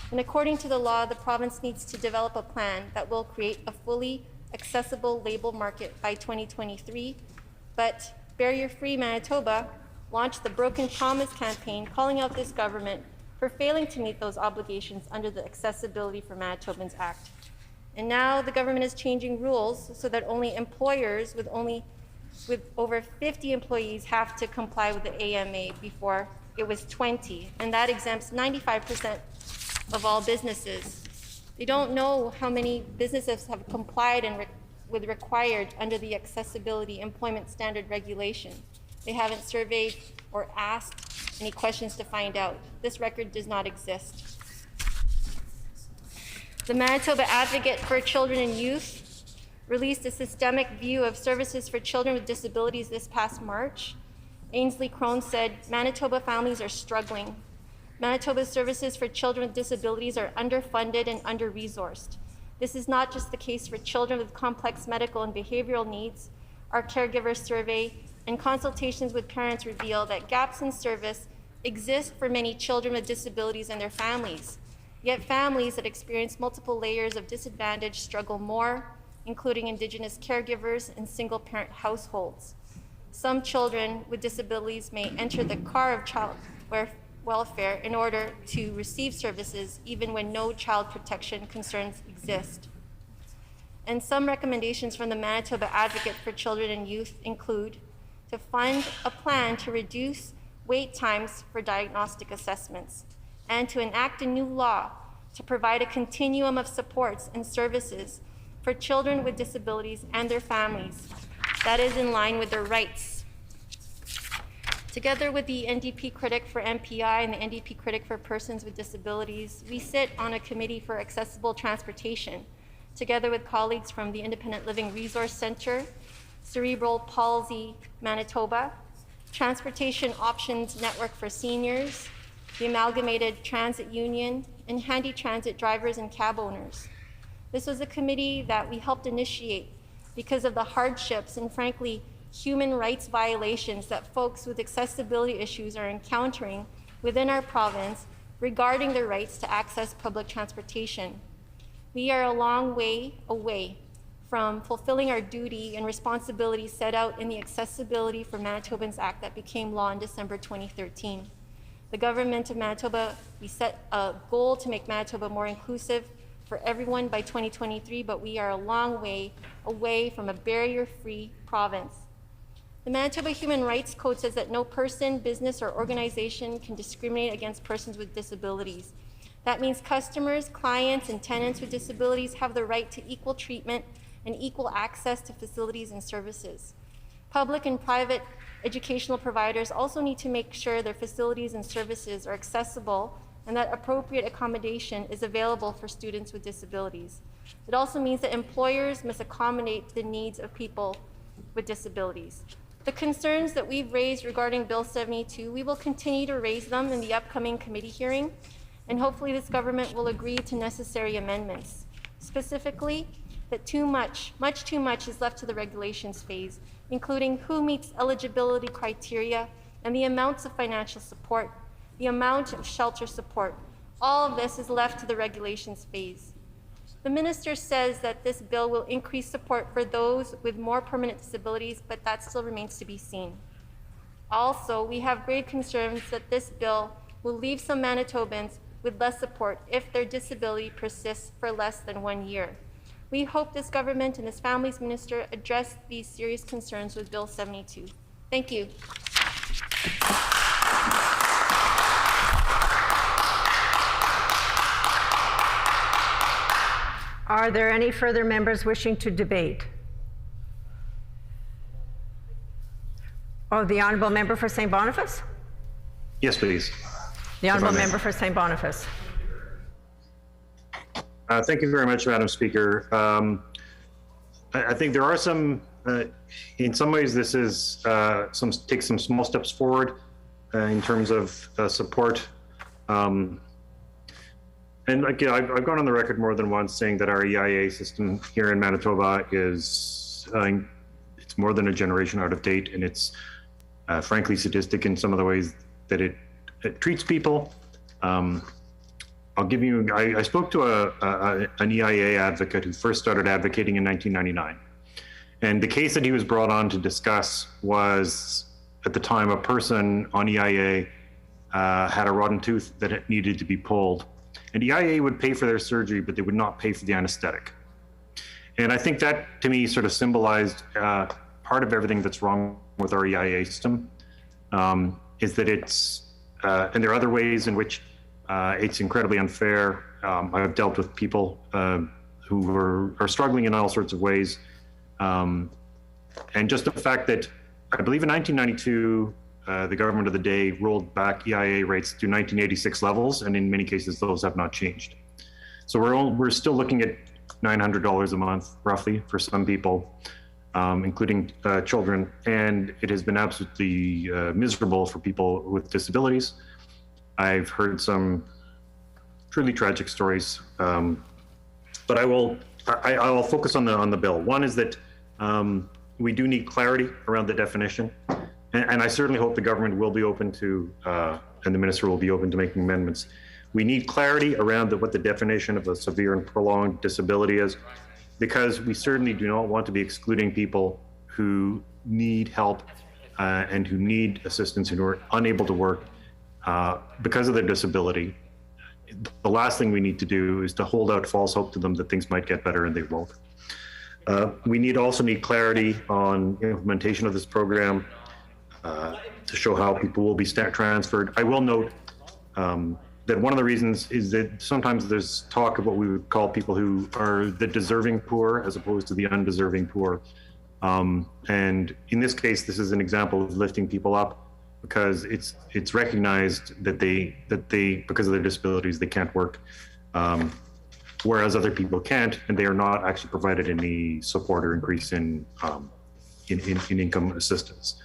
And according to the law, the province needs to develop a plan that will create a fully accessible label market by 2023. But Barrier Free Manitoba launched the Broken Promise campaign, calling out this government for for failing to meet those obligations under the Accessibility for Manitobans Act. And now the government is changing rules so that only employers with over 50 employees have to comply with the AMA. Before it was 20, and that exempts 95% of all businesses. They don't know how many businesses have complied with required under the Accessibility Employment Standard Regulation. They haven't surveyed or asked any questions to find out. This record does not exist. The Manitoba Advocate for Children and Youth released a systemic view of services for children with disabilities this past March. Ainsley Crone said, Manitoba families are struggling. Manitoba's services for children with disabilities are underfunded and under-resourced. This is not just the case for children with complex medical and behavioral needs. Our caregiver survey and consultations with parents reveal that gaps in service exist for many children with disabilities and their families. Yet families that experience multiple layers of disadvantage struggle more, including Indigenous caregivers and single-parent households. Some children with disabilities may enter the car of child welfare in order to receive services, even when no child protection concerns exist. And some recommendations from the Manitoba Advocate for Children and Youth include to fund a plan to reduce wait times for diagnostic assessments, and to enact a new law to provide a continuum of supports and services for children with disabilities and their families that is in line with their rights. Together with the NDP critic for MPI and the NDP critic for persons with disabilities, we sit on a committee for accessible transportation, together with colleagues from the Independent Living Resource Center, Cerebral Palsy Manitoba, Transportation Options Network for Seniors, the Amalgamated Transit Union, and Handy Transit drivers and cab owners. This was a committee that we helped initiate because of the hardships and, frankly, human rights violations that folks with accessibility issues are encountering within our province regarding their rights to access public transportation. We are a long way away from fulfilling our duty and responsibility set out in the Accessibility for Manitobans Act that became law in December 2013. The government of Manitoba, we set a goal to make Manitoba more inclusive for everyone by 2023, but we are a long way away from a barrier-free province. The Manitoba Human Rights Code says that no person, business, or organization can discriminate against persons with disabilities. That means customers, clients, and tenants with disabilities have the right to equal treatment and equal access to facilities and services. Public and private educational providers also need to make sure their facilities and services are accessible and that appropriate accommodation is available for students with disabilities. It also means that employers must accommodate the needs of people with disabilities. The concerns that we've raised regarding Bill 72, we will continue to raise them in the upcoming committee hearing, and hopefully this government will agree to necessary amendments. Specifically, that much too much is left to the regulations phase, including who meets eligibility criteria and the amounts of financial support, the amount of shelter support. All of this is left to the regulations phase. The minister says that this bill will increase support for those with more permanent disabilities, but that still remains to be seen. Also, we have grave concerns that this bill will leave some Manitobans with less support if their disability persists for less than 1 year. We hope this government and this Families Minister address these serious concerns with Bill 72. Thank you. Are there any further members wishing to debate? Oh, the Honourable Member for St. Boniface? Yes, please. The Honourable Member for St. Boniface. Thank you very much, Madam Speaker. I think there are some, in some ways, this is takes some small steps forward in terms of support. And again, I've gone on the record more than once saying that our EIA system here in Manitoba is it's more than a generation out of date, and it's frankly sadistic in some of the ways that it treats people. I'll give you, I spoke to an EIA advocate who first started advocating in 1999. And the case that he was brought on to discuss was, at the time, a person on EIA had a rotten tooth that it needed to be pulled. And EIA would pay for their surgery, but they would not pay for the anesthetic. And I think that, to me, sort of symbolized part of everything that's wrong with our EIA system, is that it's, and there are other ways in which it's incredibly unfair. I've dealt with people who are struggling in all sorts of ways. And just the fact that I believe in 1992, the government of the day rolled back EIA rates to 1986 levels, and in many cases, those have not changed. So we're still looking at $900 a month, roughly, for some people, including children, and it has been absolutely miserable for people with disabilities. I've heard some truly tragic stories, but I'll focus on the bill. One is that we do need clarity around the definition, and I certainly hope the government will be open to, and the minister will be open to making amendments. We need clarity around what the definition of a severe and prolonged disability is, because we certainly do not want to be excluding people who need help and who need assistance and who are unable to work because of their disability. The last thing we need to do is to hold out false hope to them that things might get better, and they won't. We also need clarity on implementation of this program to show how people will be transferred. I will note that one of the reasons is that sometimes there's talk of what we would call people who are the deserving poor as opposed to the undeserving poor. And in this case, this is an example of lifting people up, because it's recognized that they because of their disabilities, they can't work, whereas other people can't, and they are not actually provided any support or increase in income assistance.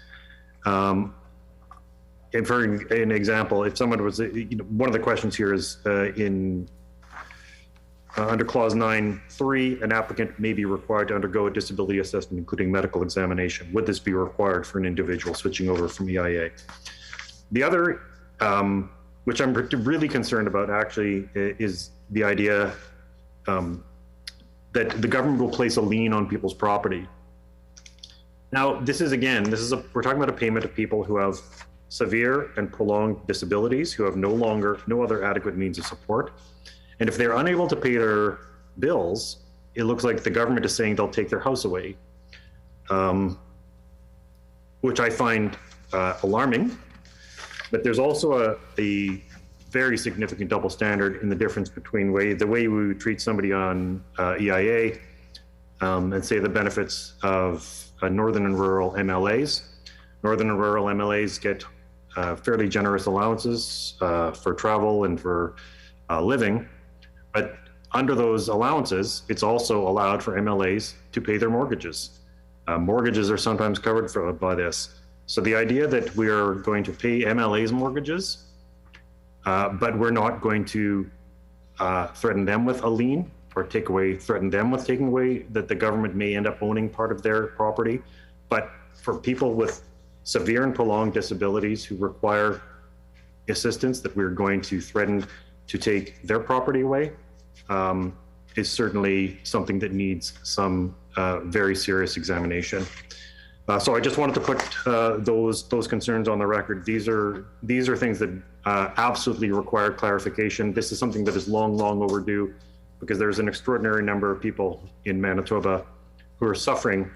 And for an example, if someone was, one of the questions here is under clause 9.3, an applicant may be required to undergo a disability assessment, including medical examination. Would this be required for an individual switching over from EIA? The other, which I'm really concerned about actually, is the idea that the government will place a lien on people's property. Now, we're talking about a payment to people who have severe and prolonged disabilities, who have no other adequate means of support. And if they're unable to pay their bills, it looks like the government is saying they'll take their house away, which I find alarming. But there's also a very significant double standard in the difference between the way we would treat somebody on EIA and say the benefits of northern and rural MLAs. Northern and rural MLAs get fairly generous allowances for travel and for living, but under those allowances, it's also allowed for MLAs to pay their mortgages. Mortgages are sometimes covered by this. So the idea that we are going to pay MLAs mortgages, but we're not going to threaten them with a lien or threaten them with taking away, that the government may end up owning part of their property. But for people with severe and prolonged disabilities who require assistance, that we're going to threaten to take their property away, is certainly something that needs some very serious examination. So I just wanted to put those concerns on the record. These are things that absolutely require clarification. This is something that is long overdue, because there's an extraordinary number of people in Manitoba who are suffering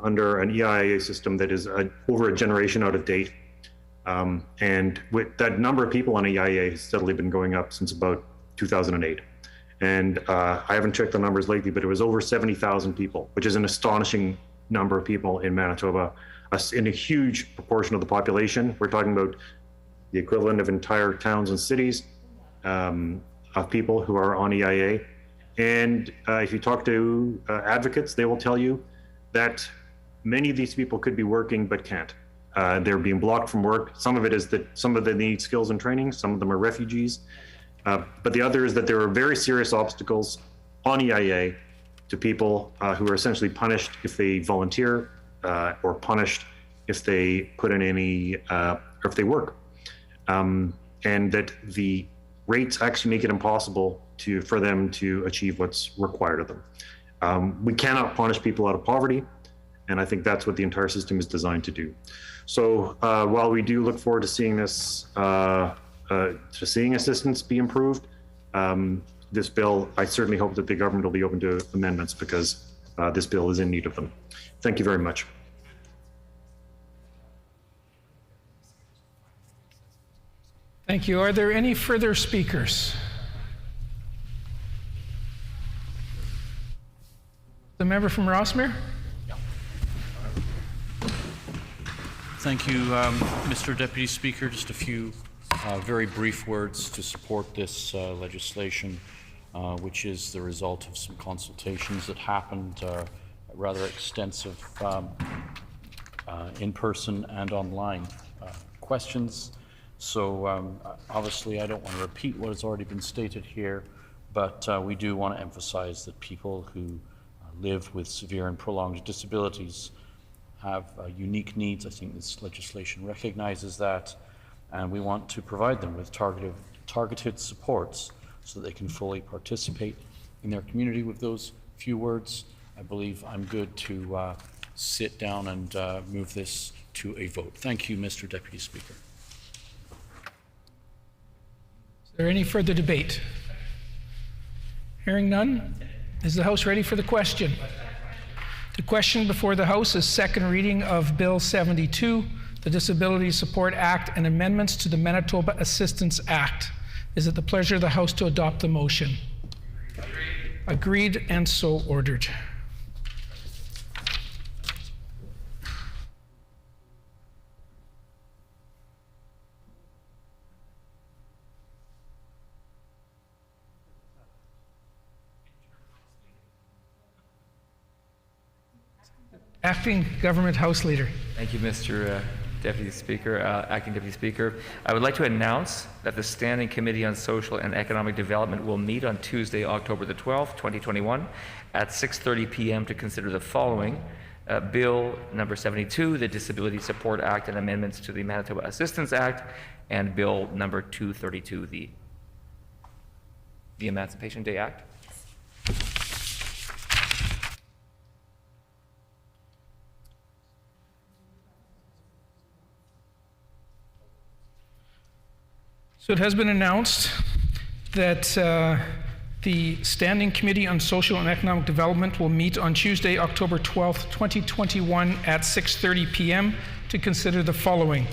under an EIA system that is over a generation out of date. And with that number of people on EIA has steadily been going up since about 2008. And I haven't checked the numbers lately, but it was over 70,000 people, which is an astonishing number of people in Manitoba, in a huge proportion of the population. We're talking about the equivalent of entire towns and cities of people who are on EIA. And if you talk to advocates, they will tell you that many of these people could be working but can't. They're being blocked from work. Some of it is that some of them need skills and training. Some of them are refugees. But the other is that there are very serious obstacles on EIA to people who are essentially punished if they volunteer or punished if they put in or if they work. And that the rates actually make it impossible for them to achieve what's required of them. We cannot punish people out of poverty. And I think that's what the entire system is designed to do. So while we do look forward to seeing this, seeing assistance be improved, this bill, I certainly hope that the government will be open to amendments, because this bill is in need of them. Thank you very much. Thank you. Are there any further speakers? The member from Rossmere? Thank you, Mr. Deputy Speaker. Just a few very brief words to support this legislation, which is the result of some consultations that happened, rather extensive in person and online questions. So obviously I don't want to repeat what has already been stated here, but we do want to emphasize that people who live with severe and prolonged disabilities have unique needs. I think this legislation recognizes that, and we want to provide them with targeted supports so that they can fully participate in their community. With those few words, I believe I'm good to sit down and move this to a vote. Thank you, Mr. Deputy Speaker. Is there any further debate? Hearing none, is the House ready for the question? The question before the House is second reading of Bill 72, the Disability Support Act, and amendments to the Manitoba Assistance Act. Is it the pleasure of the House to adopt the motion? Agreed, and so ordered. Acting Government House Leader. Thank you, Mr. Deputy Speaker, Acting Deputy Speaker. I would like to announce that the Standing Committee on Social and Economic Development will meet on Tuesday, October the 12th, 2021 at 6:30 p.m. to consider the following. Bill number 72, the Disability Support Act and amendments to the Manitoba Assistance Act, and Bill number 232, the Emancipation Day Act. So it has been announced that the Standing Committee on Social and Economic Development will meet on Tuesday, October 12th, 2021 at 6:30 p.m. to consider the following.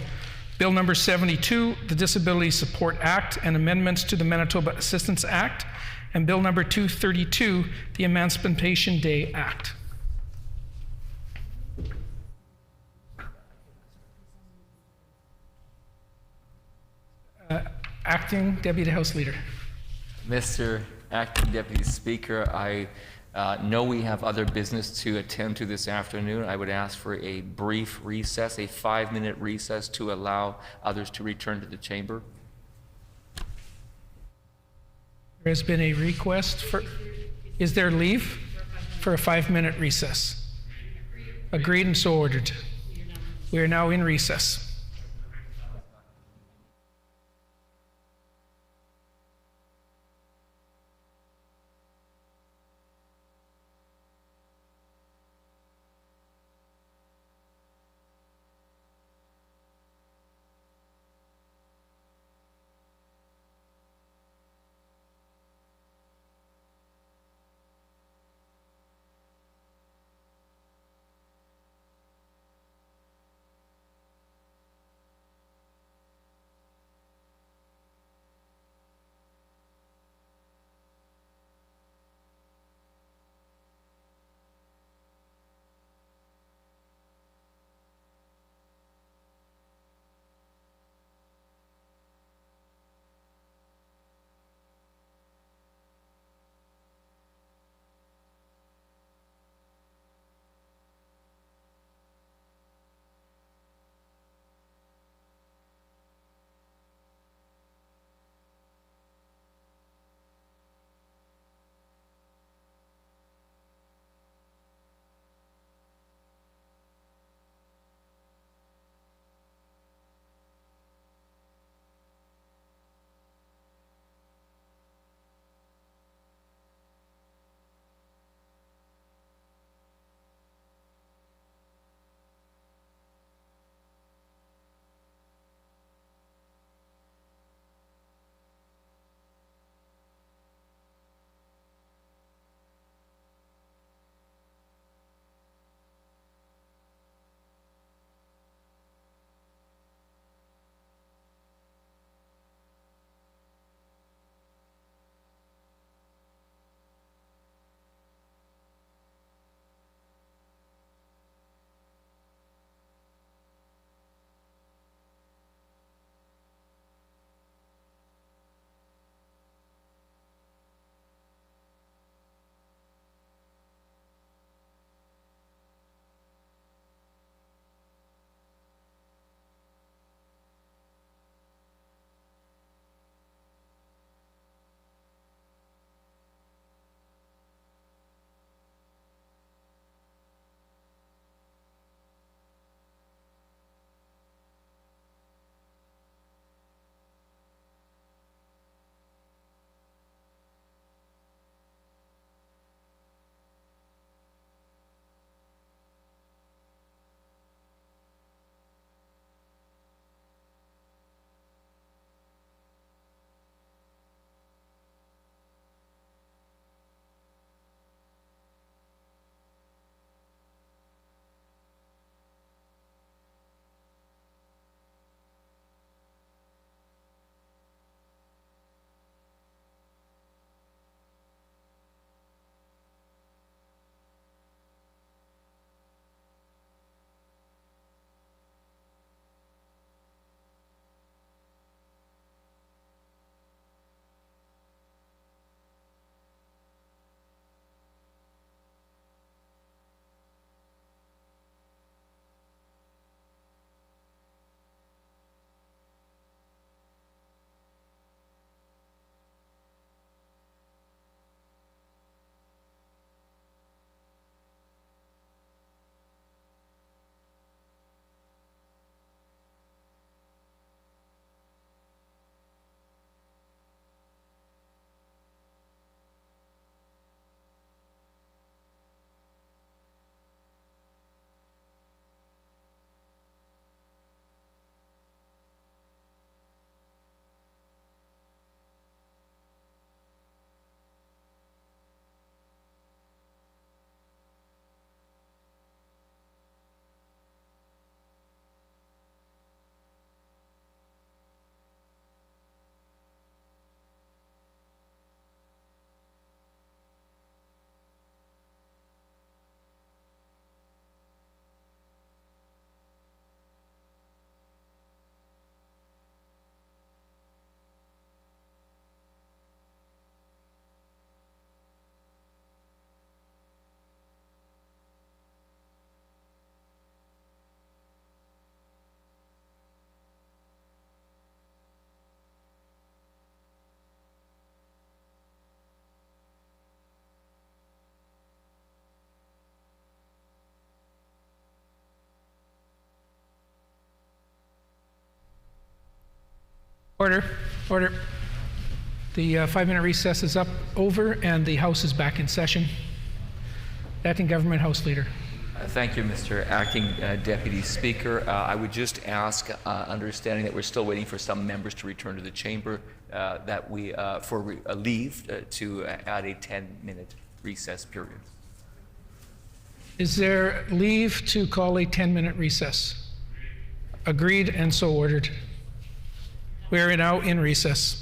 Bill number 72, the Disability Support Act and amendments to the Manitoba Assistance Act, and Bill number 232, the Emancipation Day Act. Acting Deputy House Leader. Mr. Acting Deputy Speaker, I know we have other business to attend to this afternoon. I would ask for a brief recess, a 5-minute recess, to allow others to return to the chamber. There has been a request for, is there leave for a 5-minute recess? Agreed, and so ordered. We are now in recess. Order. Order. The 5-minute recess is over, and the House is back in session. Acting Government House Leader. Thank you, Mr. Acting Deputy Speaker. I would just ask, understanding that we're still waiting for some members to return to the chamber, that we, for leave, to add a 10-minute recess period. Is there leave to call a 10-minute recess? Agreed and so ordered. We are now in recess.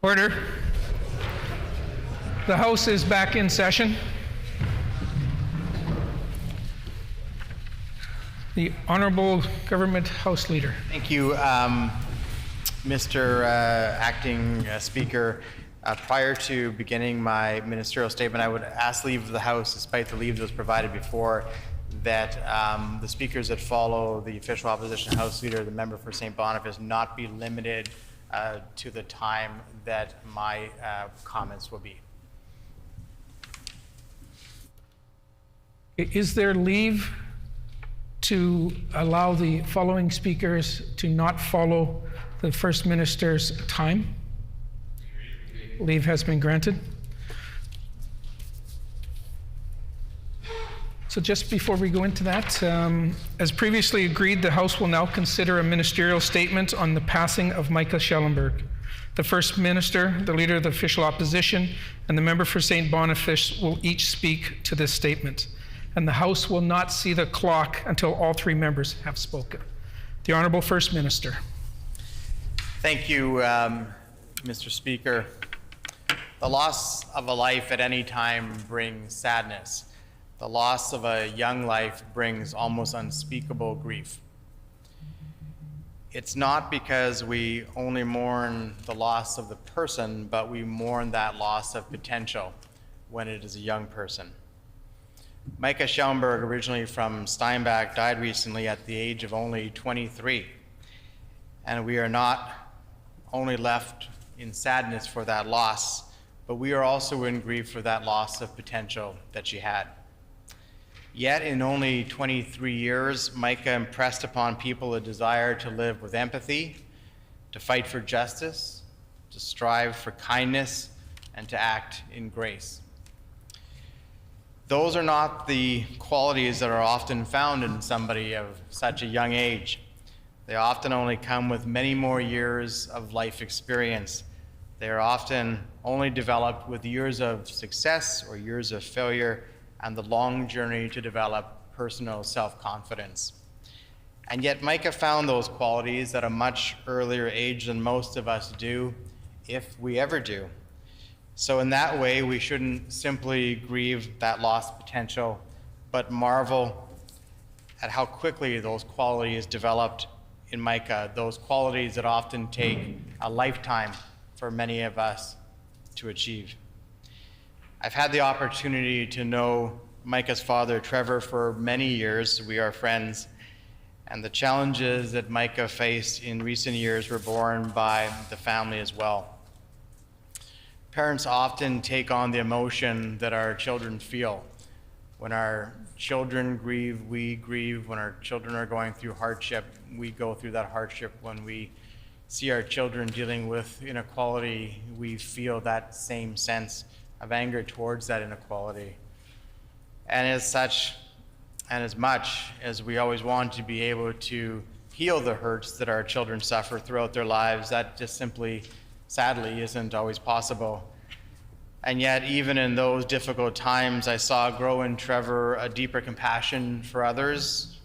Order. The House is back in session. The Honorable Government House Leader. Thank you, Mr. Acting Speaker. Prior to beginning my ministerial statement, I would ask leave of the House, despite the leave that was provided before, that the speakers that follow the official opposition House Leader, the member for St. Boniface, not be limited to the time that my comments will be. Is there leave to allow the following speakers to not follow the First Minister's time? Leave has been granted. So just before we go into that, as previously agreed, the House will now consider a ministerial statement on the passing of Micah Schellenberg. The First Minister, the Leader of the Official Opposition, and the member for St. Boniface will each speak to this statement. And the House will not see the clock until all three members have spoken. The Honourable First Minister. Thank you, Mr. Speaker. The loss of a life at any time brings sadness. The loss of a young life brings almost unspeakable grief. It's not because we only mourn the loss of the person, but we mourn that loss of potential when it is a young person. Micah Schellenberg, originally from Steinbach, died recently at the age of only 23. And we are not only left in sadness for that loss, but we are also in grief for that loss of potential that she had. Yet in only 23 years, Micah impressed upon people a desire to live with empathy, to fight for justice, to strive for kindness, and to act in grace. Those are not the qualities that are often found in somebody of such a young age. They often only come with many more years of life experience. They are often only developed with years of success or years of failure and the long journey to develop personal self-confidence. And yet Micah found those qualities at a much earlier age than most of us do, if we ever do. So in that way, we shouldn't simply grieve that lost potential, but marvel at how quickly those qualities developed in Micah, those qualities that often take a lifetime for many of us to achieve. I've had the opportunity to know Micah's father, Trevor, for many years. We are friends. And the challenges that Micah faced in recent years were borne by the family as well. Parents often take on the emotion that our children feel. When our children grieve, we grieve. When our children are going through hardship, we go through that hardship. When we see our children dealing with inequality, we feel that same sense of anger towards that inequality. And as such, and as much as we always want to be able to heal the hurts that our children suffer throughout their lives, that just simply, sadly, isn't always possible. And yet, even in those difficult times, I saw grow in Trevor a deeper compassion for others,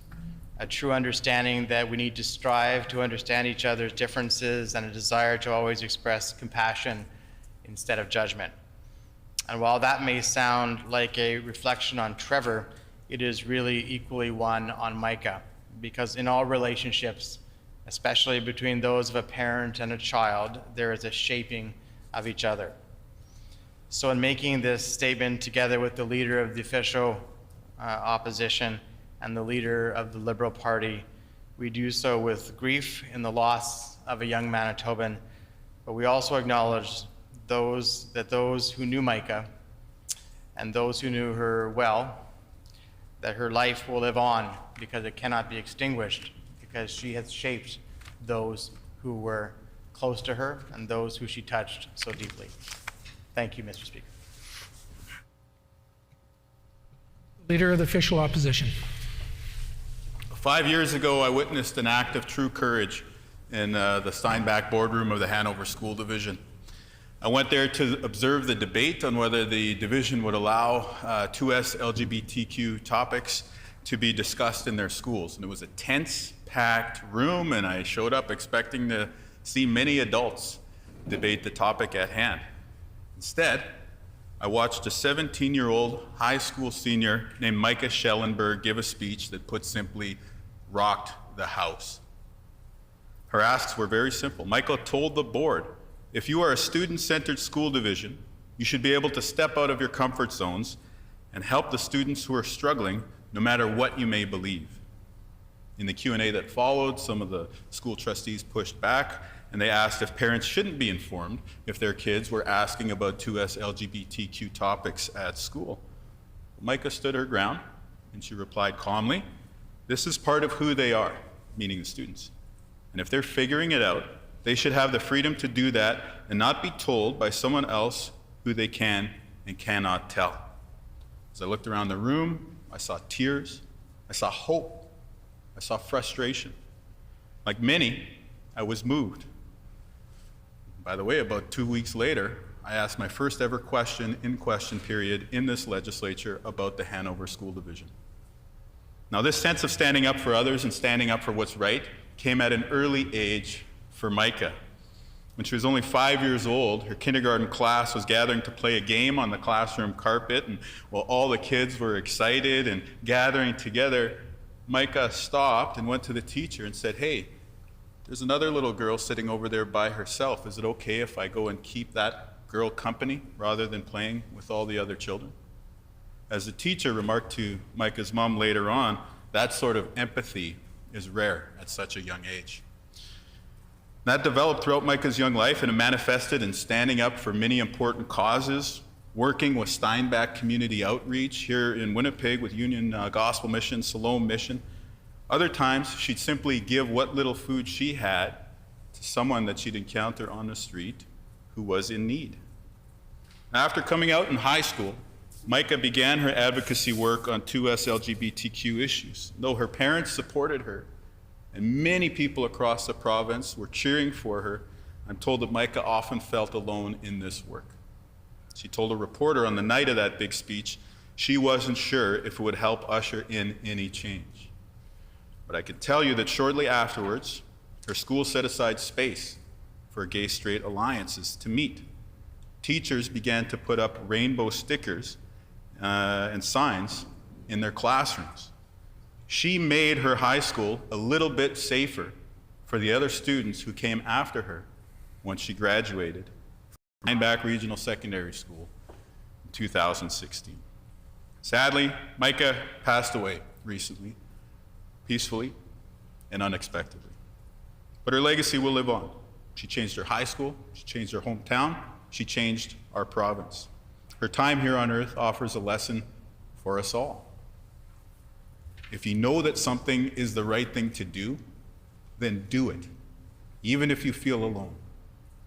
a true understanding that we need to strive to understand each other's differences, and a desire to always express compassion instead of judgment. And while that may sound like a reflection on Trevor, it is really equally one on Micah, because in all relationships, especially between those of a parent and a child, there is a shaping of each other. So in making this statement together with the leader of the official opposition and the leader of the Liberal Party, we do so with grief in the loss of a young Manitoban, but we also acknowledge those who knew Micah and those who knew her well, that her life will live on because it cannot be extinguished, because she has shaped those who were close to her and those who she touched so deeply. Thank you, Mr. Speaker. Leader of the Official Opposition. 5 years ago, I witnessed an act of true courage in the Steinbach boardroom of the Hanover School Division. I went there to observe the debate on whether the division would allow 2S LGBTQ topics to be discussed in their schools. And it was a tense, packed room, and I showed up expecting to see many adults debate the topic at hand. Instead, I watched a 17-year-old high school senior named Micah Schellenberg give a speech that, put simply, rocked the house. Her asks were very simple. Micah told the board, if you are a student-centered school division, you should be able to step out of your comfort zones and help the students who are struggling, no matter what you may believe. In the Q&A that followed, some of the school trustees pushed back, and they asked if parents shouldn't be informed if their kids were asking about 2S LGBTQ topics at school. Micah stood her ground, and she replied calmly, this is part of who they are, meaning the students. And if they're figuring it out, they should have the freedom to do that and not be told by someone else who they can and cannot tell. As I looked around the room, I saw tears, I saw hope, I saw frustration. Like many, I was moved. By the way, about 2 weeks later, I asked my first ever question in question period in this legislature about the Hanover School Division. Now, this sense of standing up for others and standing up for what's right came at an early age for Micah. When she was only 5 years old, her kindergarten class was gathering to play a game on the classroom carpet, and while all the kids were excited and gathering together, Micah stopped and went to the teacher and said, hey, there's another little girl sitting over there by herself. Is it okay if I go and keep that girl company rather than playing with all the other children? As the teacher remarked to Micah's mom later on, that sort of empathy is rare at such a young age. That developed throughout Micah's young life, and it manifested in standing up for many important causes, working with Steinbach Community Outreach here in Winnipeg with Union Gospel Mission, Siloam Mission. Other times, she'd simply give what little food she had to someone that she'd encounter on the street who was in need. After coming out in high school, Micah began her advocacy work on 2S LGBTQ issues. Though her parents supported her, and many people across the province were cheering for her, I'm told that Micah often felt alone in this work. She told a reporter on the night of that big speech she wasn't sure if it would help usher in any change. But I can tell you that shortly afterwards, her school set aside space for gay-straight alliances to meet. Teachers began to put up rainbow stickers and signs in their classrooms. She made her high school a little bit safer for the other students who came after her when she graduated from Steinbach Regional Secondary School in 2016. Sadly, Micah passed away recently, peacefully and unexpectedly. But her legacy will live on. She changed her high school, she changed her hometown, she changed our province. Her time here on earth offers a lesson for us all. If you know that something is the right thing to do, then do it, even if you feel alone,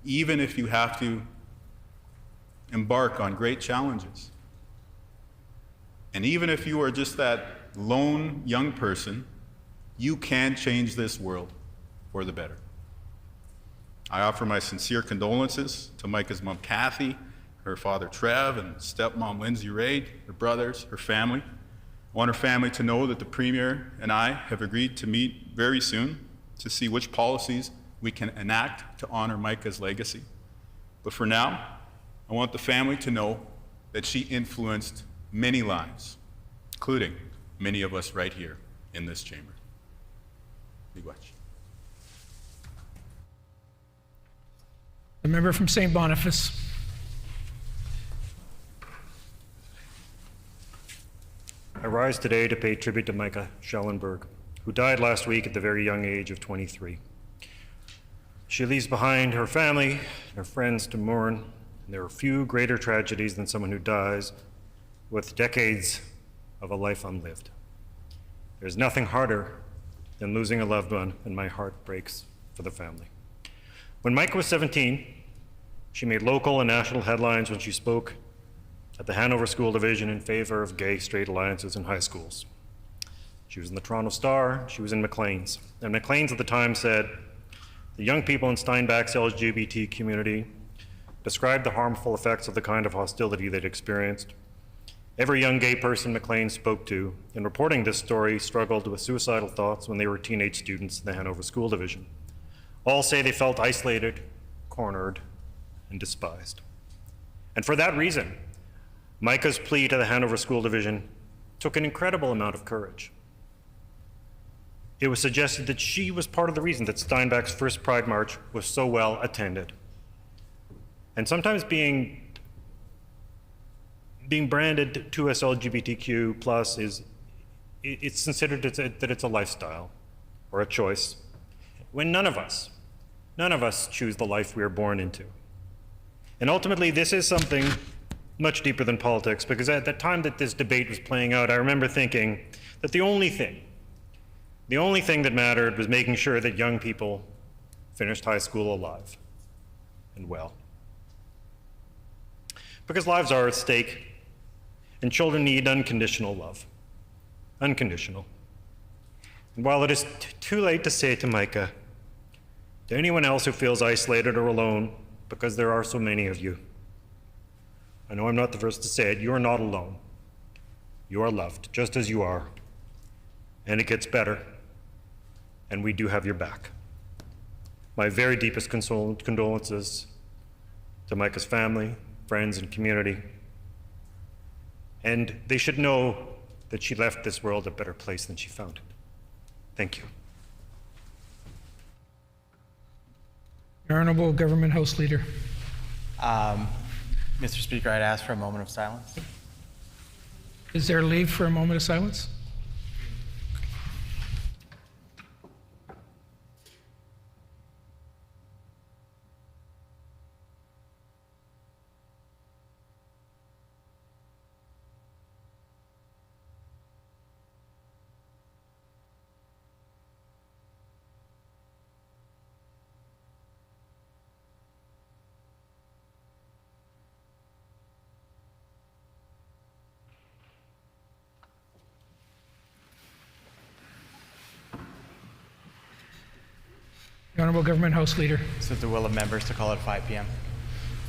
even if you have to embark on great challenges. And even if you are just that lone young person, you can change this world for the better. I offer my sincere condolences to Micah's mom, Kathy, her father, Trev, and stepmom, Lindsay Raid, her brothers, her family. I want her family to know that the Premier and I have agreed to meet very soon to see which policies we can enact to honor Micah's legacy. But for now, I want the family to know that she influenced many lives, including many of us right here in this chamber. Miigwech. The member from St. Boniface. I rise today to pay tribute to Micah Schellenberg, who died last week at the very young age of 23. She leaves behind her family and her friends to mourn, and there are few greater tragedies than someone who dies with decades of a life unlived. There's nothing harder than losing a loved one, and my heart breaks for the family. When Micah was 17, she made local and national headlines when she spoke at the Hanover School Division in favor of gay-straight alliances in high schools. She was in the Toronto Star, she was in Maclean's. And Maclean's at the time said, the young people in Steinbach's LGBT community described the harmful effects of the kind of hostility they'd experienced. Every young gay person Maclean spoke to in reporting this story struggled with suicidal thoughts when they were teenage students in the Hanover School Division. All say they felt isolated, cornered, and despised. And for that reason, Micah's plea to the Hanover School Division took an incredible amount of courage. It was suggested that she was part of the reason that Steinbach's first Pride March was so well attended. And sometimes being branded to us LGBTQ plus it's considered that it's a lifestyle or a choice, when none of us choose the life we are born into. And ultimately, this is something much deeper than politics, because at the time that this debate was playing out, I remember thinking that the only thing that mattered was making sure that young people finished high school alive and well. Because lives are at stake, and children need unconditional love. Unconditional. And while it is too late to say to Micah, to anyone else who feels isolated or alone, because there are so many of you, I know I'm not the first to say it, you are not alone. You are loved, just as you are. And it gets better, and we do have your back. My very deepest condolences to Micah's family, friends, and community. And they should know that she left this world a better place than she found it. Thank you. Your Honourable Government House Leader. Mr. Speaker, I'd ask for a moment of silence. Is there leave for a moment of silence? The Honourable Government House Leader. Is it the will of members to call it 5 p.m.?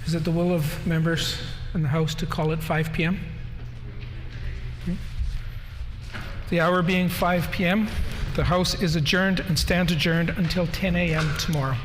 Is it the will of members in the House to call it 5 p.m.? Okay. The hour being 5 p.m., the House is adjourned and stands adjourned until 10 a.m. tomorrow.